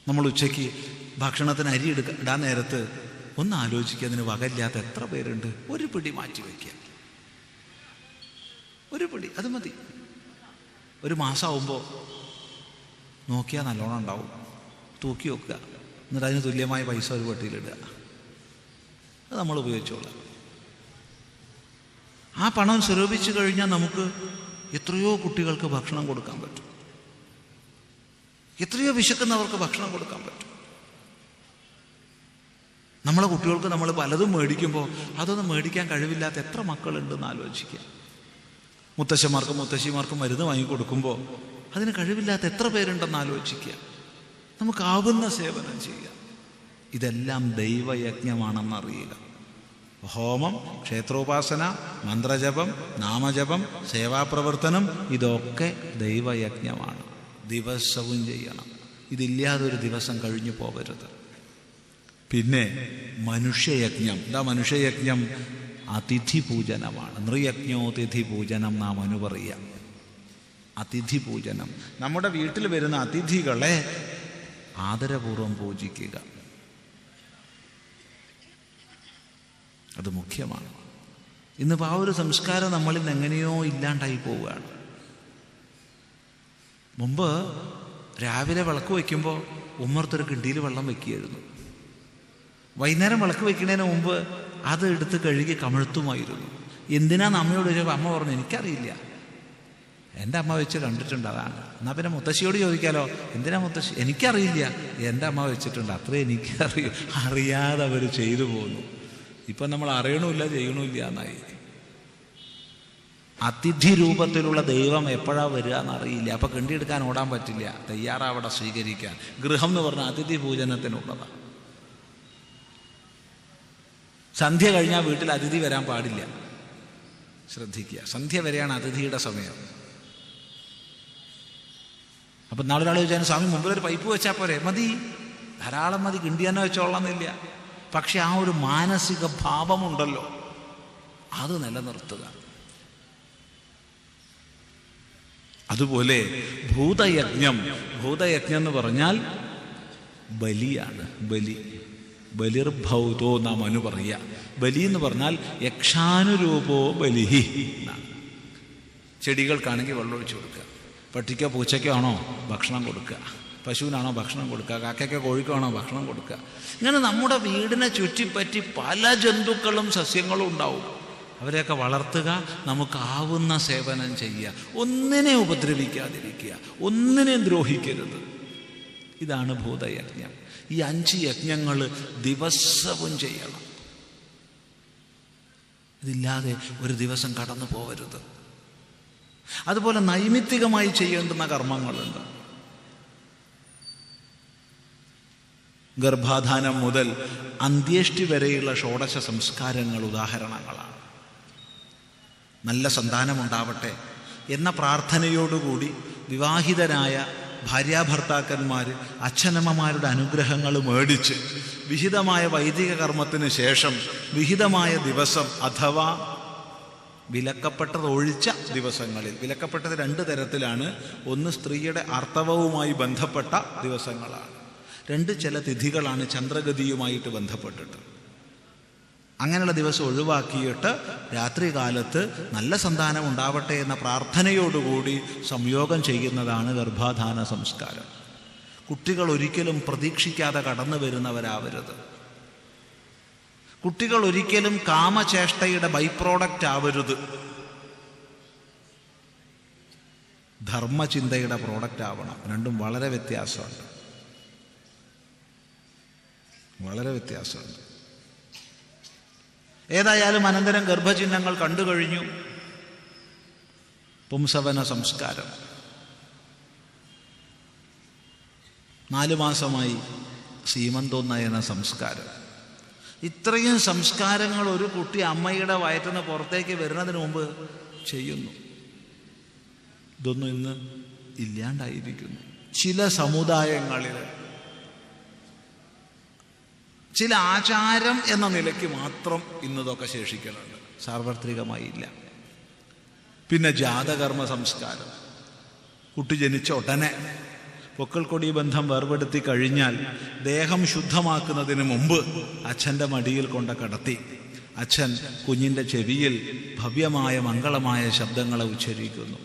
നമ്മൾ ഉച്ചയ്ക്ക് ഭക്ഷണത്തിന് അരി ഇടാൻ നേരത്ത് ഒന്ന് ആലോചിക്കുക, അതിന് വകയില്ലാത്ത എത്ര പേരുണ്ട്. ഒരു പിടി മാറ്റി വയ്ക്കുക, ഒരു പിടി, അത് മതി. ഒരു മാസമാകുമ്പോൾ നോക്കിയാൽ നല്ലോണം ഉണ്ടാവും. തൂക്കി വെക്കുക, എന്നിട്ട് അതിന് തുല്യമായ പൈസ ഒരു പെട്ടിയിലിടുക. അത് നമ്മൾ ഉപയോഗിച്ചോളാം. ആ പണം സ്വരൂപിച്ചു കഴിഞ്ഞാൽ നമുക്ക് എത്രയോ കുട്ടികൾക്ക് ഭക്ഷണം കൊടുക്കാൻ പറ്റും, എത്രയോ വിശക്കുന്നവർക്ക് ഭക്ഷണം കൊടുക്കാൻ പറ്റും. നമ്മളെ കുട്ടികൾക്ക് നമ്മൾ പലതും മേടിക്കുമ്പോൾ അതൊന്നും മേടിക്കാൻ കഴിവില്ലാത്ത എത്ര മക്കളുണ്ടെന്ന് ആലോചിക്കുക. മുത്തശ്ശന്മാർക്കും മുത്തശ്ശിമാർക്കും മരുന്ന് വാങ്ങിക്കൊടുക്കുമ്പോൾ അതിന് കഴിവില്ലാത്ത എത്ര പേരുണ്ടെന്ന് ആലോചിക്കുക. നമുക്കാവുന്ന സേവനം ചെയ്യുക. ഇതെല്ലാം ദൈവയജ്ഞമാണെന്നറിയുക. ഹോമം, ക്ഷേത്രോപാസന, മന്ത്രജപം, നാമജപം, സേവാപ്രവർത്തനം ഇതൊക്കെ ദൈവയജ്ഞമാണ്. ദിവസവും ചെയ്യണം. ഇതില്ലാതെ ഒരു ദിവസം കഴിഞ്ഞു പോകരുത്. പിന്നെ മനുഷ്യയജ്ഞം. എന്താ മനുഷ്യയജ്ഞം? അതിഥി പൂജനമാണ്. നൃയജ്ഞോ തിഥി പൂജനം നാം പറയുക. അതിഥി പൂജനം. നമ്മുടെ വീട്ടിൽ വരുന്ന അതിഥികളെ ആദരപൂർവ്വം പൂജിക്കുക. അത് മുഖ്യമാണ്. ഇന്നിപ്പോൾ ആ ഒരു സംസ്കാരം നമ്മളിൽ നിന്ന് എങ്ങനെയോ ഇല്ലാണ്ടായി പോവുകയാണ്. മുമ്പ് രാവിലെ വിളക്ക് വയ്ക്കുമ്പോൾ ഉമ്മർത്തൊരു കിണ്ടിയിൽ വെള്ളം വയ്ക്കുകയായിരുന്നു. വൈകുന്നേരം വിളക്ക് വയ്ക്കുന്നതിന് മുമ്പ് അത് എടുത്ത് കഴുകി കമഴ്ത്തുമായിരുന്നു. എന്തിനാന്ന് അമ്മയോട് ചോദിച്ചപ്പോൾ അമ്മ പറഞ്ഞു, എനിക്കറിയില്ല, എൻ്റെ അമ്മ വെച്ച് കണ്ടിട്ടുണ്ട്, അതാണ്. എന്നാൽ പിന്നെ മുത്തശ്ശിയോട് ചോദിക്കാലോ, എന്തിനാ മുത്തശ്ശി? എനിക്കറിയില്ല, എൻ്റെ അമ്മ വെച്ചിട്ടുണ്ട്, അത്രേ എനിക്കറിയൂ. അറിയാതെ അവർ ചെയ്തു പോകുന്നു. ഇപ്പം നമ്മൾ അറിയണമില്ല, ചെയ്യണമില്ല എന്നായി. അതിഥി രൂപത്തിലുള്ള ദൈവം എപ്പോഴാണ് വരിക എന്നറിയില്ല. അപ്പം കിണ്ടിയെടുക്കാൻ ഓടാൻ പറ്റില്ല, തയ്യാറാവടെ സ്വീകരിക്കാൻ. ഗൃഹം എന്ന് പറഞ്ഞാൽ അതിഥി പൂജനത്തിനുള്ളതാണ്. സന്ധ്യ കഴിഞ്ഞാൽ വീട്ടിൽ അതിഥി വരാൻ പാടില്ല. ശ്രദ്ധിക്കുക, സന്ധ്യ വരെയാണ് അതിഥിയുടെ സമയം. അപ്പം നാളെ ഒരാൾ ചോദിച്ചാൽ സ്വാമി മുമ്പിലൊരു പൈപ്പ് വെച്ചാൽ പോരെ? മതി, ധാരാളം മതി, കിണ്ടി തന്നെ വെച്ചോളന്നില്ല. പക്ഷെ ആ ഒരു മാനസിക ഭാവമുണ്ടല്ലോ, അത് നിലനിർത്തുക. അതുപോലെ ഭൂതയജ്ഞം. ഭൂതയജ്ഞം എന്ന് പറഞ്ഞാൽ ബലിയാണ്. ബലിർഭൗതോ നാം പറയുക. ബലി എന്ന് പറഞ്ഞാൽ യക്ഷാനുരൂപോ ബലിഹി എന്നാണ്. ചെടികൾക്കാണെങ്കിൽ വെള്ളമൊഴിച്ച് കൊടുക്കുക, പട്ടിക്കോ പൂച്ചയ്ക്കോ ആണോ ഭക്ഷണം കൊടുക്കുക, പശുവിനാണോ ഭക്ഷണം കൊടുക്കുക, കാക്കയ്ക്കോ കോഴിക്കോ ആണോ ഭക്ഷണം കൊടുക്കുക. ഇങ്ങനെ നമ്മുടെ വീടിനെ ചുറ്റിപ്പറ്റി പല ജന്തുക്കളും സസ്യങ്ങളും ഉണ്ടാവും. അവരെയൊക്കെ വളർത്തുക, നമുക്കാവുന്ന സേവനം ചെയ്യുക, ഒന്നിനെ ഉപദ്രവിക്കാതിരിക്കുക, ഒന്നിനെയും ദ്രോഹിക്കരുത്. ഇതാണ് ഭൂതയജ്ഞം. ഈ 5 യജ്ഞങ്ങൾ ദിവസവും ചെയ്യണം. ഇതില്ലാതെ ഒരു ദിവസം കടന്നു പോകരുത്. അതുപോലെ നൈമിത്തികമായി ചെയ്യേണ്ടുന്ന കർമ്മങ്ങളുണ്ട്. ഗർഭാധാനം മുതൽ അന്ത്യേഷ്ടി വരെയുള്ള ഷോഡശ സംസ്കാരങ്ങൾ ഉദാഹരണങ്ങളാണ്. നല്ല സന്താനമുണ്ടാവട്ടെ എന്ന പ്രാർത്ഥനയോടുകൂടി വിവാഹിതരായ ഭാര്യാഭർത്താക്കന്മാർ അച്ഛനമ്മമാരുടെ അനുഗ്രഹങ്ങൾ മേടിച്ച് വിഹിതമായ വൈദിക കർമ്മത്തിന് ശേഷം വിഹിതമായ ദിവസം അഥവാ വിലക്കപ്പെട്ടത് ഒഴിച്ച ദിവസങ്ങളിൽ, വിലക്കപ്പെട്ടത് 2 തരത്തിലാണ്. ഒന്ന് സ്ത്രീയുടെ ആർത്തവവുമായി ബന്ധപ്പെട്ട ദിവസങ്ങളാണ്. 2 ചില തിഥികളാണ് ചന്ദ്രഗതിയുമായിട്ട് ബന്ധപ്പെട്ടിട്ട്. അങ്ങനെയുള്ള ദിവസം ഒഴിവാക്കിയിട്ട് രാത്രി കാലത്ത് നല്ല സന്താനം ഉണ്ടാവട്ടെ എന്ന പ്രാർത്ഥനയോടുകൂടി സംയോഗം ചെയ്യുന്നതാണ് ഗർഭാധാന സംസ്കാരം. കുട്ടികൾ ഒരിക്കലും പ്രതീക്ഷിക്കാതെ കടന്നു വരുന്നവരാവരുത്. കുട്ടികൾ ഒരിക്കലും കാമചേഷ്ടയുടെ ബൈ പ്രോഡക്റ്റ് ആവരുത്. ധർമ്മചിന്തയുടെ പ്രോഡക്റ്റ് ആവണം. രണ്ടും വളരെ വ്യത്യാസമുണ്ട്, വളരെ വ്യത്യാസമുണ്ട്. ഏതായാലും അനന്തരം ഗർഭചിഹ്നങ്ങൾ കണ്ടു കഴിഞ്ഞു. പുംസവന സംസ്കാരം 4 മാസമായി സീമന്തോന്നയന സംസ്കാരം. ഇത്രയും സംസ്കാരങ്ങൾ ഒരു കുട്ടി അമ്മയുടെ വയറ്റിന്ന് പുറത്തേക്ക് വരുന്നതിന് മുമ്പ് ചെയ്യുന്നു. ഇതൊന്നും ഇന്ന് ഇല്ലാണ്ടായിരിക്കുന്നു. ചില സമുദായങ്ങളിൽ ചില ആചാരം എന്ന നിലയ്ക്ക് മാത്രം ഇന്നതൊക്കെ ശേഷിക്കുന്നുണ്ട്, സാർവത്രികമായി ഇല്ല. പിന്നെ ജാതകർമ്മ സംസ്കാരം. കുട്ടി ജനിച്ച ഉടനെ പൊക്കിൾക്കൊടി ബന്ധം വേർപെടുത്തി കഴിഞ്ഞാൽ ദേഹം ശുദ്ധമാക്കുന്നതിന് മുമ്പ് അച്ഛൻ്റെ മടിയിൽ കൊണ്ട് കിടത്തി അച്ഛൻ കുഞ്ഞിൻ്റെ ചെവിയിൽ ഭവ്യമായ മംഗളമായ ശബ്ദങ്ങളെ ഉച്ചരിക്കുന്നു.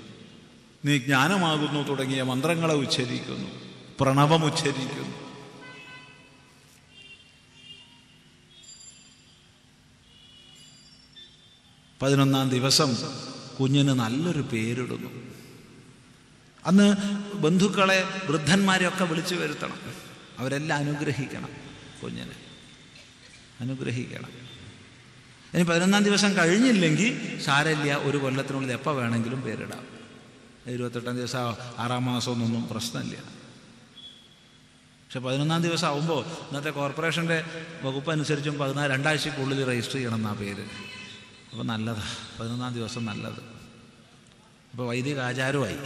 നീ ജ്ഞാനമാകുന്നു തുടങ്ങിയ മന്ത്രങ്ങളെ ഉച്ചരിക്കുന്നു, പ്രണവം ഉച്ചരിക്കുന്നു. 11-ാം ദിവസം കുഞ്ഞിന് നല്ലൊരു പേരിടുന്നു. അന്ന് ബന്ധുക്കളെ, വൃദ്ധന്മാരെയൊക്കെ വിളിച്ചു വരുത്തണം. അവരെല്ലാം അനുഗ്രഹിക്കണം, കുഞ്ഞിനെ അനുഗ്രഹിക്കണം. ഇനി 11-ാം ദിവസം കഴിഞ്ഞില്ലെങ്കിൽ സാരമില്ല, ഒരു കൊല്ലത്തിനുള്ളിൽ എപ്പോൾ വേണമെങ്കിലും പേരിടാം. 28-ാം ദിവസം 6-ാം മാസമൊന്നും പ്രശ്നമില്ല. പക്ഷെ 11-ാം ദിവസം ആകുമ്പോൾ ഇന്നത്തെ കോർപ്പറേഷൻ്റെ വകുപ്പ് അനുസരിച്ചും 2 ആഴ്ചക്കുള്ളിൽ രജിസ്റ്റർ ചെയ്യണം എന്നാ പേര്. അപ്പോൾ നല്ലതാണ് 11-ാം ദിവസം നല്ലത്. അപ്പോൾ വൈദിക ആചാരമായി.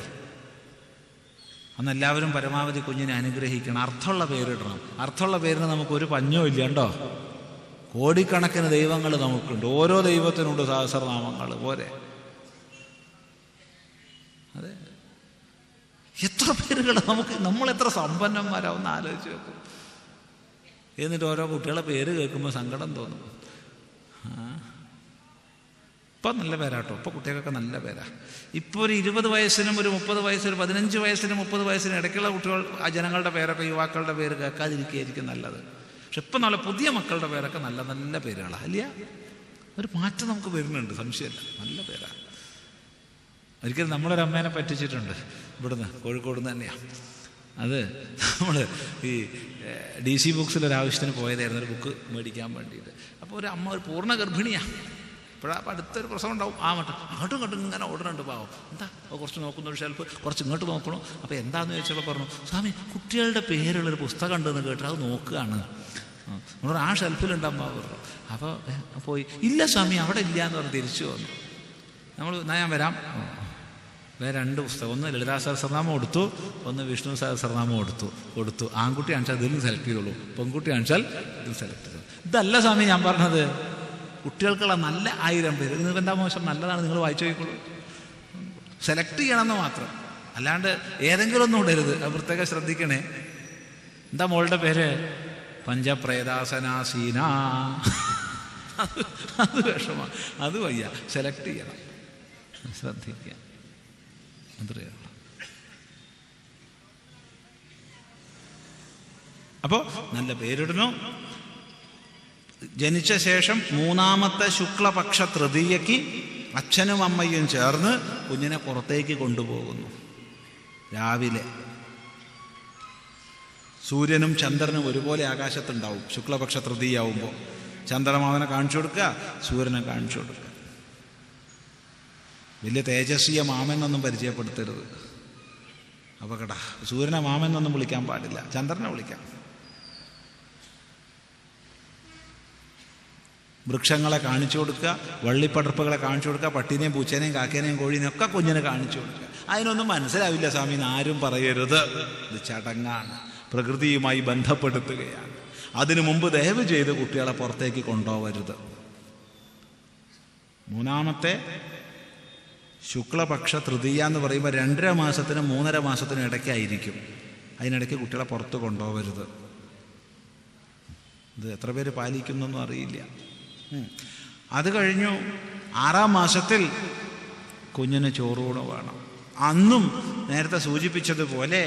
അന്ന് എല്ലാവരും പരമാവധി കുഞ്ഞിനെ അനുഗ്രഹിക്കണം. അർത്ഥമുള്ള പേരിടണം. അർത്ഥമുള്ള പേരിന് നമുക്കൊരു പഞ്ഞവും ഇല്ല കേട്ടോ. കോടിക്കണക്കിന് ദൈവങ്ങൾ നമുക്കുണ്ട്. ഓരോ ദൈവത്തിനുണ്ട് സഹസ്രനാമങ്ങൾ പോരെ. അതെ, എത്ര പേരുകൾ നമുക്ക്, നമ്മളെത്ര സമ്പന്നന്മാരാവുന്ന ആലോചിച്ച് വെക്കും. എന്നിട്ട് ഓരോ കുട്ടികളെ പേര് കേൾക്കുമ്പോൾ സങ്കടം തോന്നും. ഇപ്പം നല്ല പേരാട്ടോ, ഇപ്പം കുട്ടികൾക്കൊക്കെ നല്ല പേരാ. ഇപ്പോൾ ഒരു 20 വയസ്സിനും ഒരു 30 വയസ്സ്, ഒരു 15 വയസ്സിനും 30 വയസ്സിനും ഇടയ്ക്കുള്ള കുട്ടികൾ, ആ ജനങ്ങളുടെ പേരൊക്കെ, യുവാക്കളുടെ പേര് കേൾക്കാതിരിക്കുകയായിരിക്കും നല്ലത്. പക്ഷെ ഇപ്പം നല്ല പുതിയ മക്കളുടെ പേരൊക്കെ നല്ല നല്ല പേരുകളാണ്. അല്ല, ഒരു മാറ്റം നമുക്ക് വരുന്നുണ്ട്, സംശയമില്ല. നല്ല പേരാണ്. ഒരിക്കലും നമ്മളൊരു അമ്മേനെ പറ്റിച്ചിട്ടുണ്ട് ഇവിടുന്ന്, കോഴിക്കോട് നിന്ന് തന്നെയാണ്. അത് നമ്മൾ ഈ DC ബുക്സിലൊരാവശ്യത്തിന് പോയതായിരുന്നു, ഒരു ബുക്ക് മേടിക്കാൻ വേണ്ടിയിട്ട്. അപ്പോൾ ഒരു അമ്മ, ഒരു പൂർണ്ണ ഗർഭിണിയാണ്. ഇപ്പോഴപ്പോൾ അടുത്തൊരു പ്രസവം ഉണ്ടാവും. അങ്ങോട്ടും ഇങ്ങോട്ടും ഇങ്ങനെ ഓടുന്നുണ്ട്. പാവം എന്താ, കുറച്ച് നോക്കുന്ന ഒരു ഷെൽഫ്, കുറച്ച് ഇങ്ങോട്ട് നോക്കണോ. അപ്പോൾ എന്താണെന്ന് ചോദിച്ചപ്പോൾ പറഞ്ഞു, സ്വാമി കുട്ടികളുടെ പേരുള്ളൊരു പുസ്തകം ഉണ്ടെന്ന് കേട്ടോ, അത് നോക്കുകയാണ്. നമ്മൾ ആ ഷെൽഫിലുണ്ടാകുമ്പോൾ പറഞ്ഞു. അപ്പോൾ പോയി, ഇല്ല സ്വാമി അവിടെ ഇല്ല എന്ന് പറഞ്ഞ് തിരിച്ചു വന്നു. എന്നാൽ ഞാൻ വരാം. വേറെ 2 പുസ്തകം, ഒന്ന് ലളിതാ സഹസ്രനാമം എടുത്തു, ഒന്ന് വിഷ്ണു സഹസ്രനാമം കൊടുത്തു. ആൺകുട്ടി കാണിച്ചാൽ ഇതിൽ നിന്ന് സെലക്ട് ചെയ്തോളൂ, പെൺകുട്ടി കാണിച്ചാൽ ഇതിൽ സെലക്ട് ചെയ്തോളൂ. ഇതല്ല സ്വാമി ഞാൻ പറഞ്ഞത്, കുട്ടികൾക്കുള്ള നല്ല 1000 പേര്. നിങ്ങൾക്ക് എന്താ മോശം, നല്ലതാണ്, നിങ്ങൾ വായിച്ചു നോക്കിക്കോളൂ. സെലക്ട് ചെയ്യണമെന്ന് മാത്രം, അല്ലാണ്ട് ഏതെങ്കിലും ഒന്നും ഇടരുത്. അത് പ്രത്യേകം ശ്രദ്ധിക്കണേ. എന്താ മോളുടെ പേര്? പഞ്ചപ്രേതാസനാസീന. അത് വിഷമാണ്, അത് വയ്യ. സെലക്ട് ചെയ്യണം, ശ്രദ്ധിക്കുക. അത്രയേ ഉള്ളൂ. അപ്പോൾ നല്ല പേരിടണോ. ജനിച്ച ശേഷം 3-ാമത്തെ ശുക്ലപക്ഷ തൃതീയയ്ക്ക് അച്ഛനും അമ്മയും ചേർന്ന് കുഞ്ഞിനെ പുറത്തേക്ക് കൊണ്ടുപോകുന്നു. രാവിലെ സൂര്യനും ചന്ദ്രനും ഒരുപോലെ ആകാശത്തുണ്ടാവും. ശുക്ലപക്ഷ തൃതീയാവുമ്പോൾ ചന്ദ്രമാവനെ കാണിച്ചു കൊടുക്കുക, സൂര്യനെ കാണിച്ചു കൊടുക്കുക. വലിയ തേജസ്വിയ മാമെന്നൊന്നും പരിചയപ്പെടുത്തരുത്, അപകട. സൂര്യനെ മാമെന്നൊന്നും വിളിക്കാൻ പാടില്ല, ചന്ദ്രനെ വിളിക്കാം. വൃക്ഷങ്ങളെ കാണിച്ചു കൊടുക്കുക, വള്ളിപ്പടർപ്പുകളെ കാണിച്ചു കൊടുക്കുക, പട്ടീനെയും പൂച്ചേനെയും കാക്കേനെയും കോഴീനെയും ഒക്കെ കുഞ്ഞിനെ കാണിച്ചു കൊടുക്കുക. അതിനൊന്നും മനസ്സിലാവില്ല സ്വാമി എന്ന് ആരും പറയരുത്. ഇത് ചടങ്ങാണ്, പ്രകൃതിയുമായി ബന്ധപ്പെടുത്തുകയാണ്. അതിനു മുമ്പ് ദയവ് ചെയ്ത് കുട്ടികളെ പുറത്തേക്ക് കൊണ്ടുപോകരുത്. 3-ാമത്തെ ശുക്ലപക്ഷ തൃതീയ എന്ന് പറയുമ്പോൾ 2.5 മാസത്തിനും 3.5 മാസത്തിനും ഇടയ്ക്കായിരിക്കും. അതിനിടയ്ക്ക് കുട്ടികളെ പുറത്ത് കൊണ്ടുപോകരുത്. ഇത് എത്ര പേര് പാലിക്കുന്നൊന്നും അറിയില്ല. അത് കഴിഞ്ഞു 6-ാം മാസത്തിൽ കുഞ്ഞിന് ചോറൂണ് വേണം. അന്നും നേരത്തെ സൂചിപ്പിച്ചതുപോലെ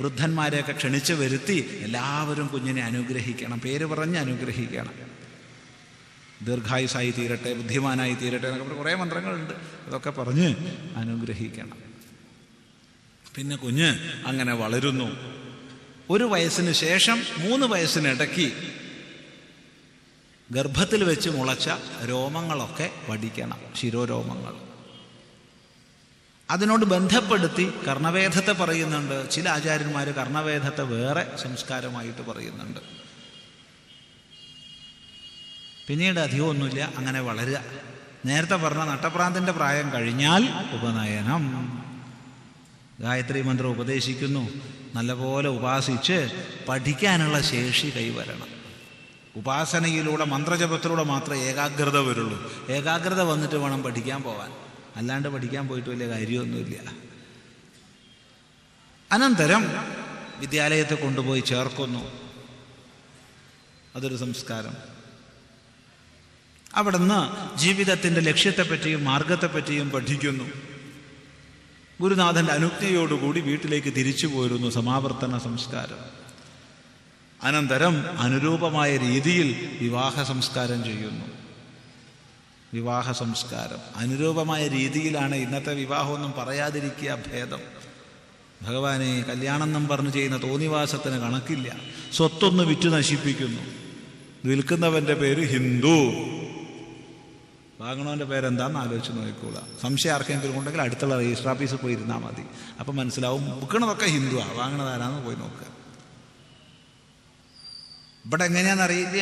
വൃദ്ധന്മാരെയൊക്കെ ക്ഷണിച്ച് വരുത്തി എല്ലാവരും കുഞ്ഞിനെ അനുഗ്രഹിക്കണം, പേര് പറഞ്ഞ് അനുഗ്രഹിക്കണം. ദീർഘായുസായി തീരട്ടെ, ബുദ്ധിമാനായി തീരട്ടെ എന്നൊക്കെ കുറേ മന്ത്രങ്ങളുണ്ട്. അതൊക്കെ പറഞ്ഞ് അനുഗ്രഹിക്കണം. പിന്നെ കുഞ്ഞ് അങ്ങനെ വളരുന്നു. 1 വയസ്സിന് ശേഷം 3 വയസ്സിനിടയ്ക്ക് ഗർഭത്തിൽ വെച്ച് മുളച്ച രോമങ്ങളൊക്കെ വടിക്കണം, ശിരോരോമങ്ങൾ. അതിനോട് ബന്ധപ്പെടുത്തി കർണവേദത്തെ പറയുന്നുണ്ട്. ചില ആചാര്യന്മാർ കർണവേദത്തെ വേറെ സംസ്കാരമായിട്ട് പറയുന്നുണ്ട്. പിന്നീട് അധികമൊന്നുമില്ല, അങ്ങനെ വളരുക. നേരത്തെ പറഞ്ഞ നട്ടപ്രാന്തിൻ്റെ പ്രായം കഴിഞ്ഞാൽ ഉപനയനം. ഗായത്രി മന്ത്രം ഉപദേശിക്കുന്നു. നല്ലപോലെ ഉപാസിച്ച് പഠിക്കാനുള്ള ശേഷി കൈവരണം. ഉപാസനയിലൂടെ, മന്ത്രജപത്തിലൂടെ മാത്രമേ ഏകാഗ്രത വരുള്ളൂ. ഏകാഗ്രത വന്നിട്ട് വേണം പഠിക്കാൻ പോകാൻ, അല്ലാണ്ട് പഠിക്കാൻ പോയിട്ട് വലിയ കാര്യമൊന്നുമില്ല. അനന്തരം വിദ്യാലയത്തെ കൊണ്ടുപോയി ചേർക്കുന്നു. അതൊരു സംസ്കാരം. അവിടുന്ന് ജീവിതത്തിൻ്റെ ലക്ഷ്യത്തെപ്പറ്റിയും മാർഗത്തെപ്പറ്റിയും പഠിക്കുന്നു. ഗുരുനാഥൻ്റെ അനുജ്ഞയോടുകൂടി വീട്ടിലേക്ക് തിരിച്ചു പോരുന്നു. സമാവർത്തന സംസ്കാരം. അനന്തരം അനുരൂപമായ രീതിയിൽ വിവാഹ സംസ്കാരം ചെയ്യുന്നു. വിവാഹ സംസ്കാരം അനുരൂപമായ രീതിയിലാണ്. ഇന്നത്തെ വിവാഹമൊന്നും പറയാതിരിക്കുക ഭേദം. ഭഗവാനെ, കല്യാണം എന്നും പറഞ്ഞ് ചെയ്യുന്ന തോന്നിവാസത്തിന് കണക്കില്ല. സ്വത്തൊന്ന് വിറ്റ് നശിപ്പിക്കുന്നു. വിൽക്കുന്നവൻ്റെ പേര് ഹിന്ദു, വാങ്ങണവൻ്റെ പേരെന്താണെന്ന് ആലോചിച്ച് നോക്കിക്കൂടാ. സംശയം ആർക്കെങ്കിലും ഉണ്ടെങ്കിൽ അടുത്തുള്ള രജിസ്റ്റർ ഓഫീസിൽ പോയി ഇരുന്നാൽ മതി. അപ്പം മനസ്സിലാവും വിൽക്കണതൊക്കെ ഹിന്ദുവാണ്, വാങ്ങണതാരാന്ന് പോയി നോക്കുക. ഇവിടെ എങ്ങനെയാണെന്നറിയില്ല.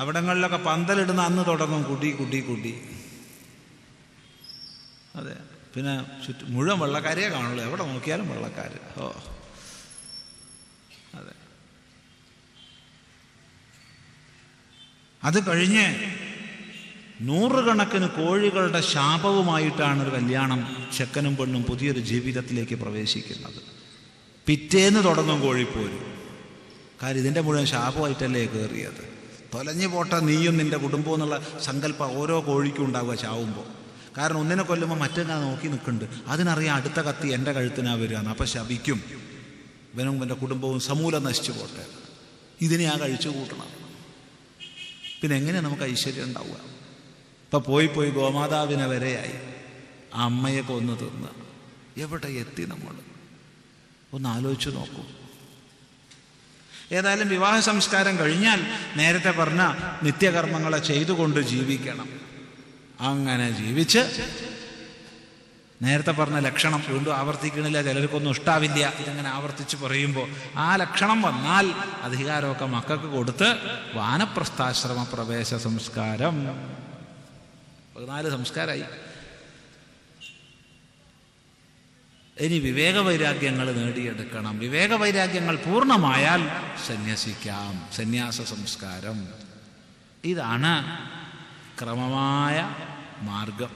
അവിടങ്ങളിലൊക്കെ പന്തലിടുന്ന അന്ന് തുടങ്ങും കുടി. അതെ, പിന്നെ മുഴുവൻ വെള്ളക്കാരെയേ കാണുള്ളൂ. എവിടെ നോക്കിയാലും വെള്ളക്കാർ. അതെ. അത് കഴിഞ്ഞ് നൂറുകണക്കിന് കോഴികളുടെ ശാപവുമായിട്ടാണ് ഒരു കല്യാണം, ചെക്കനും പെണ്ണും പുതിയൊരു ജീവിതത്തിലേക്ക് പ്രവേശിക്കുന്നത്. പിറ്റേന്ന് തുടങ്ങും കോഴിപ്പോര്. കാര്യം ഇതിൻ്റെ മുഴുവൻ ശാപമായിട്ടല്ലേ കയറിയത്. തൊലഞ്ഞു പോട്ട നീയും നിൻ്റെ കുടുംബവും എന്നുള്ള സങ്കല്പം ഓരോ കോഴിക്കും ഉണ്ടാവുക ചാവുമ്പോൾ. കാരണം ഒന്നിനെ കൊല്ലുമ്പോൾ മറ്റൊരാ നോക്കി നിൽക്കുന്നുണ്ട്. അതിനറിയാം അടുത്ത കത്തി എൻ്റെ കഴുത്തിനാ വരികയെന്ന്. അപ്പം ശപിക്കും. ഇവനും എൻ്റെ കുടുംബവും സമൂലം നശിച്ചു പോട്ടെ. ഇതിനെ കഴിച്ചു കൂട്ടണം. പിന്നെ എങ്ങനെയാണ് നമുക്ക് ഐശ്വര്യം ഉണ്ടാവുക? ഇപ്പം പോയി ഗോമാതാവിനെ വരെയായി. ആ അമ്മയെ കൊന്നു തിന്ന് എവിടെ എത്തി നമ്മൾ? ഒന്ന് ആലോചിച്ച് നോക്കൂ. ഏതായാലും വിവാഹ സംസ്കാരം കഴിഞ്ഞാൽ നേരത്തെ പറഞ്ഞ നിത്യകർമ്മങ്ങളെ ചെയ്തുകൊണ്ട് ജീവിക്കണം. അങ്ങനെ ജീവിച്ച് നേരത്തെ പറഞ്ഞ ലക്ഷണം വീണ്ടും ആവർത്തിക്കണില്ല, ചിലർക്കൊന്നും ഇഷ്ടാവില്ല ഇതങ്ങനെ ആവർത്തിച്ച് പറയുമ്പോൾ. ആ ലക്ഷണം വന്നാൽ അധികാരമൊക്കെ മക്കൾക്ക് കൊടുത്ത് വാനപ്രസ്ഥാശ്രമ പ്രവേശ സംസ്കാരം. 14 സംസ്കാരമായി. ഇനി വിവേകവൈരാഗ്യങ്ങൾ നേടിയെടുക്കണം. വിവേകവൈരാഗ്യങ്ങൾ പൂർണ്ണമായാൽ സന്യസിക്കാം. സന്യാസ സംസ്കാരം. ഇതാണ് ക്രമമായ മാർഗം.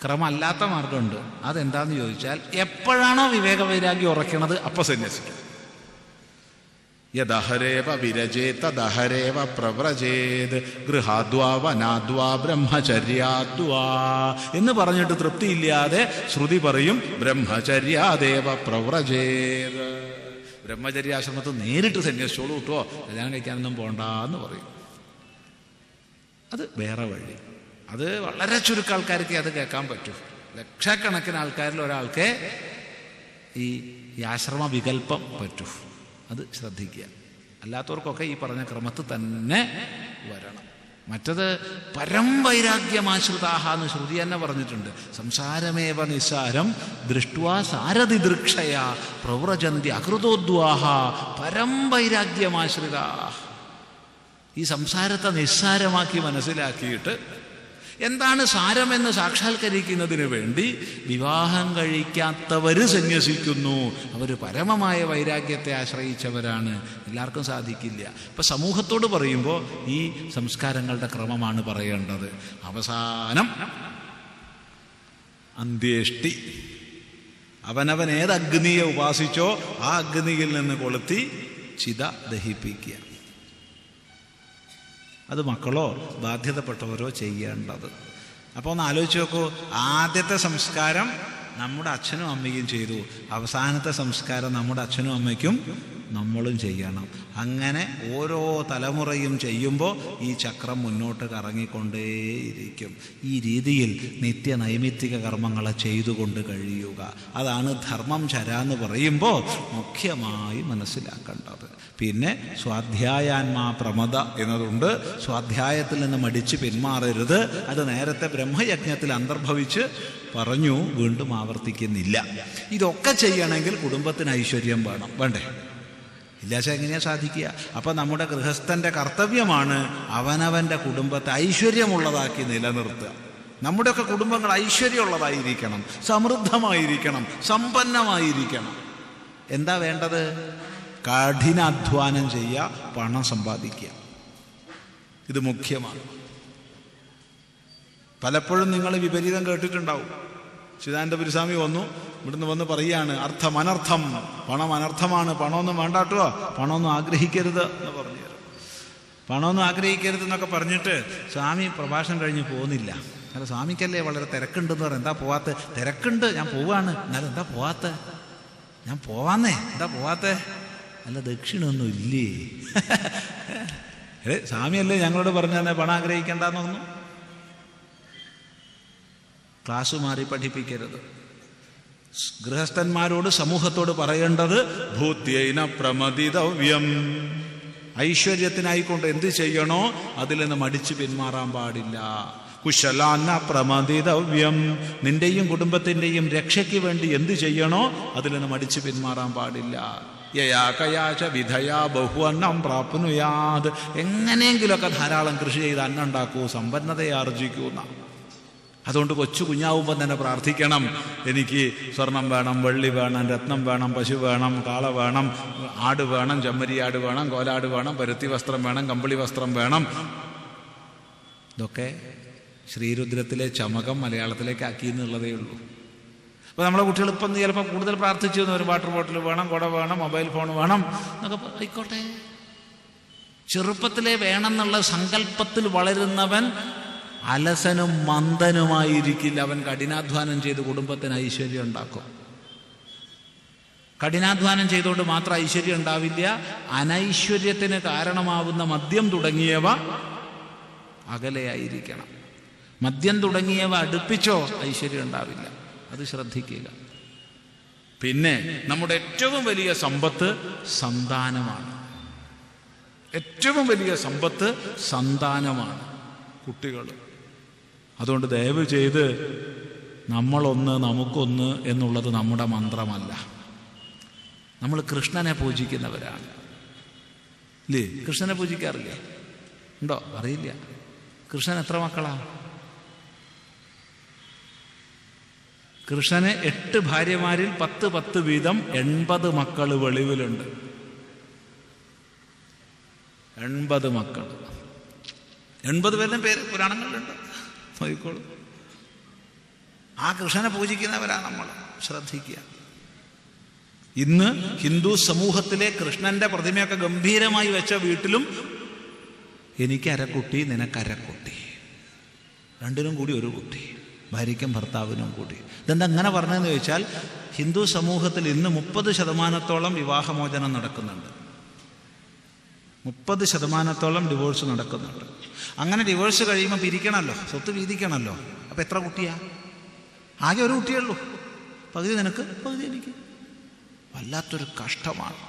ക്രമമല്ലാത്ത മാർഗമുണ്ട്. അതെന്താന്ന് ചോദിച്ചാൽ, എപ്പോഴാണോ വിവേകവൈരാഗ്യം ഉറയ്ക്കണത് അപ്പോൾ സന്യസിക്കാം. യദഹരേവ വിരജേത ദഹരേവ പ്രവ്രജേത് ഗൃഹാദ്വാ വനാദ്വാ ബ്രഹ്മചര്യാദ്വാ എന്ന് പറഞ്ഞിട്ട് തൃപ്തിയില്ലാതെ ശ്രുതി പറയും ബ്രഹ്മചര്യാദേവ പ്രവ്രജേത്. ബ്രഹ്മചര്യാശ്രമത്തിൽ നേരിട്ട് സന്യസിച്ചോളൂ കേട്ടോ, കല്യാണം കഴിക്കാനൊന്നും പോണ്ടെന്ന് പറയും. അത് വേറെ വഴി. അത് വളരെ ചുരുക്കം ആൾക്കാർക്ക് അത് കേൾക്കാൻ പറ്റും. ലക്ഷക്കണക്കിന് ആൾക്കാരിൽ ഒരാൾക്കേ ഈ ആശ്രമ വികല്പം പറ്റൂ. അത് ശ്രദ്ധിക്കുക. അല്ലാത്തവർക്കൊക്കെ ഈ പറഞ്ഞ ക്രമത്തിൽ തന്നെ വരണം. മറ്റത് പരം വൈരാഗ്യമാശ്രിതാഹ എന്ന് ശ്രുതി തന്നെ പറഞ്ഞിട്ടുണ്ട്. സംസാരമേവ നിസ്സാരം ദൃഷ്ട്വാ സാരഥി ദൃക്ഷയാ പ്രവ്രജന്തി അകൃതോദ്വാഹ പരം വൈരാഗ്യമാശ്രിതാ. ഈ സംസാരത്തെ നിസ്സാരമാക്കി മനസ്സിലാക്കിയിട്ട് എന്താണ് സാരമെന്ന് സാക്ഷാത്കരിക്കുന്നതിന് വേണ്ടി വിവാഹം കഴിക്കാത്തവർ സന്യസിക്കുന്നു. അവർ പരമമായ വൈരാഗ്യത്തെ ആശ്രയിച്ചവരാണ്. എല്ലാവർക്കും സാധിക്കില്ല. ഇപ്പം സമൂഹത്തോട് പറയുമ്പോൾ ഈ സംസ്കാരങ്ങളുടെ ക്രമമാണ് പറയേണ്ടത്. അവസാനം അന്ത്യേഷ്ടി. അവനവൻ ഏത് അഗ്നിയെ ഉപാസിച്ചോ ആ അഗ്നിയിൽ നിന്ന് കൊളുത്തി ചിത ദഹിപ്പിക്കുക. അത് മക്കളോ ബാധ്യതപ്പെട്ടവരോ ചെയ്യേണ്ടത്. അപ്പോൾ ഒന്ന് ആലോചിച്ച് നോക്കൂ. ആദ്യത്തെ സംസ്കാരം നമ്മുടെ അച്ഛനും അമ്മയും ചെയ്തു. അവസാനത്തെ സംസ്കാരം നമ്മുടെ അച്ഛനും അമ്മയ്ക്കും നമ്മളും ചെയ്യണം. അങ്ങനെ ഓരോ തലമുറയും ചെയ്യുമ്പോൾ ഈ ചക്രം മുന്നോട്ട് കറങ്ങിക്കൊണ്ടേയിരിക്കും. ഈ രീതിയിൽ നിത്യനൈമിത്തിക കർമ്മങ്ങളെ ചെയ്തുകൊണ്ട് കഴിയുക. അതാണ് ധർമ്മം ചരാന്ന് പറയുമ്പോൾ മുഖ്യമായി മനസ്സിലാക്കേണ്ടത്. പിന്നെ സ്വാധ്യായാന്മാ പ്രമദ എന്നതുണ്ട്. സ്വാധ്യായത്തിൽ നിന്ന് മടിച്ച് പിന്മാറരുത്. അത് നേരത്തെ ബ്രഹ്മയജ്ഞത്തിൽ അന്തർഭവിച്ച് പറഞ്ഞു, വീണ്ടും ആവർത്തിക്കുന്നില്ല. ഇതൊക്കെ ചെയ്യണമെങ്കിൽ കുടുംബത്തിന് ഐശ്വര്യം വേണം. വേണ്ടേ? ഇല്ലാച്ച എങ്ങനെയാ സാധിക്കുക? അപ്പം നമ്മുടെ ഗൃഹസ്ഥൻ്റെ കർത്തവ്യമാണ് അവനവൻ്റെ കുടുംബത്തെ ഐശ്വര്യമുള്ളതാക്കി നിലനിർത്തുക. നമ്മുടെയൊക്കെ കുടുംബങ്ങൾ ഐശ്വര്യമുള്ളതായിരിക്കണം, സമൃദ്ധമായിരിക്കണം, സമ്പന്നമായിരിക്കണം. എന്താ വേണ്ടത്? കഠിനാധ്വാനം ചെയ്യുക, പണം സമ്പാദിക്കുക. ഇത് മുഖ്യമാണ്. പലപ്പോഴും നിങ്ങൾ വിപരീതം കേട്ടിട്ടുണ്ടാവും. ചിദാനന്ദപുരസ്വാമി ഇവിടുന്ന് വന്ന് പറയുകയാണ്, അർത്ഥം അനർത്ഥം, പണം അനർത്ഥമാണ്, പണമൊന്നും വേണ്ടാട്ടോ, പണമൊന്നും ആഗ്രഹിക്കരുത് എന്ന് പറഞ്ഞു തരും. പണമൊന്നും ആഗ്രഹിക്കരുതെന്നൊക്കെ പറഞ്ഞിട്ട് സ്വാമി പ്രഭാഷണം കഴിഞ്ഞ് പോകുന്നില്ല. അല്ല, സ്വാമിക്കല്ലേ വളരെ തിരക്കുണ്ടെന്ന് പറയാം. എന്താ പോവാത്ത? തിരക്കുണ്ട്, ഞാൻ പോവാണ്. എന്നാലും എന്താ പോവാത്ത? ഞാൻ പോവാന്നേ, എന്താ പോവാത്ത? അല്ല, ദക്ഷിണൊന്നും ഇല്ലേ? സ്വാമിയല്ലേ ഞങ്ങളോട് പറഞ്ഞു തന്നെ പണം ആഗ്രഹിക്കേണ്ടെന്ന് തോന്നുന്നു. ക്ലാസ് മാറി പഠിപ്പിക്കരുത്. ഗൃഹസ്ഥന്മാരോട്, സമൂഹത്തോട് പറയേണ്ടത് ഭൂത്യൈന പ്രമദിതവ്യം. ഐശ്വര്യത്തിനായിക്കൊണ്ട് എന്ത് ചെയ്യണോ അതിൽ നിന്ന് മടിച്ചു പിന്മാറാൻ പാടില്ല. കുശലാന പ്രമദിതവ്യം. നിന്റെയും കുടുംബത്തിൻ്റെയും രക്ഷയ്ക്ക് വേണ്ടി എന്ത് ചെയ്യണോ അതിൽ നിന്ന് മടിച്ചു പിന്മാറാൻ പാടില്ല. യയാകയാച വിധയാ ബഹുവന്നം പ്രാപ്നുയാത്. എങ്ങനെയെങ്കിലുമൊക്കെ ധാരാളം കൃഷി ചെയ്ത് അന്നം ഉണ്ടാക്കൂ, സമ്പന്നതയെ ആർജിക്കൂന്ന. അതുകൊണ്ട് കൊച്ചു കുഞ്ഞാവുമ്പോൾ തന്നെ പ്രാർത്ഥിക്കണം, എനിക്ക് സ്വർണം വേണം, വെള്ളി വേണം, രത്നം വേണം, പശു വേണം, കാള വേണം, ആട് വേണം, ചെമ്മരിയാട് വേണം, കോലാട് വേണം, പരുത്തി വസ്ത്രം വേണം, കമ്പിളി വസ്ത്രം വേണം. ഇതൊക്കെ ശ്രീരുദ്രത്തിലെ ചമകം മലയാളത്തിലേക്ക് ആക്കി എന്നുള്ളതേ ഉള്ളൂ. അപ്പോൾ നമ്മളെ കുട്ടികൾ ഇപ്പം ചിലപ്പോൾ കൂടുതൽ പ്രാർത്ഥിച്ചു ഒരു വാട്ടർ ബോട്ടിൽ വേണം, കുട വേണം, മൊബൈൽ ഫോൺ വേണം എന്നൊക്കെ ആയിക്കോട്ടെ. ചെറുപ്പത്തിലെ വേണമെന്നുള്ള സങ്കല്പത്തിൽ വളരുന്നവൻ അലസനും മന്ദനുമായിരിക്കില്ല. അവൻ കഠിനാധ്വാനം ചെയ്ത് കുടുംബത്തിന് ഐശ്വര്യം ഉണ്ടാക്കും. കഠിനാധ്വാനം ചെയ്തുകൊണ്ട് മാത്രം ഐശ്വര്യം ഉണ്ടാവില്ല, അനൈശ്വര്യത്തിന് കാരണമാവുന്ന മദ്യം തുടങ്ങിയവ അകലെയായിരിക്കണം. മദ്യം തുടങ്ങിയവ അടുപ്പിച്ചോ ഐശ്വര്യം ഉണ്ടാവില്ല. അത് ശ്രദ്ധിക്കുക. പിന്നെ നമ്മുടെ ഏറ്റവും വലിയ സമ്പത്ത് സന്താനമാണ്. ഏറ്റവും വലിയ സമ്പത്ത് സന്താനമാണ്, കുട്ടികൾ. അതുകൊണ്ട് ദയവ് ചെയ്ത് നമ്മളൊന്ന് നമുക്കൊന്ന് എന്നുള്ളത് നമ്മുടെ മന്ത്രമല്ല. നമ്മൾ കൃഷ്ണനെ പൂജിക്കുന്നവരാണ്. ഇല്ലേ? കൃഷ്ണനെ പൂജിക്കാറില്ലേ? ഉണ്ടോ? അറിയില്ല. കൃഷ്ണൻ എത്ര മക്കളാണ്? കൃഷ്ണന് 8 ഭാര്യമാരിൽ 10 വീതം 80 മക്കൾ വെളിവിലുണ്ട്. 80 മക്കൾ. 80 പേരുടെ പേര് പുരാണങ്ങളിലുണ്ട്, നോക്കിക്കോളൂ. ആ കൃഷ്ണനെ പൂജിക്കുന്നവരാ നമ്മൾ. ശ്രദ്ധിക്കുക. ഇന്ന് ഹിന്ദു സമൂഹത്തിലെ കൃഷ്ണന്റെ പ്രതിമയൊക്കെ ഗംഭീരമായി വെച്ച വീട്ടിലും എനിക്ക് അരക്കുട്ടി, നിനക്ക് അരക്കുട്ടി, രണ്ടിനും കൂടി ഒരു കുട്ടി, ഭാര്യയ്ക്കും ഭർത്താവിനും കൂടി. ഇതെന്താ അങ്ങനെ പറഞ്ഞതെന്ന് ചോദിച്ചാൽ, ഹിന്ദു സമൂഹത്തിൽ ഇന്ന് 30% വിവാഹമോചനം നടക്കുന്നുണ്ട്. 30% ഡിവോഴ്സ് നടക്കുന്നുണ്ട്. അങ്ങനെ ഡിവോഴ്സ് കഴിയുമ്പോൾ പിരിക്കണമല്ലോ, സ്വത്ത് വീതിക്കണമല്ലോ. അപ്പം എത്ര കുട്ടിയാ? ആകെ ഒരു കുട്ടിയുള്ളൂ. പകുതി നിനക്ക്, പകുതി എനിക്ക്. വല്ലാത്തൊരു കഷ്ടമാണ്.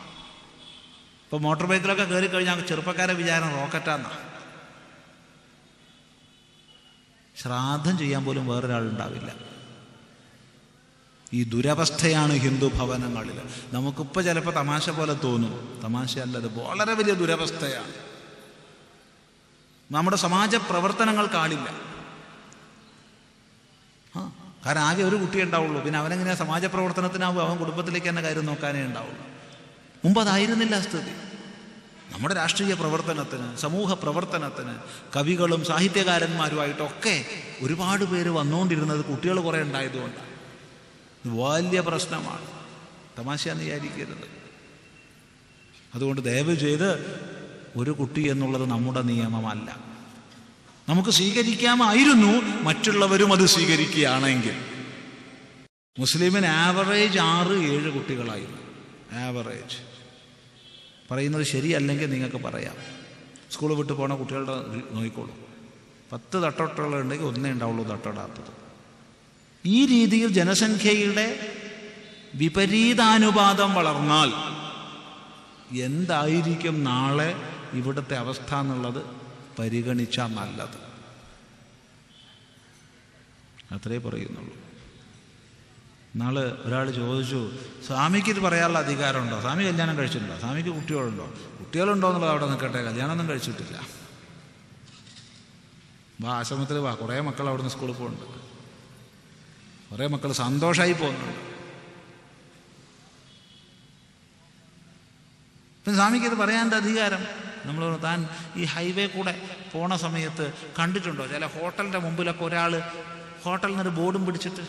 ഇപ്പോൾ മോട്ടോർ ബൈക്കിലൊക്കെ കയറി കഴിഞ്ഞാൽ ചെറുപ്പക്കാരെ വിചാരം റോക്കറ്റാന്നാ. ശ്രാദ്ധം ചെയ്യാൻ പോലും വേറൊരാളുണ്ടാവില്ല. ഈ ദുരവസ്ഥയാണ് ഹിന്ദു ഭവനങ്ങളിൽ. നമുക്കിപ്പോൾ ചിലപ്പോൾ തമാശ പോലെ തോന്നും, തമാശയല്ലത്, വളരെ വലിയ ദുരവസ്ഥയാണ്. നമ്മുടെ സമാജ പ്രവർത്തനങ്ങൾ കാണില്ല. കാരണം ആകെ ഒരു കുട്ടിയെ ഉണ്ടാവുള്ളൂ. പിന്നെ അവനെങ്ങനെയാണ് സമാജ പ്രവർത്തനത്തിനാവും? അവൻ കുടുംബത്തിലേക്ക് തന്നെ കാര്യം നോക്കാനേ ഉണ്ടാവുള്ളൂ. മുമ്പ് അതായിരുന്നില്ല സ്ഥിതി. നമ്മുടെ രാഷ്ട്രീയ പ്രവർത്തനത്തിന്, സമൂഹ പ്രവർത്തനത്തിന് കവികളും സാഹിത്യകാരന്മാരുമായിട്ടൊക്കെ ഒരുപാട് പേര് വന്നുകൊണ്ടിരുന്നത് കുട്ടികൾ കുറേ ഉണ്ടായതുകൊണ്ടാണ്. വലിയ പ്രശ്നമാണ്, തമാശയെന്ന് വിചാരിക്കരുത്. അതുകൊണ്ട് ദയവ് ചെയ്ത് ഒരു കുട്ടി എന്നുള്ളത് നമ്മുടെ നിയമമല്ല. നമുക്ക് സ്വീകരിക്കാമായിരുന്നു, മറ്റുള്ളവരും അത് സ്വീകരിക്കുകയാണെങ്കിൽ. മുസ്ലിമിന് ആവറേജ് 6-7 കുട്ടികളായിരുന്നു. ആവറേജ്. പറയുന്നത് ശരിയല്ലെങ്കിൽ നിങ്ങൾക്ക് പറയാം. സ്കൂൾ വിട്ട് പോണ കുട്ടികളുടെ നോക്കിക്കോളൂ. 10 തട്ടോട്ടുകളുണ്ടെങ്കിൽ ഒന്നേ ഉണ്ടാവുള്ളൂ തട്ടോടാത്തത്. ഈ രീതിയിൽ ജനസംഖ്യയുടെ വിപരീതാനുപാതം വളർന്നാൽ എന്തായിരിക്കും നാളെ ഇവിടുത്തെ അവസ്ഥ എന്നുള്ളത് പരിഗണിച്ചാൽ നല്ലത്. അത്രേ പറയുന്നുള്ളൂ. നാളെ ഒരാൾ ചോദിച്ചു, സ്വാമിക്ക് ഇത് പറയാനുള്ള അധികാരമുണ്ടോ? സ്വാമി കല്യാണം കഴിച്ചിട്ടുണ്ടോ? സ്വാമിക്ക് കുട്ടികളുണ്ടോ? കുട്ടികളുണ്ടോ എന്നുള്ളത് അവിടെ നിൽക്കട്ടെ, കല്യാണമൊന്നും കഴിച്ചിട്ടില്ല. ആശ്രമത്തിൽ കുറേ മക്കൾ അവിടുന്ന് സ്കൂളിൽ പോകുന്നുണ്ട്. കുറേ മക്കൾ സന്തോഷമായി പോകുന്നുണ്ട്. പിന്നെ സ്വാമിക്ക് ഇത് പറയാൻ്റെ അധികാരം. നമ്മൾ താൻ ഈ ഹൈവേ കൂടെ പോണ സമയത്ത് കണ്ടിട്ടുണ്ടോ? ചില ഹോട്ടലിൻ്റെ മുമ്പിലൊക്കെ ഒരാൾ ഹോട്ടലിൽ നിന്നൊരു ബോർഡും പിടിച്ചിട്ട്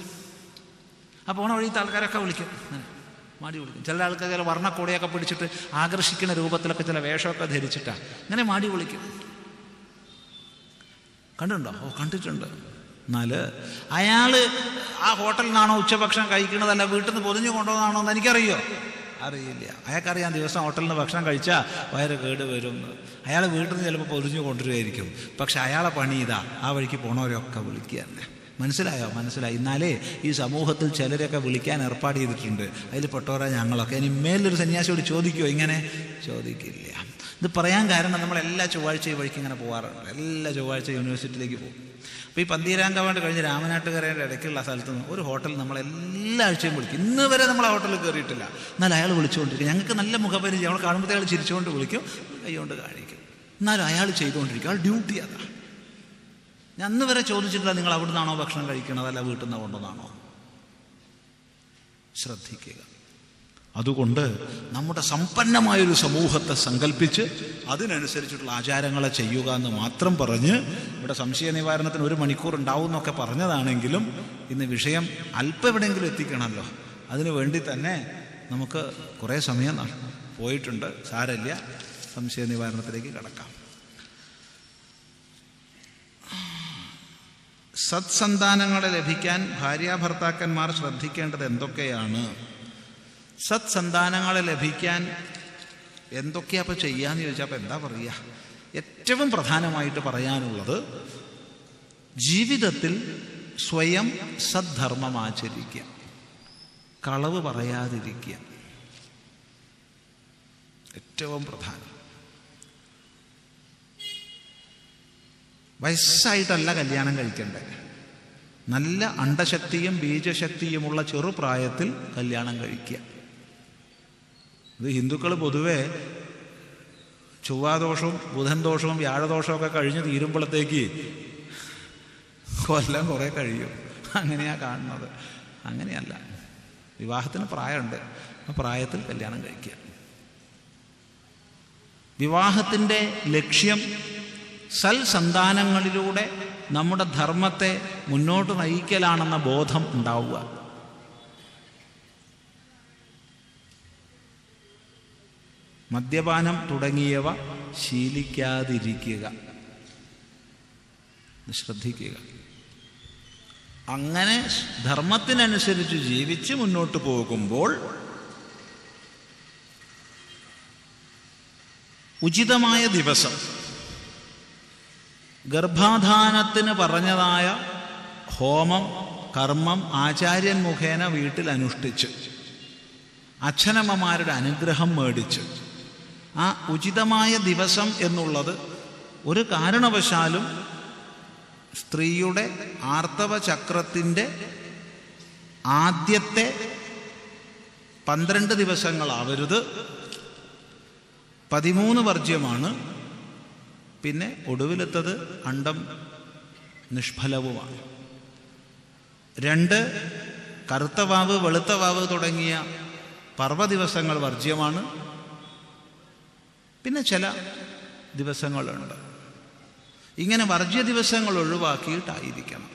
ആ പോണ വഴിയത്തെ ആൾക്കാരൊക്കെ വിളിക്കും, മാടി വിളിക്കും. ചില ആൾക്കാർ ചില വർണ്ണക്കോടയൊക്കെ പിടിച്ചിട്ട് ആകർഷിക്കുന്ന രൂപത്തിലൊക്കെ ചില വേഷമൊക്കെ ധരിച്ചിട്ടാണ് ഇങ്ങനെ മാടി വിളിക്കും. കണ്ടിട്ടുണ്ടോ? ഓ, കണ്ടിട്ടുണ്ട്. എന്നാൽ അയാൾ ആ ഹോട്ടലിൽ നിന്നാണോ ഉച്ചഭക്ഷണം കഴിക്കണതല്ല വീട്ടിൽ നിന്ന് പൊതിഞ്ഞു കൊണ്ടുപോകുന്നതാണോ എന്ന് എനിക്കറിയോ? അറിയില്ല. അയാൾക്കറിയാം ദിവസം ഹോട്ടലിൽ നിന്ന് ഭക്ഷണം കഴിച്ചാൽ വയറ് കേട് വരുമെന്ന്. അയാൾ വീട്ടിൽ നിന്ന് ചിലപ്പോൾ പൊതിഞ്ഞു കൊണ്ടുവരുമായിരിക്കും. പക്ഷെ അയാളെ പണി ഇതാ, ആ വഴിക്ക് പോണവരൊക്കെ വിളിക്കുക തന്നെ. മനസ്സിലായോ? മനസ്സിലായി. എന്നാലേ ഈ സമൂഹത്തിൽ ചിലരൊക്കെ വിളിക്കാൻ ഏർപ്പാട് ചെയ്തിട്ടുണ്ട്. അതിൽ പെട്ടവരാ ഞങ്ങളൊക്കെ. ഇനി മേലൊരു സന്യാസിയോട് ചോദിക്കുമോ? ഇങ്ങനെ ചോദിക്കില്ല. ഇത് പറയാൻ കാരണം നമ്മളെല്ലാ ചൊവ്വാഴ്ചയും വഴിക്ക് ഇങ്ങനെ പോകാറുണ്ട്. എല്ലാ ചൊവ്വാഴ്ച യൂണിവേഴ്സിറ്റിയിലേക്ക് പോകും. അപ്പോൾ ഈ പന്തീരാങ്കവാണ്ട് കഴിഞ്ഞ് രാമനാട്ടുകരയുടെ ഇടയ്ക്കുള്ള സ്ഥലത്ത് നിന്ന് ഒരു ഹോട്ടൽ നമ്മളെല്ലാ ആഴ്ചയും വിളിക്കും. ഇന്ന് വരെ നമ്മൾ ആ ഹോട്ടലിൽ കയറിയിട്ടില്ല. എന്നാൽ അയാൾ വിളിച്ചുകൊണ്ടിരിക്കും. ഞങ്ങൾക്ക് നല്ല മുഖപരിചയം. നമ്മൾ കാണുമ്പോഴത്തെ അയാൾ ചിരിച്ചുകൊണ്ട് വിളിക്കും, കൈകൊണ്ട് കാണിക്കും. എന്നാലും അയാൾ ചെയ്തുകൊണ്ടിരിക്കും. അയാൾ ഡ്യൂട്ടി അതാ. ഞാൻ അന്ന് വരെ ചോദിച്ചിട്ടില്ല നിങ്ങൾ അവിടെ നിന്നാണോ ഭക്ഷണം കഴിക്കണത് അല്ല വീട്ടിൽ നിന്ന് കൊണ്ടുവന്നാണോ. ശ്രദ്ധിക്കുക. അതുകൊണ്ട് നമ്മുടെ സമ്പന്നമായൊരു സമൂഹത്തെ സങ്കല്പിച്ച് അതിനനുസരിച്ചിട്ടുള്ള ആചാരങ്ങളെ ചെയ്യുക എന്ന് മാത്രം പറഞ്ഞ് ഇവിടെ സംശയ നിവാരണത്തിന് 1 മണിക്കൂർ ഉണ്ടാവും എന്നൊക്കെ പറഞ്ഞതാണെങ്കിലും ഇന്ന് വിഷയം അല്പം എവിടെയെങ്കിലും എത്തിക്കണമല്ലോ. അതിനു വേണ്ടി തന്നെ നമുക്ക് കുറേ സമയം പോയിട്ടുണ്ട്. സാരമില്ല, സംശയ നിവാരണത്തിലേക്ക് കടക്കാം. സത്സന്താനങ്ങളെ ലഭിക്കാൻ ഭാര്യാഭർത്താക്കന്മാർ ശ്രദ്ധിക്കേണ്ടത് എന്തൊക്കെയാണ്? സത്സന്താനങ്ങളെ ലഭിക്കാൻ എന്തൊക്കെയാ അപ്പോൾ ചെയ്യാന്ന് ചോദിച്ചാൽ അപ്പോൾ എന്താ പറയുക? ഏറ്റവും പ്രധാനമായിട്ട് പറയാനുള്ളത് ജീവിതത്തിൽ സ്വയം സദ്ധർമ്മം ആചരിക്കുക, കളവ് പറയാതിരിക്കുക. ഏറ്റവും പ്രധാനം. വയസ്സായിട്ടല്ല കല്യാണം കഴിക്കേണ്ടത്. നല്ല അണ്ടശക്തിയും ബീജശക്തിയുമുള്ള ചെറുപ്രായത്തിൽ കല്യാണം കഴിക്കുക. ഇത് ഹിന്ദുക്കൾ പൊതുവെ ചൊവ്വാദോഷവും ബുധൻ ദോഷവും വ്യാഴദോഷവും ഒക്കെ കഴിഞ്ഞ് തീരുമ്പോഴത്തേക്ക് കൊല്ലം കുറേ കഴിയും. അങ്ങനെയാണ് കാണുന്നത്. അങ്ങനെയല്ല. വിവാഹത്തിന് പ്രായമുണ്ട്. ആ പ്രായത്തിൽ കല്യാണം കഴിക്കുക. വിവാഹത്തിൻ്റെ ലക്ഷ്യം സൽസന്താനങ്ങളിലൂടെ നമ്മുടെ ധർമ്മത്തെ മുന്നോട്ട് നയിക്കലാണെന്ന ബോധം ഉണ്ടാവുക. മദ്യപാനം തുടങ്ങിയവ ശീലിക്കാതിരിക്കുക. ശ്രദ്ധിക്കുക. അങ്ങനെ ധർമ്മത്തിനനുസരിച്ച് ജീവിച്ച് മുന്നോട്ട് പോകുമ്പോൾ ഉചിതമായ ദിവസം ഗർഭാധാനത്തിന് പറഞ്ഞതായ ഹോമം കർമ്മം ആചാര്യൻ മുഖേന വീട്ടിൽ അനുഷ്ഠിച്ച് അച്ഛനമ്മമാരുടെ അനുഗ്രഹം മേടിച്ച് ആ ഉചിതമായ ദിവസം എന്നുള്ളത് ഒരു കാരണവശാലും സ്ത്രീയുടെ ആർത്തവ ചക്രത്തിൻ്റെ ആദ്യത്തെ 12 ദിവസങ്ങളാവരുത്. 13 വർജ്യമാണ്. പിന്നെ ഒടുവിലെത്തത് അണ്ഡം നിഷ്ഫലവുമാണ്. 2 കറുത്ത വാവ് വെളുത്ത വാവ് തുടങ്ങിയ പർവ്വദിവസങ്ങൾ വർജ്യമാണ്. പിന്നെ ചില ദിവസങ്ങളുണ്ട്. ഇങ്ങനെ വർജ്യ ദിവസങ്ങൾ ഒഴിവാക്കിയിട്ടായിരിക്കണം.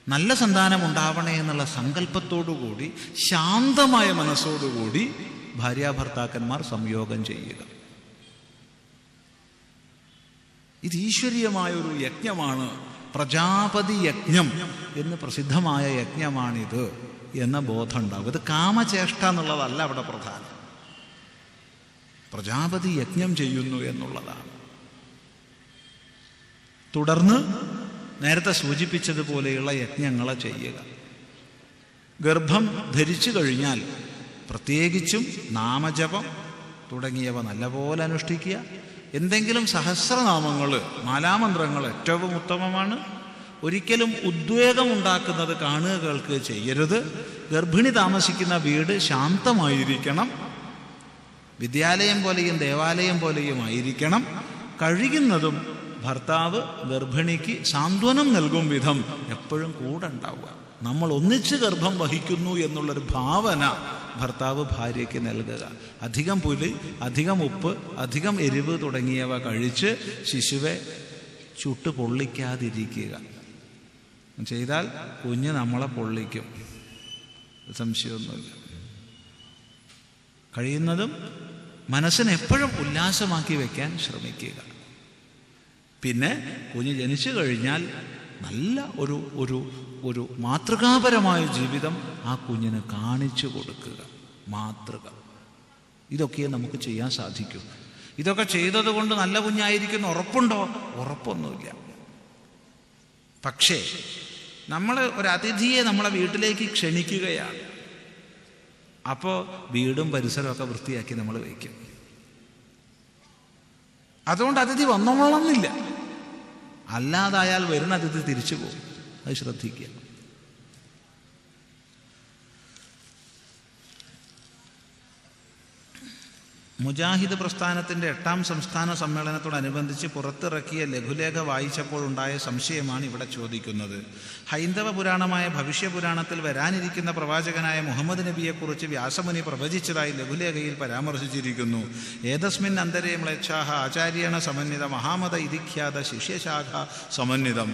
നല്ല സന്താനം ഉണ്ടാവണേ എന്നുള്ള സങ്കല്പത്തോടുകൂടി ശാന്തമായ മനസ്സോടുകൂടി ഭാര്യാഭർത്താക്കന്മാർ സംയോഗം ചെയ്യുക. ഇത് ഈശ്വരീയമായൊരു യജ്ഞമാണ്. പ്രജാപതി യജ്ഞം എന്ന് പ്രസിദ്ധമായ യജ്ഞമാണിത് എന്ന ബോധം ഉണ്ടാവും. ഇത് കാമചേഷ്ട എന്നുള്ളതല്ല അവിടെ പ്രധാനം. പ്രജാപതി യജ്ഞം ചെയ്യുന്നു എന്നുള്ളതാണ്. തുടർന്ന് നേരത്തെ സൂചിപ്പിച്ചതുപോലെയുള്ള യജ്ഞങ്ങളെ ചെയ്യുക. ഗർഭം ധരിച്ചു കഴിഞ്ഞാൽ പ്രത്യേകിച്ചും നാമജപം തുടങ്ങിയവ നല്ലപോലെ അനുഷ്ഠിക്കുക. എന്തെങ്കിലും സഹസ്രനാമങ്ങൾ മാലാമന്ത്രങ്ങൾ ഏറ്റവും ഉത്തമമാണ്. ഒരിക്കലും ഉദ്വേഗം ഉണ്ടാക്കുന്നത് കാണുക കേൾക്കുക ചെയ്യരുത്. ഗർഭിണി താമസിക്കുന്ന വീട് ശാന്തമായിരിക്കണം. വിദ്യാലയം പോലെയും ദേവാലയം പോലെയും ആയിരിക്കണം. കഴിയുന്നതും ഭർത്താവ് ഗർഭിണിക്ക് സാന്ത്വനം നൽകും വിധം എപ്പോഴും കൂടെ ഉണ്ടാവുക. നമ്മൾ ഒന്നിച്ച് ഗർഭം വഹിക്കുന്നു എന്നുള്ളൊരു ഭാവന ഭർത്താവ് ഭാര്യയ്ക്ക് നൽകുക. അധികം പുലി, അധികം ഉപ്പ്, അധികം എരിവ് തുടങ്ങിയവ കഴിച്ച് ശിശുവെ ചുട്ട് പൊള്ളിക്കാതിരിക്കുക. ചെയ്താൽ കുഞ്ഞ് നമ്മളെ പൊള്ളിക്കും, സംശയമൊന്നുമില്ല. കഴിയുന്നതും മനസ്സിനെ എപ്പോഴും ഉല്ലാസമാക്കി വയ്ക്കാൻ ശ്രമിക്കുക. പിന്നെ കുഞ്ഞ് ജനിച്ചു കഴിഞ്ഞാൽ നല്ല ഒരു മാതൃകാപരമായ ജീവിതം ആ കുഞ്ഞിന് കാണിച്ചു കൊടുക്കുക. മാതൃക. ഇതൊക്കെ നമുക്ക് ചെയ്യാൻ സാധിക്കും. ഇതൊക്കെ ചെയ്തത് കൊണ്ട് നല്ല കുഞ്ഞായിരിക്കുന്ന ഉറപ്പുണ്ടോ? ഉറപ്പൊന്നുമില്ല. പക്ഷേ നമ്മൾ ഒരു അതിഥിയെ നമ്മളെ വീട്ടിലേക്ക് ക്ഷണിക്കുകയാണ്. അപ്പോൾ വീടും പരിസരമൊക്കെ വൃത്തിയാക്കി നമ്മൾ വയ്ക്കും. അതുകൊണ്ട് അതിഥി വന്നോളണമെന്നില്ല. അല്ലാതായാൽ വരുന്ന അതിഥി തിരിച്ചു പോകും. അത് ശ്രദ്ധിക്കുക. മുജാഹിദ് പ്രസ്ഥാനത്തിൻ്റെ 8ാം സംസ്ഥാന സമ്മേളനത്തോടനുബന്ധിച്ച് പുറത്തിറക്കിയ ലഘുലേഖ വായിച്ചപ്പോൾ ഉണ്ടായ സംശയമാണ് ഇവിടെ ചോദിക്കുന്നത്. ഹൈന്ദവ പുരാണമായ ഭവിഷ്യപുരാണത്തിൽ വരാനിരിക്കുന്ന പ്രവാചകനായ മുഹമ്മദ് നബിയെക്കുറിച്ച് വ്യാസമുനി പ്രവചിച്ചതായി ലഘുലേഖയിൽ പരാമർശിച്ചിരിക്കുന്നു. ഏതസ്മിൻ അന്തരേ മ്ലേച്ഛാഹ ആചാര്യേണ സമന്വിത മഹാമത ഇതിഖ്യാത ശിഷ്യശാഖ സമന്വിതം.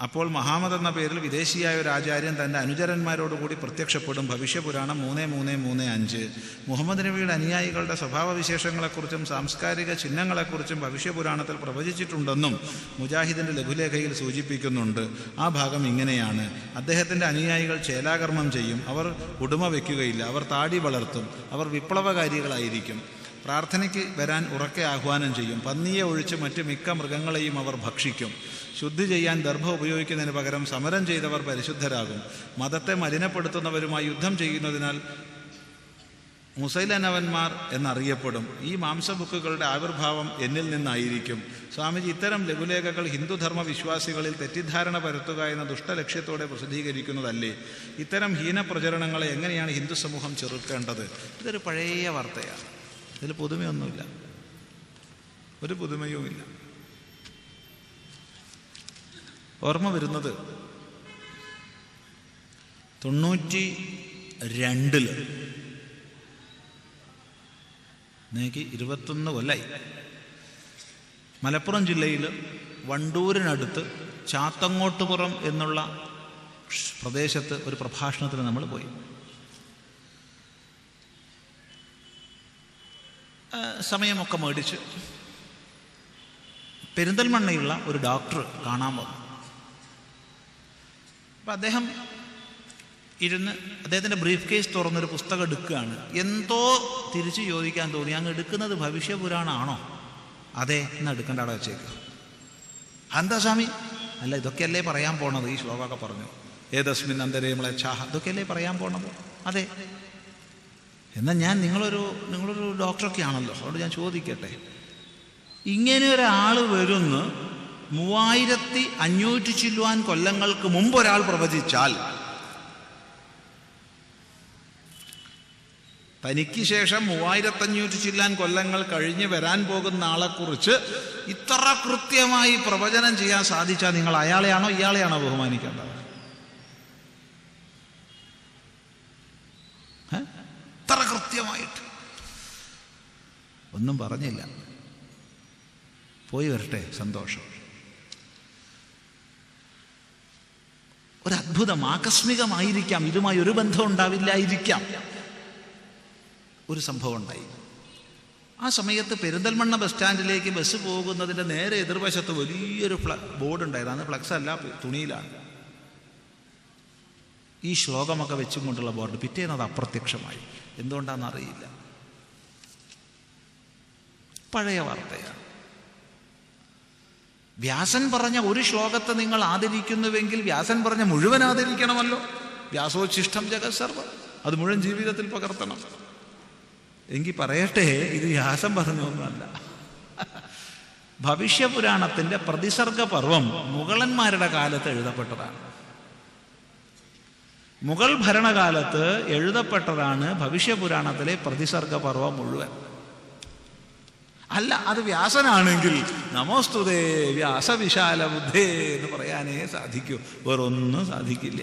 അപ്പോൾ മഹാമത് എന്ന പേരിൽ വിദേശിയായ ഒരു ആചാര്യൻ തൻ്റെ അനുചരന്മാരോടുകൂടി പ്രത്യക്ഷപ്പെടും. ഭവിഷ്യപുരാണം 3:3-3:5. മുഹമ്മദ് നബിയുടെ അനുയായികളുടെ സ്വഭാവവിശേഷങ്ങളെക്കുറിച്ചും സാംസ്കാരിക ചിഹ്നങ്ങളെക്കുറിച്ചും ഭവിഷ്യപുരാണത്തിൽ പ്രവചിച്ചിട്ടുണ്ടെന്നും മുജാഹിദിൻ്റെ ലഘുലേഖയിൽ സൂചിപ്പിക്കുന്നുണ്ട്. ആ ഭാഗം ഇങ്ങനെയാണ്: അദ്ദേഹത്തിൻ്റെ അനുയായികൾ ചേലാകർമ്മം ചെയ്യും, അവർ ഉടുമ വയ്ക്കുകയില്ല, അവർ താടി വളർത്തും, അവർ വിപ്ലവകാരികളായിരിക്കും, പ്രാർത്ഥനയ്ക്ക് വരാൻ ഉറക്കെ ആഹ്വാനം ചെയ്യും, പന്നിയെ ഒഴിച്ച് മറ്റ് മിക്ക മൃഗങ്ങളെയും അവർ ഭക്ഷിക്കും, ശുദ്ധി ചെയ്യാൻ ദർഭ ഉപയോഗിക്കുന്നതിന് പകരം സമരം ചെയ്തവർ പരിശുദ്ധരാകും, മതത്തെ മലിനപ്പെടുത്തുന്നവരുമായി യുദ്ധം ചെയ്യുന്നതിനാൽ മുസൈലനവന്മാർ എന്നറിയപ്പെടും, ഈ മാംസബുക്കുകളുടെ ആവിർഭാവം എന്നിൽ നിന്നായിരിക്കും. സ്വാമിജി ഇത്തരം ലഘുലേഖകൾ ഹിന്ദുധർമ്മ വിശ്വാസികളിൽ തെറ്റിദ്ധാരണ പരത്തുക എന്ന ദുഷ്ടലക്ഷ്യത്തോടെ പ്രസിദ്ധീകരിക്കുന്നതല്ലേ? ഇത്തരം ഹീനപ്രചരണങ്ങളെ എങ്ങനെയാണ് ഹിന്ദു സമൂഹം ചെറുക്കേണ്ടത്? ഇതൊരു പഴയ വാർത്തയാണ്. ഇതിൽ പുതുമയൊന്നുമില്ല, ഒരു പുതുമയുമില്ല. ഓർമ്മ വരുന്നത് 92 എനിക്ക് 21 കൊല്ലായി. മലപ്പുറം ജില്ലയിൽ വണ്ടൂരിനടുത്ത് ചാത്തങ്ങോട്ടുപുറം എന്നുള്ള പ്രദേശത്ത് ഒരു പ്രഭാഷണത്തിന് നമ്മൾ പോയി. സമയമൊക്കെ മേടിച്ച് പെരിന്തൽമണ്ണയുള്ള ഒരു ഡോക്ടർ കാണാൻ വന്നു. അപ്പം അദ്ദേഹം ഇരുന്ന് അദ്ദേഹത്തിൻ്റെ ബ്രീഫ് കേസ് തുറന്നൊരു പുസ്തകം എടുക്കുകയാണ്. എന്തോ തിരിച്ച് ചോദിക്കാൻ തോന്നി, അങ്ങ് എടുക്കുന്നത് ഭവിഷ്യപുരാണമാണോ? അതെ, എന്നാ എടുക്കേണ്ട അവിടെ വെച്ചേക്കുക. എന്താ സ്വാമി? അല്ല, ഇതൊക്കെയല്ലേ പറയാൻ പോണത്? ഈ ശ്ലോകമൊക്കെ പറഞ്ഞു. ഏതസ്മിൻ അന്തരേ മ്ലേച്ഛാഹ, ഇതൊക്കെയല്ലേ പറയാൻ പോണത്? അതെ. എന്നാൽ ഞാൻ നിങ്ങളൊരു ഡോക്ടറൊക്കെ ആണല്ലോ, അതുകൊണ്ട് ഞാൻ ചോദിക്കട്ടെ, ഇങ്ങനെ ഒരാൾ വരുന്ന് 3500 ചില്ലുവാൻ കൊല്ലങ്ങൾക്ക് മുമ്പ് ഒരാൾ പ്രവചിച്ചാൽ തനിക്ക് ശേഷം 3500 ചില്ലാൻ കൊല്ലങ്ങൾ കഴിഞ്ഞ് വരാൻ പോകുന്ന ആളെക്കുറിച്ച് ഇത്ര കൃത്യമായി പ്രവചനം ചെയ്യാൻ സാധിച്ചാൽ നിങ്ങൾ അയാളെയാണോ ഇയാളെയാണോ ബഹുമാനിക്കേണ്ടത്? ഇത്ര കൃത്യമായിട്ട് ഒന്നും പറഞ്ഞില്ല. പോയി വരട്ടെ, സന്തോഷം. ഒരത്ഭുതം, ആകസ്മികമായിരിക്കാം, ഇതുമായി ഒരു ബന്ധം ഉണ്ടാവില്ലായിരിക്കാം. ഒരു സംഭവം ഉണ്ടായി. ആ സമയത്ത് പെരിന്തൽമണ്ണ ബസ് സ്റ്റാൻഡിലേക്ക് ബസ് പോകുന്നതിൻ്റെ നേരെ എതിർവശത്ത് വലിയൊരു ബോർഡ് ഉണ്ടായിരുന്നു. അന്ന് ഫ്ലക്സ് അല്ല, തുണിയിലാണ്. ഈ ശ്ലോകമൊക്കെ വെച്ചും കൊണ്ടുള്ള ബോർഡ്. പിറ്റേന്നത് അപ്രത്യക്ഷമായി. എന്തുകൊണ്ടാണെന്നറിയില്ല. പഴയ വാർത്തയാണ്. വ്യാസൻ പറഞ്ഞ ഒരു ശ്ലോകത്തെ നിങ്ങൾ ആദരിക്കുന്നുവെങ്കിൽ വ്യാസൻ പറഞ്ഞ മുഴുവൻ ആദരിക്കണമല്ലോ. വ്യാസോച്ഛിഷ്ടം ജഗത്സർവം, അത് മുഴുവൻ ജീവിതത്തിൽ പകർത്തണം. എങ്കിൽ പറയട്ടെ, ഇത് വ്യാസൻ പറഞ്ഞൊന്നുമല്ല. ഭവിഷ്യപുരാണത്തിൻ്റെ പ്രതിസർഗ പർവം മുഗളന്മാരുടെ കാലത്ത് എഴുതപ്പെട്ടതാണ്. മുഗൾ ഭരണകാലത്ത് എഴുതപ്പെട്ടതാണ് ഭവിഷ്യപുരാണത്തിലെ പ്രതിസർഗ പർവം മുഴുവൻ. അല്ല, അത് വ്യാസനാണെങ്കിൽ നമോസ്തുതേ വ്യാസവിശാല ബുദ്ധേ എന്ന് പറയാനേ സാധിക്കൂ, വേറൊന്നും സാധിക്കില്ല.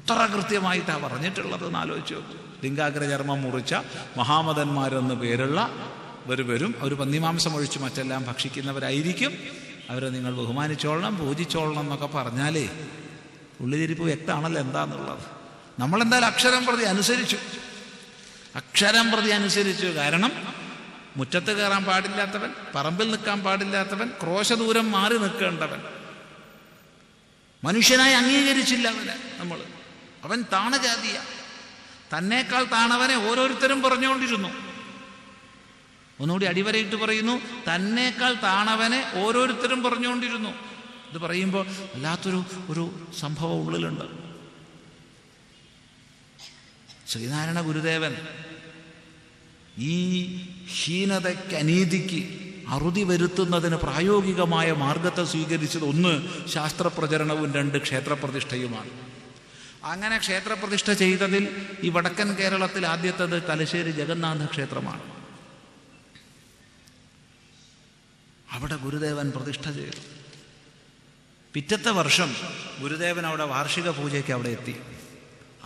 ഇത്ര കൃത്യമായിട്ടാണ് പറഞ്ഞിട്ടുള്ളത് എന്ന് ആലോചിച്ച് നോക്കൂ. ലിംഗാഗ്രചർമ്മം മുറിച്ച മഹാമതന്മാരെന്ന് പേരുള്ള വരും. അവർ പന്നിമാംസം ഒഴിച്ച് മറ്റെല്ലാം ഭക്ഷിക്കുന്നവരായിരിക്കും. അവരെ നിങ്ങൾ ബഹുമാനിച്ചോളണം, പൂജിച്ചോളണം എന്നൊക്കെ പറഞ്ഞാലേ ഉള്ളിലിരിപ്പ് വ്യക്തമാണല്ലോ എന്താന്നുള്ളത്. നമ്മളെന്തായാലും അക്ഷരം പ്രതി അനുസരിച്ചു. കാരണം മുറ്റത്ത് കയറാൻ പാടില്ലാത്തവൻ, പറമ്പിൽ നിൽക്കാൻ പാടില്ലാത്തവൻ, ക്രോശദൂരം മാറി നിൽക്കേണ്ടവൻ, മനുഷ്യനായി അംഗീകരിച്ചില്ല അവന്. അവൻ താണജാതിയ. തന്നേക്കാൾ താണവനെ ഓരോരുത്തരും പറഞ്ഞുകൊണ്ടിരുന്നു. ഒന്നുകൂടി അടിവരയിട്ട് പറയുന്നു, തന്നേക്കാൾ താണവനെ ഓരോരുത്തരും പറഞ്ഞുകൊണ്ടിരുന്നു. ഇത് പറയുമ്പോൾ വല്ലാത്തൊരു സംഭവം ഉള്ളിലുണ്ട്. ശ്രീനാരായണ ഗുരുദേവൻ ഈ ഹീനതയ്ക്ക്, അനീതിക്ക് അറുതി വരുത്തുന്നതിന് പ്രായോഗികമായ മാർഗത്തെ സ്വീകരിച്ചത് 1 ശാസ്ത്രപ്രചരണവും 2 ക്ഷേത്രപ്രതിഷ്ഠയുമാണ്. അങ്ങനെ ക്ഷേത്രപ്രതിഷ്ഠ ചെയ്തതിൽ ഈ വടക്കൻ കേരളത്തിൽ ആദ്യത്തേത് തലശ്ശേരി ജഗന്നാഥ ക്ഷേത്രമാണ്. അവിടെ ഗുരുദേവൻ പ്രതിഷ്ഠ ചെയ്തു. പിറ്റത്തെ വർഷം ഗുരുദേവൻ അവിടെ വാർഷിക പൂജയ്ക്ക് അവിടെ എത്തി.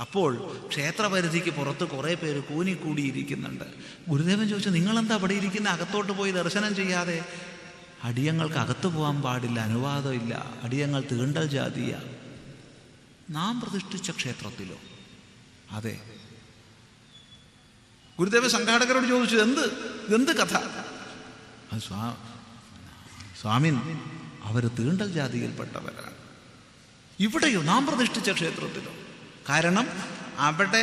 അപ്പോൾ ക്ഷേത്രപരിധിക്ക് പുറത്ത് കുറേ പേര് കൂനിക്കൂടിയിരിക്കുന്നുണ്ട്. ഗുരുദേവൻ ചോദിച്ചു, നിങ്ങളെന്താ അവിടെ ഇരിക്കുന്ന, അകത്തോട്ട് പോയി ദർശനം ചെയ്യാതെ? അടിയങ്ങൾക്ക് അകത്ത് പോകാൻ പാടില്ല, അനുവാദമില്ല, അടിയങ്ങൾ തീണ്ടൽ ജാതിയ. നാം പ്രതിഷ്ഠിച്ച ക്ഷേത്രത്തിലോ? അതെ. ഗുരുദേവൻ സംഘാടകരോട് ചോദിച്ചു, എന്ത് കഥ? സ്വാമിൻ, അവർ തീണ്ടൽ ജാതിയിൽപ്പെട്ടവരാണ്. ഇവിടെയോ? നാം പ്രതിഷ്ഠിച്ച ക്ഷേത്രത്തിലോ? കാരണം അവിടെ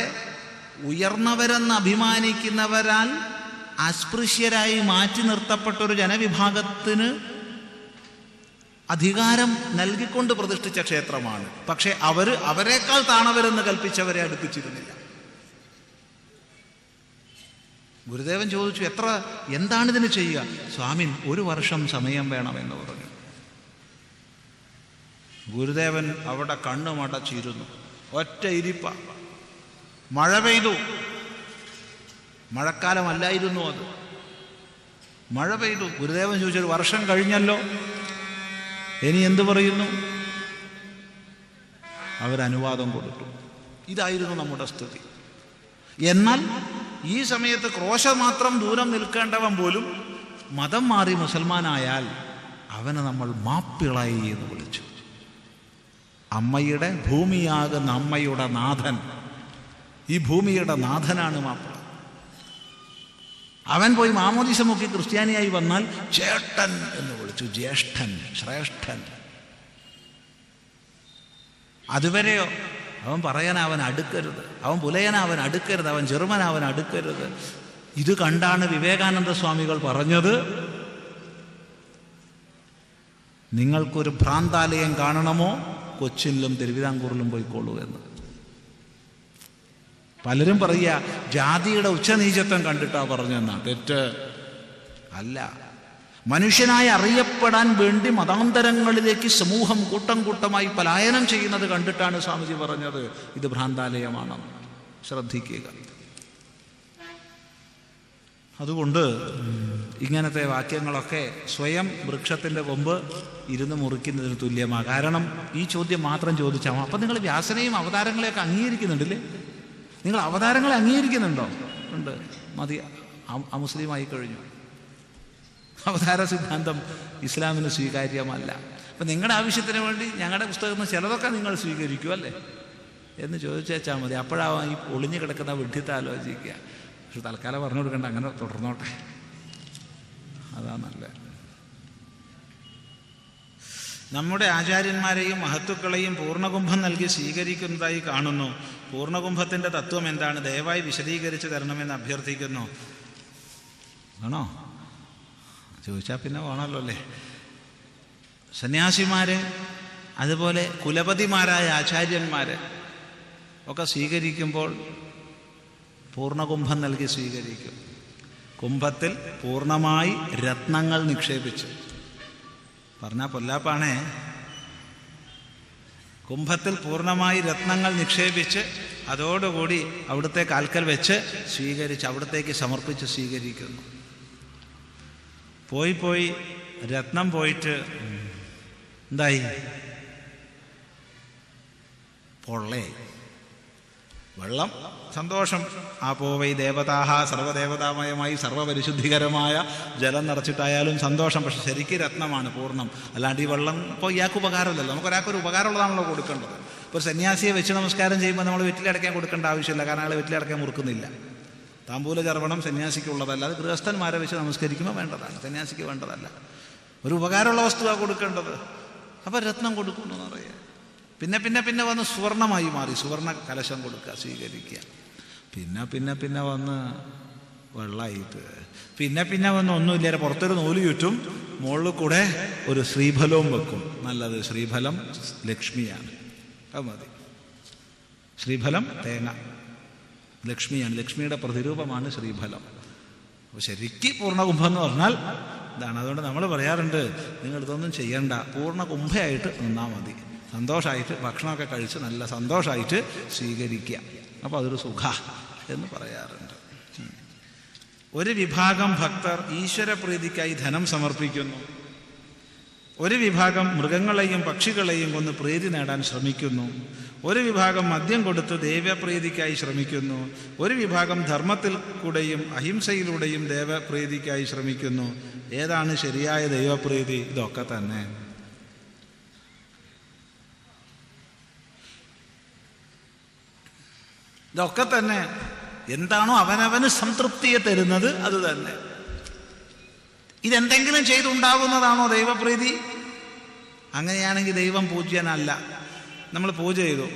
ഉയർന്നവരെന്ന് അഭിമാനിക്കുന്നവരാൽ അസ്പൃശ്യരായി മാറ്റി നിർത്തപ്പെട്ടൊരു ജനവിഭാഗത്തിന് അധികാരം നൽകിക്കൊണ്ട് പ്രതിഷ്ഠിച്ച ക്ഷേത്രമാണ്. പക്ഷെ അവരെക്കാൾ താണവരെന്ന് കൽപ്പിച്ചവരെ അടുപ്പിച്ചിരുന്നില്ല. ഗുരുദേവൻ ചോദിച്ചു, എന്താണിതിന് ചെയ്യുക? സ്വാമിൻ, 1 വർഷം സമയം വേണമെന്ന് പറഞ്ഞു. ഗുരുദേവൻ അവിടെ കണ്ണുമടച്ചിരുന്നു. ഒറ്റ ഇരിപ്പ. മഴ പെയ്തു. മഴക്കാലമല്ലായിരുന്നു അത്. മഴ പെയ്തു. ഗുരുദേവൻ ചോദിച്ചു, 1 വർഷം കഴിഞ്ഞല്ലോ, ഇനി എന്തു പറയുന്നു? അവരനുവാദം കൊടുത്തു. ഇതായിരുന്നു നമ്മുടെ സ്ഥിതി. എന്നാൽ ഈ സമയത്ത് ക്രോശമാത്രം ദൂരം നിൽക്കേണ്ടവൻ പോലും മതം മാറി മുസൽമാനായാൽ അവനെ നമ്മൾ മാപ്പിളായി എന്ന് വിളിച്ചു. അമ്മയുടെ ഭൂമിയാകുന്ന അമ്മയുടെ നാഥൻ, ഈ ഭൂമിയുടെ നാഥനാണ് മാപ്പിള. അവൻ പോയി മാമോദീസ മുക്കി ക്രിസ്ത്യാനിയായി വന്നാൽ ചേട്ടൻ എന്ന് വിളിച്ചു. ജ്യേഷ്ഠൻ, ശ്രേഷ്ഠൻ. അതുവരെയോ അവൻ പറയാനവൻ അടുക്കരുത്, അവൻ പുലയനവൻ അടുക്കരുത്, അവൻ ചെറുമനവൻ അടുക്കരുത്. ഇത് കണ്ടാണ് വിവേകാനന്ദ സ്വാമികൾ പറഞ്ഞത്, നിങ്ങൾക്കൊരു ഭ്രാന്താലയം കാണണമോ, കൊച്ചിനിലും തിരുവിതാംകൂറിലും പോയിക്കോളൂ എന്ന്. പലരും പറയുക ജാതിയുടെ ഉച്ചനീചത്വം കണ്ടിട്ടാ പറഞ്ഞെന്നാ. തെറ്റ് അല്ല. മനുഷ്യനായി അറിയപ്പെടാൻ വേണ്ടി മതാന്തരങ്ങളിലേക്ക് സമൂഹം കൂട്ടം കൂട്ടമായി പലായനം ചെയ്യുന്നത് കണ്ടിട്ടാണ് സ്വാമിജി പറഞ്ഞത് ഇത് ഭ്രാന്താലയമാണെന്ന്. ശ്രദ്ധിക്കുക. അതുകൊണ്ട് ഇങ്ങനത്തെ വാക്യങ്ങളൊക്കെ സ്വയം വൃക്ഷത്തിൻ്റെ കൊമ്പ് ഇരുന്ന് മുറിക്കുന്നതിന് തുല്യമാണ്. കാരണം ഈ ചോദ്യം മാത്രം ചോദിച്ചാൽ അപ്പം നിങ്ങൾ വ്യാസനെയും അവതാരങ്ങളെയൊക്കെ അംഗീകരിക്കുന്നുണ്ടല്ലേ? നിങ്ങൾ അവതാരങ്ങളെ അംഗീകരിക്കുന്നുണ്ടോ? ഉണ്ട്. മതി, അമുസ്ലിമായി കഴിഞ്ഞു. അവതാര സിദ്ധാന്തം ഇസ്ലാമിന് സ്വീകാര്യമല്ല. അപ്പം നിങ്ങളുടെ ആവശ്യത്തിന് വേണ്ടി ഞങ്ങളുടെ പുസ്തകത്തിൽ ചിലതൊക്കെ നിങ്ങൾ സ്വീകരിക്കും അല്ലേ എന്ന് ചോദിച്ചാൽ മതി. അപ്പോഴാവാം ഈ ഒളിഞ്ഞു കിടക്കുന്ന വിഡ്ഢിത്തെ ആലോചിക്കുക. പക്ഷെ തൽക്കാലം പറഞ്ഞു കൊടുക്കേണ്ട, അങ്ങനെ തുടർന്നോട്ടെ, അതാ നല്ലത്. നമ്മുടെ ആചാര്യന്മാരെയും മഹത്തുക്കളെയും പൂർണ്ണകുംഭം നൽകി സ്വീകരിക്കുന്നതായി കാണുന്നു. പൂർണ്ണകുംഭത്തിൻ്റെ തത്വം എന്താണ്? ദയവായി വിശദീകരിച്ച് തരണമെന്ന് അഭ്യർത്ഥിക്കുന്നു. ആണോ ചോദിച്ചാൽ പിന്നെ വേണമല്ലോ അല്ലേ. സന്യാസിമാർ, അതുപോലെ കുലപതിമാരായ ആചാര്യന്മാർ ഒക്കെ സ്വീകരിക്കുമ്പോൾ പൂർണ്ണകുംഭം നൽകി സ്വീകരിക്കും. കുംഭത്തിൽ പൂർണ്ണമായി രത്നങ്ങൾ നിക്ഷേപിച്ചു. പറഞ്ഞാൽ പൊല്ലാപ്പാണേ. കുംഭത്തിൽ പൂർണ്ണമായി രത്നങ്ങൾ നിക്ഷേപിച്ച് അതോടുകൂടി അവിടുത്തെ കാൽക്കൽ വെച്ച് സ്വീകരിച്ച് അവിടത്തേക്ക് സമർപ്പിച്ച് സ്വീകരിക്കുന്നു. പോയി രത്നം പോയിട്ട് എന്തായി? പൊള്ളേ. വെള്ളം സന്തോഷം. ആപോവൈ ദേവതാഹ, സർവ്വദേവതാമയമായി സർവ്വപരിശുദ്ധികരമായ ജലം നിറച്ചിട്ടായാലും സന്തോഷം. പക്ഷെ ശരിക്കും രത്നമാണ് പൂർണ്ണം. അല്ലാണ്ട് ഈ വെള്ളം ഇപ്പോൾ ഇയാൾക്ക് ഉപകാരമില്ലല്ലോ. നമുക്കൊരാൾക്കൊരു ഉപകാരമുള്ളതാണല്ലോ കൊടുക്കേണ്ടത്. ഇപ്പോൾ സന്യാസിയെ വെച്ച് നമസ്കാരം ചെയ്യുമ്പോൾ നമ്മൾ വെറ്റിലടക്കാൻ കൊടുക്കേണ്ട ആവശ്യമില്ല. കാരണം അയാൾ വെറ്റിലടക്കാൻ മുറുക്കുന്നില്ല. താമ്പൂല ചർവണം സന്യാസിക്കുള്ളതല്ല. അത് ഗൃഹസ്ഥന്മാരെ വെച്ച് നമസ്കരിക്കുമ്പോൾ വേണ്ടതാണ്, സന്യാസിക്ക് വേണ്ടതല്ല. ഒരു ഉപകാരമുള്ള വസ്തുവാണ് കൊടുക്കേണ്ടത്. അപ്പോൾ രത്നം കൊടുക്കുന്നു എന്നറിയാം. പിന്നെ വന്ന് സുവർണമായി മാറി. സുവർണ കലശം കൊടുക്കുക, സ്വീകരിക്കുക. പിന്നെ വന്ന് വെള്ളമായിട്ട്. പിന്നെ ഒന്നുമില്ല, പുറത്തൊരു നൂല് ചുറ്റും, മുകളിൽ കൂടെ ഒരു ശ്രീഫലവും വെക്കും. നല്ലത്, ശ്രീഫലം ലക്ഷ്മിയാണ്, അത് മതി. ശ്രീഫലം തേങ്ങ ലക്ഷ്മിയാണ്, ലക്ഷ്മിയുടെ പ്രതിരൂപമാണ് ശ്രീഫലം. അപ്പോൾ ശരിക്ക് പൂർണ്ണകുംഭം എന്ന് പറഞ്ഞാൽ ഇതാണ്. അതുകൊണ്ട് നമ്മൾ പറയാറുണ്ട്, നിങ്ങൾ ഇതൊന്നും ചെയ്യണ്ട, പൂർണ്ണ കുംഭയായിട്ട് നിന്നാൽ മതി, സന്തോഷമായിട്ട് ഭക്ഷണമൊക്കെ കഴിച്ച് നല്ല സന്തോഷമായിട്ട് സ്വീകരിക്കുക. അപ്പോൾ അതൊരു സുഖ എന്ന് പറയാറുണ്ട്. ഒരു വിഭാഗം ഭക്തർ ഈശ്വരപ്രീതിക്കായി ധനം സമർപ്പിക്കുന്നു. ഒരു വിഭാഗം മൃഗങ്ങളെയും പക്ഷികളെയും കൊന്ന് പ്രീതി നേടാൻ ശ്രമിക്കുന്നു. ഒരു വിഭാഗം മദ്യം കൊടുത്ത് ദൈവപ്രീതിക്കായി ശ്രമിക്കുന്നു. ഒരു വിഭാഗം ധർമ്മത്തിൽ കൂടെയും അഹിംസയിലൂടെയും ദൈവപ്രീതിക്കായി ശ്രമിക്കുന്നു. ഏതാണ് ശരിയായ ദൈവപ്രീതി? ഇതൊക്കെ തന്നെ. ഇതൊക്കെ തന്നെ. എന്താണോ അവനവന് സംതൃപ്തിയെ തരുന്നത് അത് തന്നെ. ഇതെന്തെങ്കിലും ചെയ്തുണ്ടാകുന്നതാണോ ദൈവപ്രീതി? അങ്ങനെയാണെങ്കിൽ ദൈവം പൂജ്യനല്ല. നമ്മൾ പൂജ ചെയ്തു,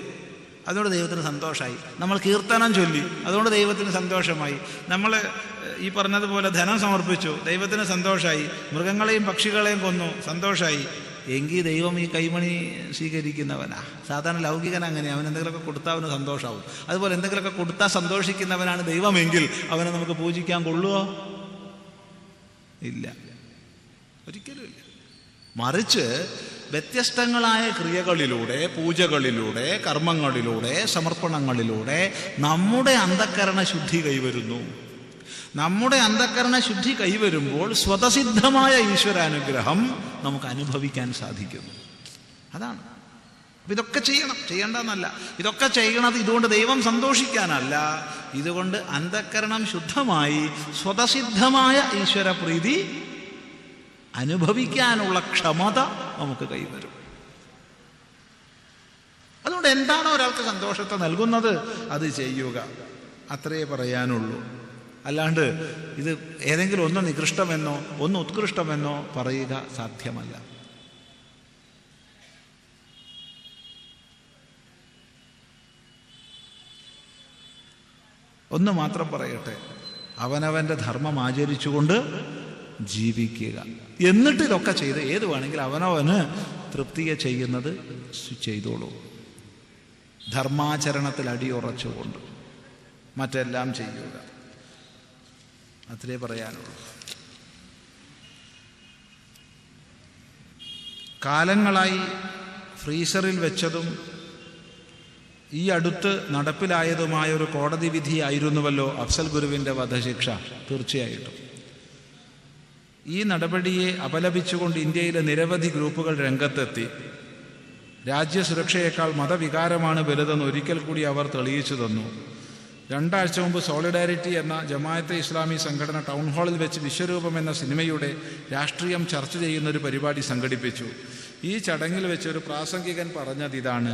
അതുകൊണ്ട് ദൈവത്തിന് സന്തോഷമായി. നമ്മൾ കീർത്തനം ചൊല്ലി, അതുകൊണ്ട് ദൈവത്തിന് സന്തോഷമായി. നമ്മൾ ഈ പറഞ്ഞതുപോലെ ധനം സമർപ്പിച്ചു, ദൈവത്തിന് സന്തോഷമായി. മൃഗങ്ങളെയും പക്ഷികളെയും കൊന്നു, സന്തോഷമായി. എങ്കിൽ ദൈവം ഈ കൈമണി സ്വീകരിക്കുന്നവനാ. സാധാരണ ലൗകികൻ അങ്ങനെ, അവൻ എന്തെങ്കിലുമൊക്കെ കൊടുത്താൽ അവന് സന്തോഷമാവും. അതുപോലെ എന്തെങ്കിലുമൊക്കെ കൊടുത്താൽ സന്തോഷിക്കുന്നവനാണ് ദൈവമെങ്കിൽ അവനെ നമുക്ക് പൂജിക്കാൻ കൊള്ളുമോ? ഇല്ല, ഒരിക്കലും ഇല്ല. മറിച്ച് വ്യത്യസ്തങ്ങളായ ക്രിയകളിലൂടെ, പൂജകളിലൂടെ, കർമ്മങ്ങളിലൂടെ, സമർപ്പണങ്ങളിലൂടെ നമ്മുടെ അന്ധക്കരണ ശുദ്ധി കൈവരുന്നു. നമ്മുടെ അന്ധക്കരണ ശുദ്ധി കൈവരുമ്പോൾ സ്വതസിദ്ധമായ ഈശ്വരാനുഗ്രഹം നമുക്ക് അനുഭവിക്കാൻ സാധിക്കുന്നു. അതാണ്. അപ്പം ഇതൊക്കെ ചെയ്യണം, ചെയ്യേണ്ടെന്നല്ല. ഇതൊക്കെ ചെയ്യണത് ഇതുകൊണ്ട് ദൈവം സന്തോഷിക്കാനല്ല, ഇതുകൊണ്ട് അന്ധക്കരണം ശുദ്ധമായി സ്വതസിദ്ധമായ ഈശ്വരപ്രീതി അനുഭവിക്കാനുള്ള ക്ഷമത നമുക്ക് കൈവരും. അതുകൊണ്ട് എന്താണോ ഒരാൾക്ക് സന്തോഷത്തെ നൽകുന്നത് അത് ചെയ്യുക, അത്രയേ പറയാനുള്ളൂ. അല്ലാണ്ട് ഇത് ഏതെങ്കിലും ഒന്ന് നികൃഷ്ടമെന്നോ ഒന്ന് ഉത്കൃഷ്ടമെന്നോ പറയുക സാധ്യമല്ല. ഒന്ന് മാത്രം പറയട്ടെ, അവനവൻ്റെ ധർമ്മം ആചരിച്ചുകൊണ്ട് ജീവിക്കുക. എന്നിട്ട് ഇതൊക്കെ ചെയ്ത് ഏത് വേണമെങ്കിലും അവനവന് തൃപ്തിയെ ചെയ്യുന്നത് ചെയ്തോളൂ. ധർമാചരണത്തിൽ അടിയുറച്ചുകൊണ്ട് മറ്റെല്ലാം ചെയ്യുക, അത്രേ പറയാനുള്ളൂ. കാലങ്ങളായി ഫ്രീസറിൽ വെച്ചതും ഈ അടുത്ത് നടപ്പിലായതുമായ ഒരു കോടതി വിധിയായിരുന്നുവല്ലോ അഫ്സൽ ഗുരുവിൻ്റെ വധശിക്ഷ. തീർച്ചയായിട്ടും ഈ നടപടിയെ അപലപിച്ചുകൊണ്ട് ഇന്ത്യയിലെ നിരവധി ഗ്രൂപ്പുകൾ രംഗത്തെത്തി. രാജ്യസുരക്ഷയേക്കാൾ മതവികാരമാണ് വലുതെന്ന് ഒരിക്കൽ കൂടി അവർ തെളിയിച്ചു തന്നു. 2 ആഴ്ച മുമ്പ് സോളിഡാരിറ്റി എന്ന ജമാഅത്തെ ഇസ്ലാമി സംഘടന ടൗൺ ഹാളിൽ വെച്ച് വിശ്വരൂപം എന്ന സിനിമയുടെ രാഷ്ട്രീയം ചർച്ച ചെയ്യുന്നൊരു പരിപാടി സംഘടിപ്പിച്ചു. ഈ ചടങ്ങിൽ വെച്ച് ഒരു പ്രാസംഗികൻ പറഞ്ഞത് ഇതാണ്: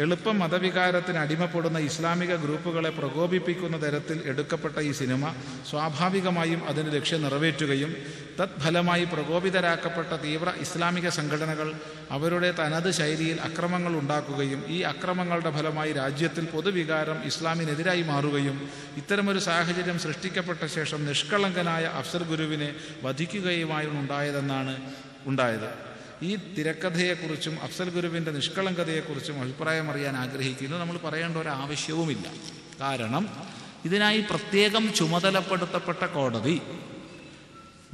എളുപ്പം മതവികാരത്തിന് അടിമപ്പെടുന്ന ഇസ്ലാമിക ഗ്രൂപ്പുകളെ പ്രകോപിപ്പിക്കുന്ന തരത്തിൽ എടുക്കപ്പെട്ട ഈ സിനിമ സ്വാഭാവികമായും അതിന് ലക്ഷ്യം നിറവേറ്റുകയും തത്ഫലമായി പ്രകോപിതരാക്കപ്പെട്ട തീവ്ര ഇസ്ലാമിക സംഘടനകൾ അവരുടെ തനത് ശൈലിയിൽ അക്രമങ്ങൾ ഉണ്ടാക്കുകയും ഈ അക്രമങ്ങളുടെ ഫലമായി രാജ്യത്തിൽ പൊതുവികാരം ഇസ്ലാമിനെതിരായി മാറുകയും ഇത്തരമൊരു സാഹചര്യം സൃഷ്ടിക്കപ്പെട്ട ശേഷം നിഷ്കളങ്കനായ അഫ്സൽ ഗുരുവിനെ വധിക്കുകയുമായാണ് ഉണ്ടായത്. ഈ തിരക്കഥയെക്കുറിച്ചും അഫ്സൽ ഗുരുവിൻ്റെ നിഷ്കളങ്കതയെക്കുറിച്ചും അഭിപ്രായം അറിയാൻ ആഗ്രഹിക്കുന്നു. നമ്മൾ പറയേണ്ട ഒരു ആവശ്യവുമില്ല. കാരണം ഇതിനായി പ്രത്യേകം ചുമതലപ്പെടുത്തപ്പെട്ട കോടതി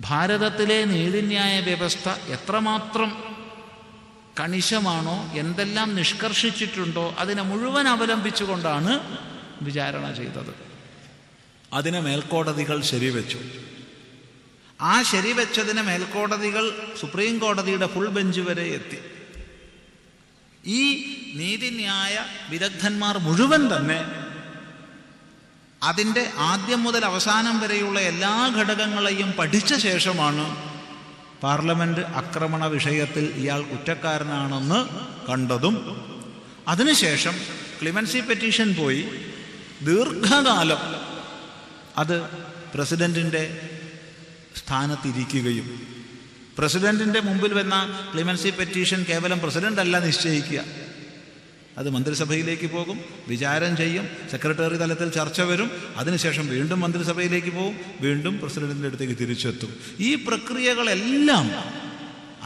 ഭാരതത്തിലെ നീതിന്യായ വ്യവസ്ഥ എത്രമാത്രം കണിശമാണോ, എന്തെല്ലാം നിഷ്കർഷിച്ചിട്ടുണ്ടോ അതിനെ മുഴുവൻ അവലംബിച്ചുകൊണ്ടാണ് വിചാരണ ചെയ്തത്. അതിനെ മേൽക്കോടതികൾ ശരിവെച്ചു. ആ ശരിവെച്ചതിന് മേൽക്കോടതികൾ സുപ്രീം കോടതിയുടെ ഫുൾ ബെഞ്ച് വരെ എത്തി. ഈ നീതിന്യായ വിദഗ്ധന്മാർ മുഴുവൻ തന്നെ അതിൻ്റെ ആദ്യം മുതൽ അവസാനം വരെയുള്ള എല്ലാ ഘടകങ്ങളെയും പഠിച്ച ശേഷമാണ് പാർലമെൻറ്റ് ആക്രമണ വിഷയത്തിൽ ഇയാൾ കുറ്റക്കാരനാണെന്ന് കണ്ടതും അതിനുശേഷം ക്ലിമൻസി പെറ്റീഷൻ പോയി ദീർഘകാലം അത് പ്രസിഡൻറ്റിൻ്റെ സ്ഥാനത്തിരിക്കുകയും പ്രസിഡൻറ്റിൻ്റെ മുമ്പിൽ വന്ന ക്ലിമൻസി പെറ്റീഷൻ കേവലം പ്രസിഡൻ്റ് അല്ല നിശ്ചയിക്കുക, അത് മന്ത്രിസഭയിലേക്ക് പോകും, വിചാരം ചെയ്യും, സെക്രട്ടറി തലത്തിൽ ചർച്ച വരും, അതിനുശേഷം വീണ്ടും മന്ത്രിസഭയിലേക്ക് പോകും, വീണ്ടും പ്രസിഡന്റിൻ്റെ അടുത്തേക്ക് തിരിച്ചെത്തും. ഈ പ്രക്രിയകളെല്ലാം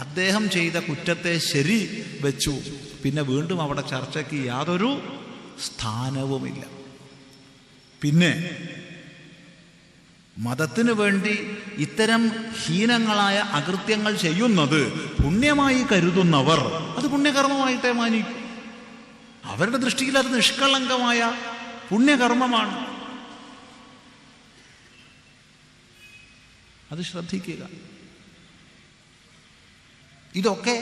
അദ്ദേഹം ചെയ്ത കുറ്റത്തെ ശരി വെച്ചു. പിന്നെ വീണ്ടും അവിടെ ചർച്ചയ്ക്ക് യാതൊരു സ്ഥാനവുമില്ല. പിന്നെ മതത്തിനു വേണ്ടി ഇത്തരം ഹീനങ്ങളായ അകൃത്യങ്ങൾ ചെയ്യുന്നത് പുണ്യമായി കരുതുന്നവർ അത് പുണ്യകർമ്മമായിട്ടേ മാനിക്കും. അവരുടെ ദൃഷ്ടിയിൽ അത് നിഷ്കളങ്കമായ പുണ്യകർമ്മമാണ്. അത് ശ്രദ്ധിക്കുക. ഇതൊക്കെ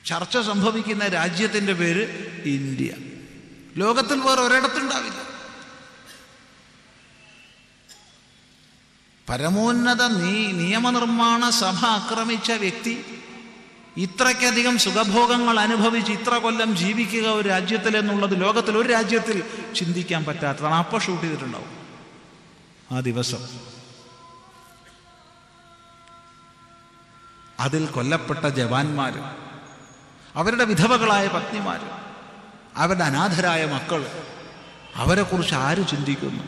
ചർച്ച സംഭവിക്കുന്ന രാജ്യത്തിൻ്റെ പേര് ഇന്ത്യ. ലോകത്തിൽ വേറെ ഒരിടത്തുണ്ടാവില്ല. പരമോന്നത നിയമനിർമ്മാണ സഭ ആക്രമിച്ച വ്യക്തി ഇത്രയ്ക്കധികം സുഖഭോഗങ്ങൾ അനുഭവിച്ച് ഇത്ര കൊല്ലം ജീവിക്കുക ഒരു രാജ്യത്തിൽ എന്നുള്ളത് ലോകത്തിൽ ഒരു രാജ്യത്തിൽ ചിന്തിക്കാൻ പറ്റാത്തതാണ്. അപ്പം ഷൂട്ട് ചെയ്തിട്ടുണ്ടാവും ആ ദിവസം. അതിൽ കൊല്ലപ്പെട്ട ജവാന്മാർ, അവരുടെ വിധവകളായ പത്നിമാർ, അവരുടെ അനാഥരായ മക്കൾ, അവരെക്കുറിച്ച് ആര് ചിന്തിക്കുന്നു?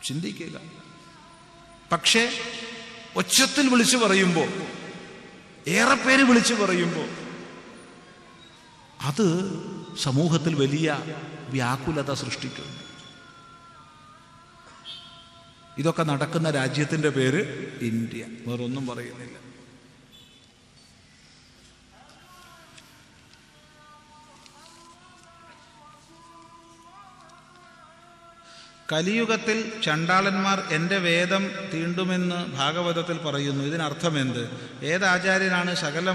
ചിന്തിക്കുക. പക്ഷേ ഒച്ചത്തിൽ വിളിച്ചു പറയുമ്പോൾ, ഏറെ പേര് വിളിച്ചു പറയുമ്പോൾ അത് സമൂഹത്തിൽ വലിയ വ്യാകുലത സൃഷ്ടിക്കുന്നു. ഇതൊക്കെ നടക്കുന്ന രാജ്യത്തിൻ്റെ പേര് ഇന്ത്യ. വേറൊന്നും പറയുന്നില്ല. കലിയുഗത്തിൽ ചണ്ടാളന്മാർ എൻ്റെ വേദം തീണ്ടുമെന്ന് ഭാഗവതത്തിൽ പറയുന്നു. ഇതിനർത്ഥം എന്ത്? ഏതാചാര്യനാണ് സകല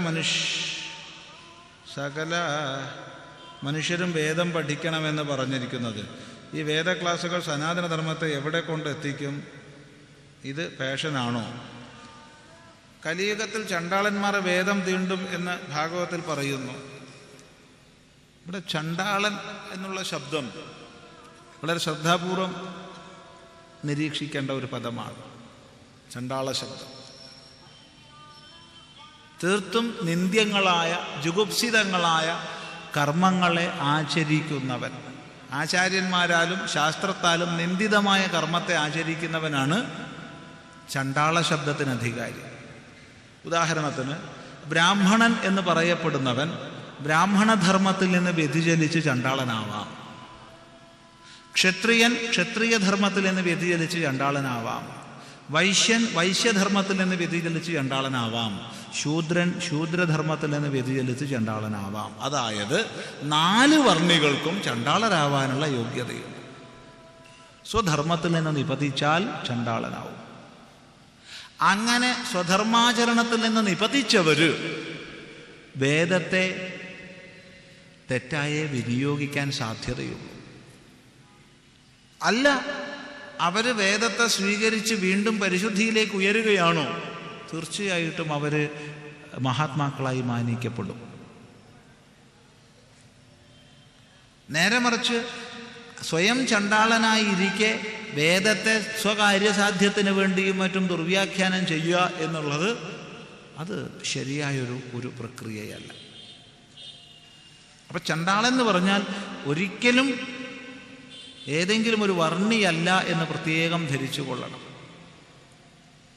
മനുഷ്യരും വേദം പഠിക്കണമെന്ന് പറഞ്ഞിരിക്കുന്നത്? ഈ വേദ ക്ലാസുകൾ സനാതനധർമ്മത്തെ എവിടെ കൊണ്ടെത്തിക്കും? ഇത് പാഷനാണോ? കലിയുഗത്തിൽ ചണ്ടാളന്മാർ വേദം തീണ്ടും എന്ന് ഭാഗവതത്തിൽ പറയുന്നു. ഇവിടെ ചണ്ടാളൻ എന്നുള്ള ശബ്ദം വളരെ ശ്രദ്ധാപൂർവം നിരീക്ഷിക്കേണ്ട ഒരു പദമാണ്. ചണ്ടാള ശബ്ദം തീർത്തും നിന്ദ്യങ്ങളായ ജുഗുപ്സിതങ്ങളായ കർമ്മങ്ങളെ ആചരിക്കുന്നവൻ. ആചാര്യന്മാരാലും ശാസ്ത്രത്താലും നിന്ദിതമായ കർമ്മത്തെ ആചരിക്കുന്നവനാണ് ചണ്ടാള ശബ്ദത്തിന് അധികാരി. ഉദാഹരണത്തിന് ബ്രാഹ്മണൻ എന്ന് പറയപ്പെടുന്നവൻ ബ്രാഹ്മണധർമ്മത്തിൽ നിന്ന് വ്യതിചലിച്ച് ചണ്ടാളനാവാം. ക്ഷത്രിയൻ ക്ഷത്രിയധർമ്മത്തിൽ നിന്ന് വ്യതിചലിച്ച് ചണ്ടാളനാവാം. വൈശ്യൻ വൈശ്യധർമ്മത്തിൽ നിന്ന് വ്യതിചലിച്ച് ചണ്ടാളനാവാം. ശൂദ്രൻ ശൂദ്രധർമ്മത്തിൽ നിന്ന് വ്യതിചലിച്ച് ചണ്ടാളനാവാം. അതായത് 4 വർണ്ണികൾക്കും ചണ്ടാളരാവാനുള്ള യോഗ്യതയുണ്ട്. സ്വധർമ്മത്തിൽ നിന്ന് നിപതിച്ചാൽ ചണ്ടാളനാവും. അങ്ങനെ സ്വധർമാചരണത്തിൽ നിന്ന് നിപതിച്ചവര് വേദത്തെ തെറ്റായേ വിനിയോഗിക്കാൻ സാധ്യതയുള്ളൂ. അല്ല, അവര് വേദത്തെ സ്വീകരിച്ച് വീണ്ടും പരിശുദ്ധിയിലേക്ക് ഉയരുകയാണോ? തീർച്ചയായിട്ടും അവര് മഹാത്മാക്കളായി മാനിക്കപ്പെടും. നേരെ മറിച്ച് സ്വയം ചണ്ടാളനായിരിക്കെ വേദത്തെ സ്വകാര്യസാധ്യത്തിന് വേണ്ടിയും മറ്റും ദുർവ്യാഖ്യാനം ചെയ്യുക എന്നുള്ളത് അത് ശരിയായൊരു പ്രക്രിയയല്ല. അപ്പം ചണ്ടാളെന്ന് പറഞ്ഞാൽ ഒരിക്കലും ഏതെങ്കിലും ഒരു വർണ്ണിയല്ല എന്ന് പ്രത്യേകം ധരിച്ചു കൊള്ളണം.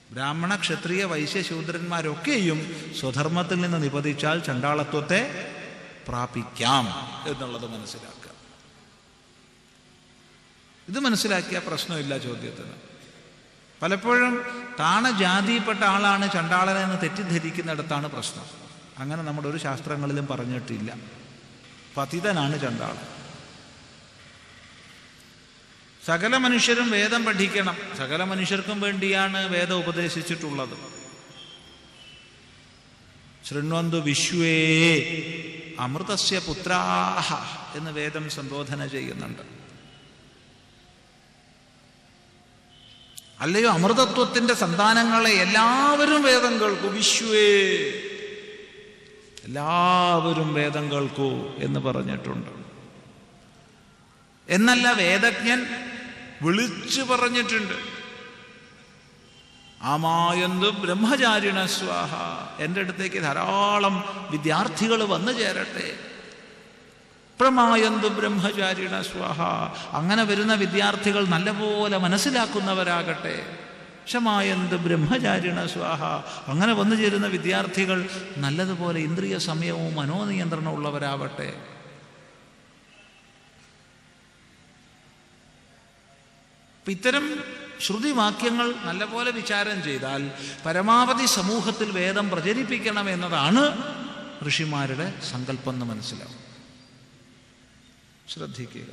ബ്രാഹ്മണ ക്ഷത്രിയ വൈശ്യ ശൂദ്രന്മാരൊക്കെയും സ്വധർമ്മത്തിൽ നിന്ന് നിപതിച്ചാൽ ചണ്ടാളത്വത്തെ പ്രാപിക്കാം എന്നുള്ളത് മനസ്സിലാക്കുക. ഇത് മനസ്സിലാക്കിയ പ്രശ്നമില്ല ചോദ്യത്തിന്. പലപ്പോഴും ജാതിയിൽപ്പെട്ട ആളാണ് ചണ്ടാളനെന്ന് തെറ്റിദ്ധരിക്കുന്നിടത്താണ് പ്രശ്നം. അങ്ങനെ നമ്മുടെ ഒരു ശാസ്ത്രങ്ങളിലും പറഞ്ഞിട്ടില്ല. പതിതനാണ് ചണ്ടാളൻ. സകല മനുഷ്യരും വേദം പഠിക്കണം. സകല മനുഷ്യർക്കും വേണ്ടിയാണ് വേദം ഉപദേശിച്ചിട്ടുള്ളത്. ശൃണ്വന്തു വിശ്വേ അമൃതസ്യ പുത്രാഹ എന്ന് വേദം സംബോധന ചെയ്യുന്നുണ്ട്. അല്ലയോ അമൃതത്വത്തിന്റെ സന്താനങ്ങളെ, എല്ലാവരും വേദം കേൾക്കൂ. വിശ്വേ, എല്ലാവരും വേദം കേൾക്കൂ എന്ന് പറഞ്ഞിട്ടുണ്ട്. എന്നല്ല, വേദജ്ഞൻ വിളിച്ചു പറഞ്ഞിട്ടുണ്ട്. ആമായന്തു ബ്രഹ്മചാരിണ സ്വാഹ, എൻ്റെ അടുത്തേക്ക് ധാരാളം വിദ്യാർത്ഥികൾ വന്നു ചേരട്ടെ. പ്രമായന്തു ബ്രഹ്മചാരിണ സ്വാഹ, അങ്ങനെ വരുന്ന വിദ്യാർത്ഥികൾ നല്ലപോലെ മനസ്സിലാക്കുന്നവരാകട്ടെ. ക്ഷമായന്തു ബ്രഹ്മചാരിണ സ്വാഹ, അങ്ങനെ വന്നു ചേരുന്ന വിദ്യാർത്ഥികൾ നല്ലതുപോലെ ഇന്ദ്രിയ സംയമവും മനോനിയന്ത്രണവും ഉള്ളവരാവട്ടെ. ഇത്തരം ശ്രുതിവാക്യങ്ങൾ നല്ലപോലെ വിചാരം ചെയ്താൽ പരമാവധി സമൂഹത്തിൽ വേദം പ്രചരിപ്പിക്കണം എന്നതാണ് ഋഷിമാരുടെ സങ്കല്പം എന്ന് മനസ്സിലാവും. ശ്രദ്ധിക്കുക.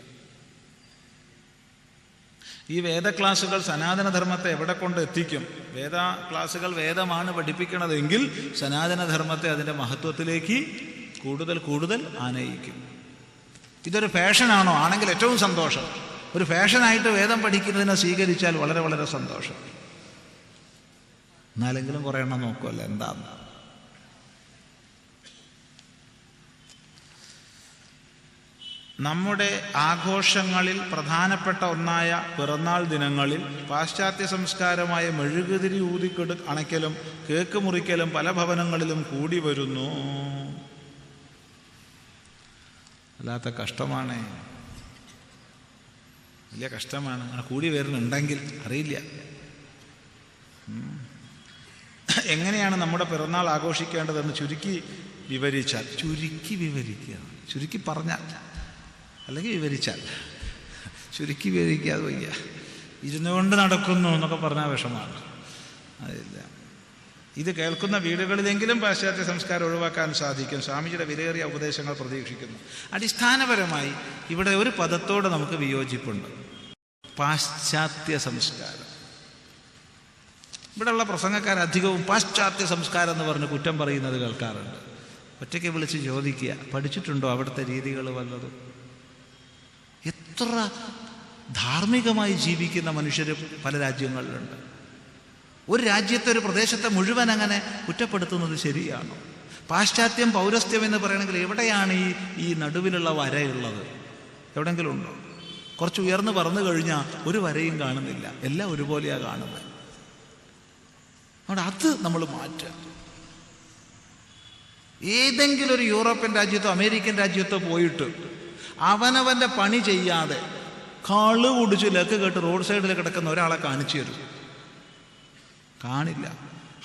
ഈ വേദ ക്ലാസുകൾ സനാതനധർമ്മത്തെ എവിടെ കൊണ്ട് എത്തിക്കും? വേദ ക്ലാസുകൾ വേദമാണ് പഠിപ്പിക്കണതെങ്കിൽ സനാതനധർമ്മത്തെ അതിൻ്റെ മഹത്വത്തിലേക്ക് കൂടുതൽ കൂടുതൽ ആനയിക്കും. ഇതൊരു ഫാഷനാണോ? ആണെങ്കിൽ ഏറ്റവും സന്തോഷം. ഒരു ഫാഷനായിട്ട് വേദം പഠിക്കുന്നതിനെ സ്വീകരിച്ചാൽ വളരെ വളരെ സന്തോഷം. എന്നാലെങ്കിലും കുറേ എണ്ണം നോക്കുമല്ലോ എന്താന്ന്. നമ്മുടെ ആഘോഷങ്ങളിൽ പ്രധാനപ്പെട്ട ഒന്നായ പിറന്നാൾ ദിനങ്ങളിൽ പാശ്ചാത്യ സംസ്കാരമായ മെഴുകുതിരി അണയ്ക്കലും കേക്ക് മുറിക്കലും പല ഭവനങ്ങളിലും കൂടി വരുന്നു. അല്ലാത്ത കഷ്ടമാണ്, വലിയ കഷ്ടമാണ്. അങ്ങനെ കൂടി വരുന്നുണ്ടെങ്കിൽ അറിയില്ല. എങ്ങനെയാണ് നമ്മുടെ പിറന്നാൾ ആഘോഷിക്കേണ്ടതെന്ന് ചുരുക്കി വിവരിക്കുക, ചുരുക്കി പറഞ്ഞാൽ, അല്ലെങ്കിൽ വിവരിച്ചാൽ. ചുരുക്കി വിവരിക്കാതെ വയ്യ. ഇരുന്നുകൊണ്ട് നടക്കുന്നു എന്നൊക്കെ പറഞ്ഞാൽ വിഷമാണ്. അതില്ല. ഇത് കേൾക്കുന്ന വീടുകളിലെങ്കിലും പാശ്ചാത്യ സംസ്കാരം ഒഴിവാക്കാൻ സാധിക്കും. സ്വാമിജിയുടെ വിലയേറിയ ഉപദേശങ്ങൾ പ്രതീക്ഷിക്കുന്നു. അടിസ്ഥാനപരമായി ഇവിടെ ഒരു പദത്തോട് നമുക്ക് വിയോജിപ്പുണ്ട്: പാശ്ചാത്യ സംസ്കാരം. ഇവിടെയുള്ള പ്രസംഗക്കാരധികവും പാശ്ചാത്യ സംസ്കാരം എന്ന് പറഞ്ഞ് കുറ്റം പറയുന്നത് കേൾക്കാറുണ്ട്. ഒറ്റയ്ക്ക് വിളിച്ച് ചോദിക്കുക, പഠിച്ചിട്ടുണ്ടോ അവിടുത്തെ രീതികൾ വല്ലതും? എത്ര ധാർമ്മികമായി ജീവിക്കുന്ന മനുഷ്യർ പല രാജ്യങ്ങളിലുണ്ട്. ഒരു രാജ്യത്തെ, ഒരു പ്രദേശത്തെ മുഴുവൻ അങ്ങനെ കുറ്റപ്പെടുത്തുന്നത് ശരിയാണോ? പാശ്ചാത്യം പൗരസ്ത്യം എന്ന് പറയണമെങ്കിൽ എവിടെയാണ് ഈ നടുവിലുള്ള വരയുള്ളത്? എവിടെയെങ്കിലും ഉണ്ടോ? കുറച്ച് ഉയർന്ന് പറന്നു കഴിഞ്ഞാൽ ഒരു വരയും കാണുന്നില്ല, എല്ലാം ഒരുപോലെയാണ് കാണുന്നത്. അതുകൊണ്ട് അത് നമ്മൾ മാറ്റുക. ഏതെങ്കിലും ഒരു യൂറോപ്യൻ രാജ്യത്തോ അമേരിക്കൻ രാജ്യത്തോ പോയിട്ട് അവനവൻ്റെ പണി ചെയ്യാതെ കാള് കുടിച്ച് ലക്ക് കേട്ട് റോഡ് സൈഡിൽ കിടക്കുന്ന ഒരാളെ കാണിച്ചു തരും. കാണില്ല.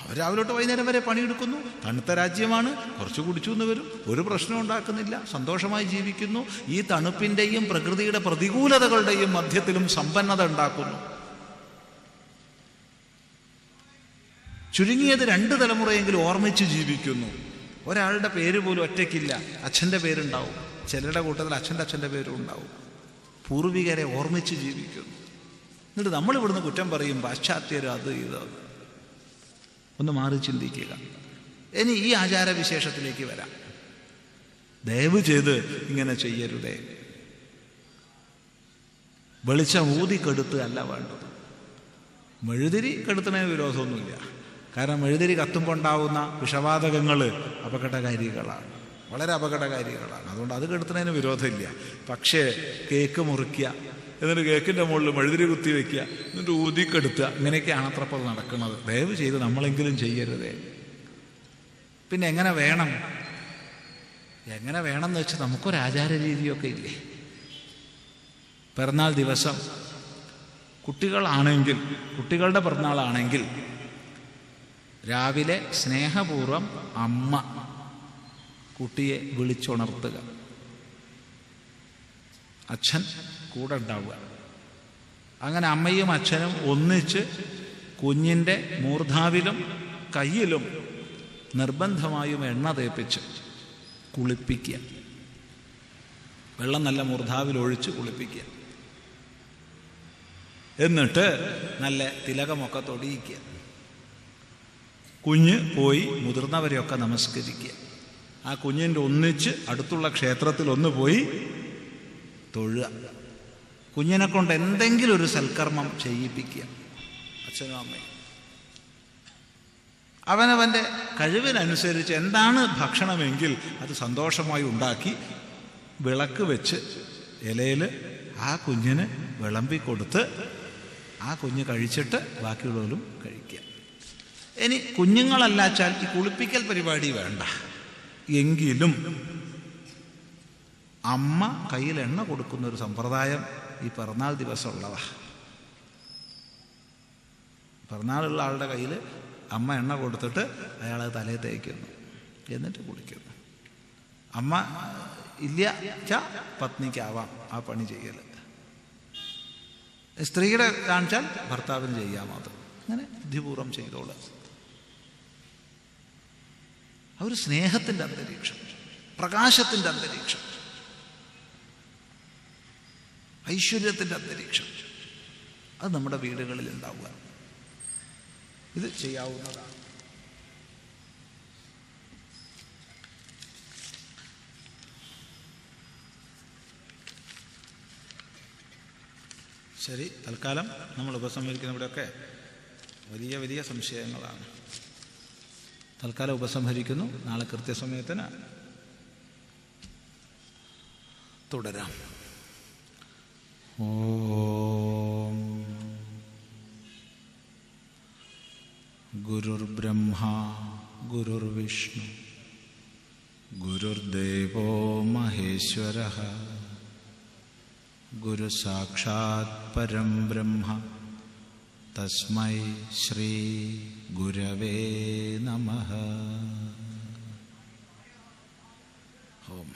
അവർ രാവിലെ തൊട്ട് വൈകുന്നേരം വരെ പണിയെടുക്കുന്നു. തണുത്ത രാജ്യമാണ്, കുറച്ച് കുടിച്ചു എന്ന് വരും, ഒരു പ്രശ്നം ഉണ്ടാക്കുന്നില്ല, സന്തോഷമായി ജീവിക്കുന്നു. ഈ തണുപ്പിൻ്റെയും പ്രകൃതിയുടെ പ്രതികൂലതകളുടെയും മധ്യത്തിലും സമ്പന്നത ഉണ്ടാക്കുന്നു. ചുരുങ്ങിയത് 2 തലമുറയെങ്കിലും ഓർമ്മിച്ച് ജീവിക്കുന്നു. ഒരാളുടെ പേര് പോലും ഒറ്റയ്ക്കില്ല, അച്ഛൻ്റെ പേരുണ്ടാവും. ചിലരുടെ കൂട്ടത്തിൽ അച്ഛൻ്റെ പേരും ഉണ്ടാവും. പൂർവികരെ ഓർമ്മിച്ച് ജീവിക്കുന്നു. എന്നിട്ട് നമ്മളിവിടുന്ന് കുറ്റം പറയും, പാശ്ചാത്യർ അത് ഇത്. ഒന്ന് മാറി ചിന്തിക്കുക. ഇനി ഈ ആചാരവിശേഷത്തിലേക്ക് വരാം. ദയവ് ചെയ്ത് ഇങ്ങനെ ചെയ്യരുതേ. വെളിച്ചം ഊതിക്കെടുത്ത് അല്ല വേണ്ടത്. മെഴുതിരി കെടുത്തുന്നതിന് വിരോധമൊന്നുമില്ല. കാരണം മെഴുതിരി കത്തുമ്പോൾ ഉണ്ടാവുന്ന വിഷവാതകങ്ങൾ അപകടകാരികളാണ്, വളരെ അപകടകാരികളാണ്. അതുകൊണ്ട് അത് കെടുത്തുന്നതിന് വിരോധമില്ല. പക്ഷേ കേക്ക് മുറിക്കുക, എന്നിട്ട് കേക്കിൻ്റെ മുകളിൽ മെഴുതിരി കുത്തി വയ്ക്കുക, എന്നിട്ട് ഊതിക്കെടുത്തുക, ഇങ്ങനെയൊക്കെയാണ് അത്രപ്പോൾ നടക്കുന്നത്. ദയവ് ചെയ്ത് നമ്മളെങ്കിലും ചെയ്യരുതേ. പിന്നെ എങ്ങനെ വേണം എന്ന് വെച്ചാൽ നമുക്കൊരാചാര രീതിയൊക്കെ ഇല്ലേ? പിറന്നാൾ ദിവസം കുട്ടികളുടെ പിറന്നാളാണെങ്കിൽ രാവിലെ സ്നേഹപൂർവം അമ്മ കുട്ടിയെ വിളിച്ചുണർത്തുക, അച്ഛൻ കൂടെ ഉണ്ടാവുക. അങ്ങനെ അമ്മയും അച്ഛനും ഒന്നിച്ച് കുഞ്ഞിൻ്റെ മൂർധാവിലും കയ്യിലും നിർബന്ധമായും എണ്ണ തേപ്പിച്ച് കുളിപ്പിക്കുക. വെള്ളം നല്ല മൂർധാവിലൊഴിച്ച് കുളിപ്പിക്കുക. എന്നിട്ട് നല്ല തിലകമൊക്കെ തൊടിയിക്കുക. കുഞ്ഞ് പോയി മുതിർന്നവരെയൊക്കെ നമസ്കരിക്കുക. ആ കുഞ്ഞിൻ്റെ ഒന്നിച്ച് അടുത്തുള്ള ക്ഷേത്രത്തിൽ ഒന്ന് പോയി തൊഴുക. കുഞ്ഞിനെ കൊണ്ട് എന്തെങ്കിലും ഒരു സൽക്കർമ്മം ചെയ്യിപ്പിക്കുക. അച്ഛനും അമ്മയും അവനവൻ്റെ കഴിവിനനുസരിച്ച് എന്താണ് ഭക്ഷണമെങ്കിൽ അത് സന്തോഷമായി ഉണ്ടാക്കി വിളക്ക് വെച്ച് ഇലയിൽ ആ കുഞ്ഞിന് വിളമ്പി കൊടുത്ത് ആ കുഞ്ഞ് കഴിച്ചിട്ട് ബാക്കിയുള്ളവരും കഴിക്കുക. ഇനി കുഞ്ഞുങ്ങളല്ലാച്ചാൽ ഈ കുളിപ്പിക്കൽ പരിപാടി വേണ്ട. എങ്കിലും അമ്മ കയ്യിൽ എണ്ണ കൊടുക്കുന്ന ഒരു സമ്പ്രദായം ഈ പിറന്നാൾ ദിവസം ഉള്ളതാ. പിറന്നാളുള്ള ആളുടെ കയ്യിൽ അമ്മ എണ്ണ കൊടുത്തിട്ട് അയാളെ തലയിൽ തേക്കുന്നു, എന്നിട്ട് കുളിക്കുന്നു. അമ്മ ഇല്ല പത്നിക്കാവാം ആ പണി ചെയ്യൽ. സ്ത്രീയുടെ കാണിച്ചാൽ ഭർത്താവിന് ചെയ്യാം. അത് അങ്ങനെ ബുദ്ധിപൂർവ്വം ചെയ്തോളൂ. ആ ഒരു സ്നേഹത്തിൻ്റെ അന്തരീക്ഷം, പ്രകാശത്തിൻ്റെ അന്തരീക്ഷം, ഐശ്വര്യത്തിൻ്റെ അന്തരീക്ഷം, അത് നമ്മുടെ വീടുകളിൽ ഉണ്ടാവുക. ഇത് ചെയ്യാവുന്നതാണ്. ശരി, തൽക്കാലം നമ്മൾ ഉപസംഹരിക്കുന്നവിടെയൊക്കെ വലിയ വലിയ സംശയങ്ങളാണ്. തൽക്കാലം ഉപസംഹരിക്കുന്നു. നാളെ കൃത്യസമയത്തിന് തുടരാം. ഓം ഗുരുർബ്രഹ്മ ഗുരുർവിഷ്ണു ഗുരുർദേവോ മഹേശ്വരഃ ഗുരു സാക്ഷാത് പരം ബ്രഹ്മ തസ്മൈ ശ്രീ ഗുരവേ നമഃ. ഓം.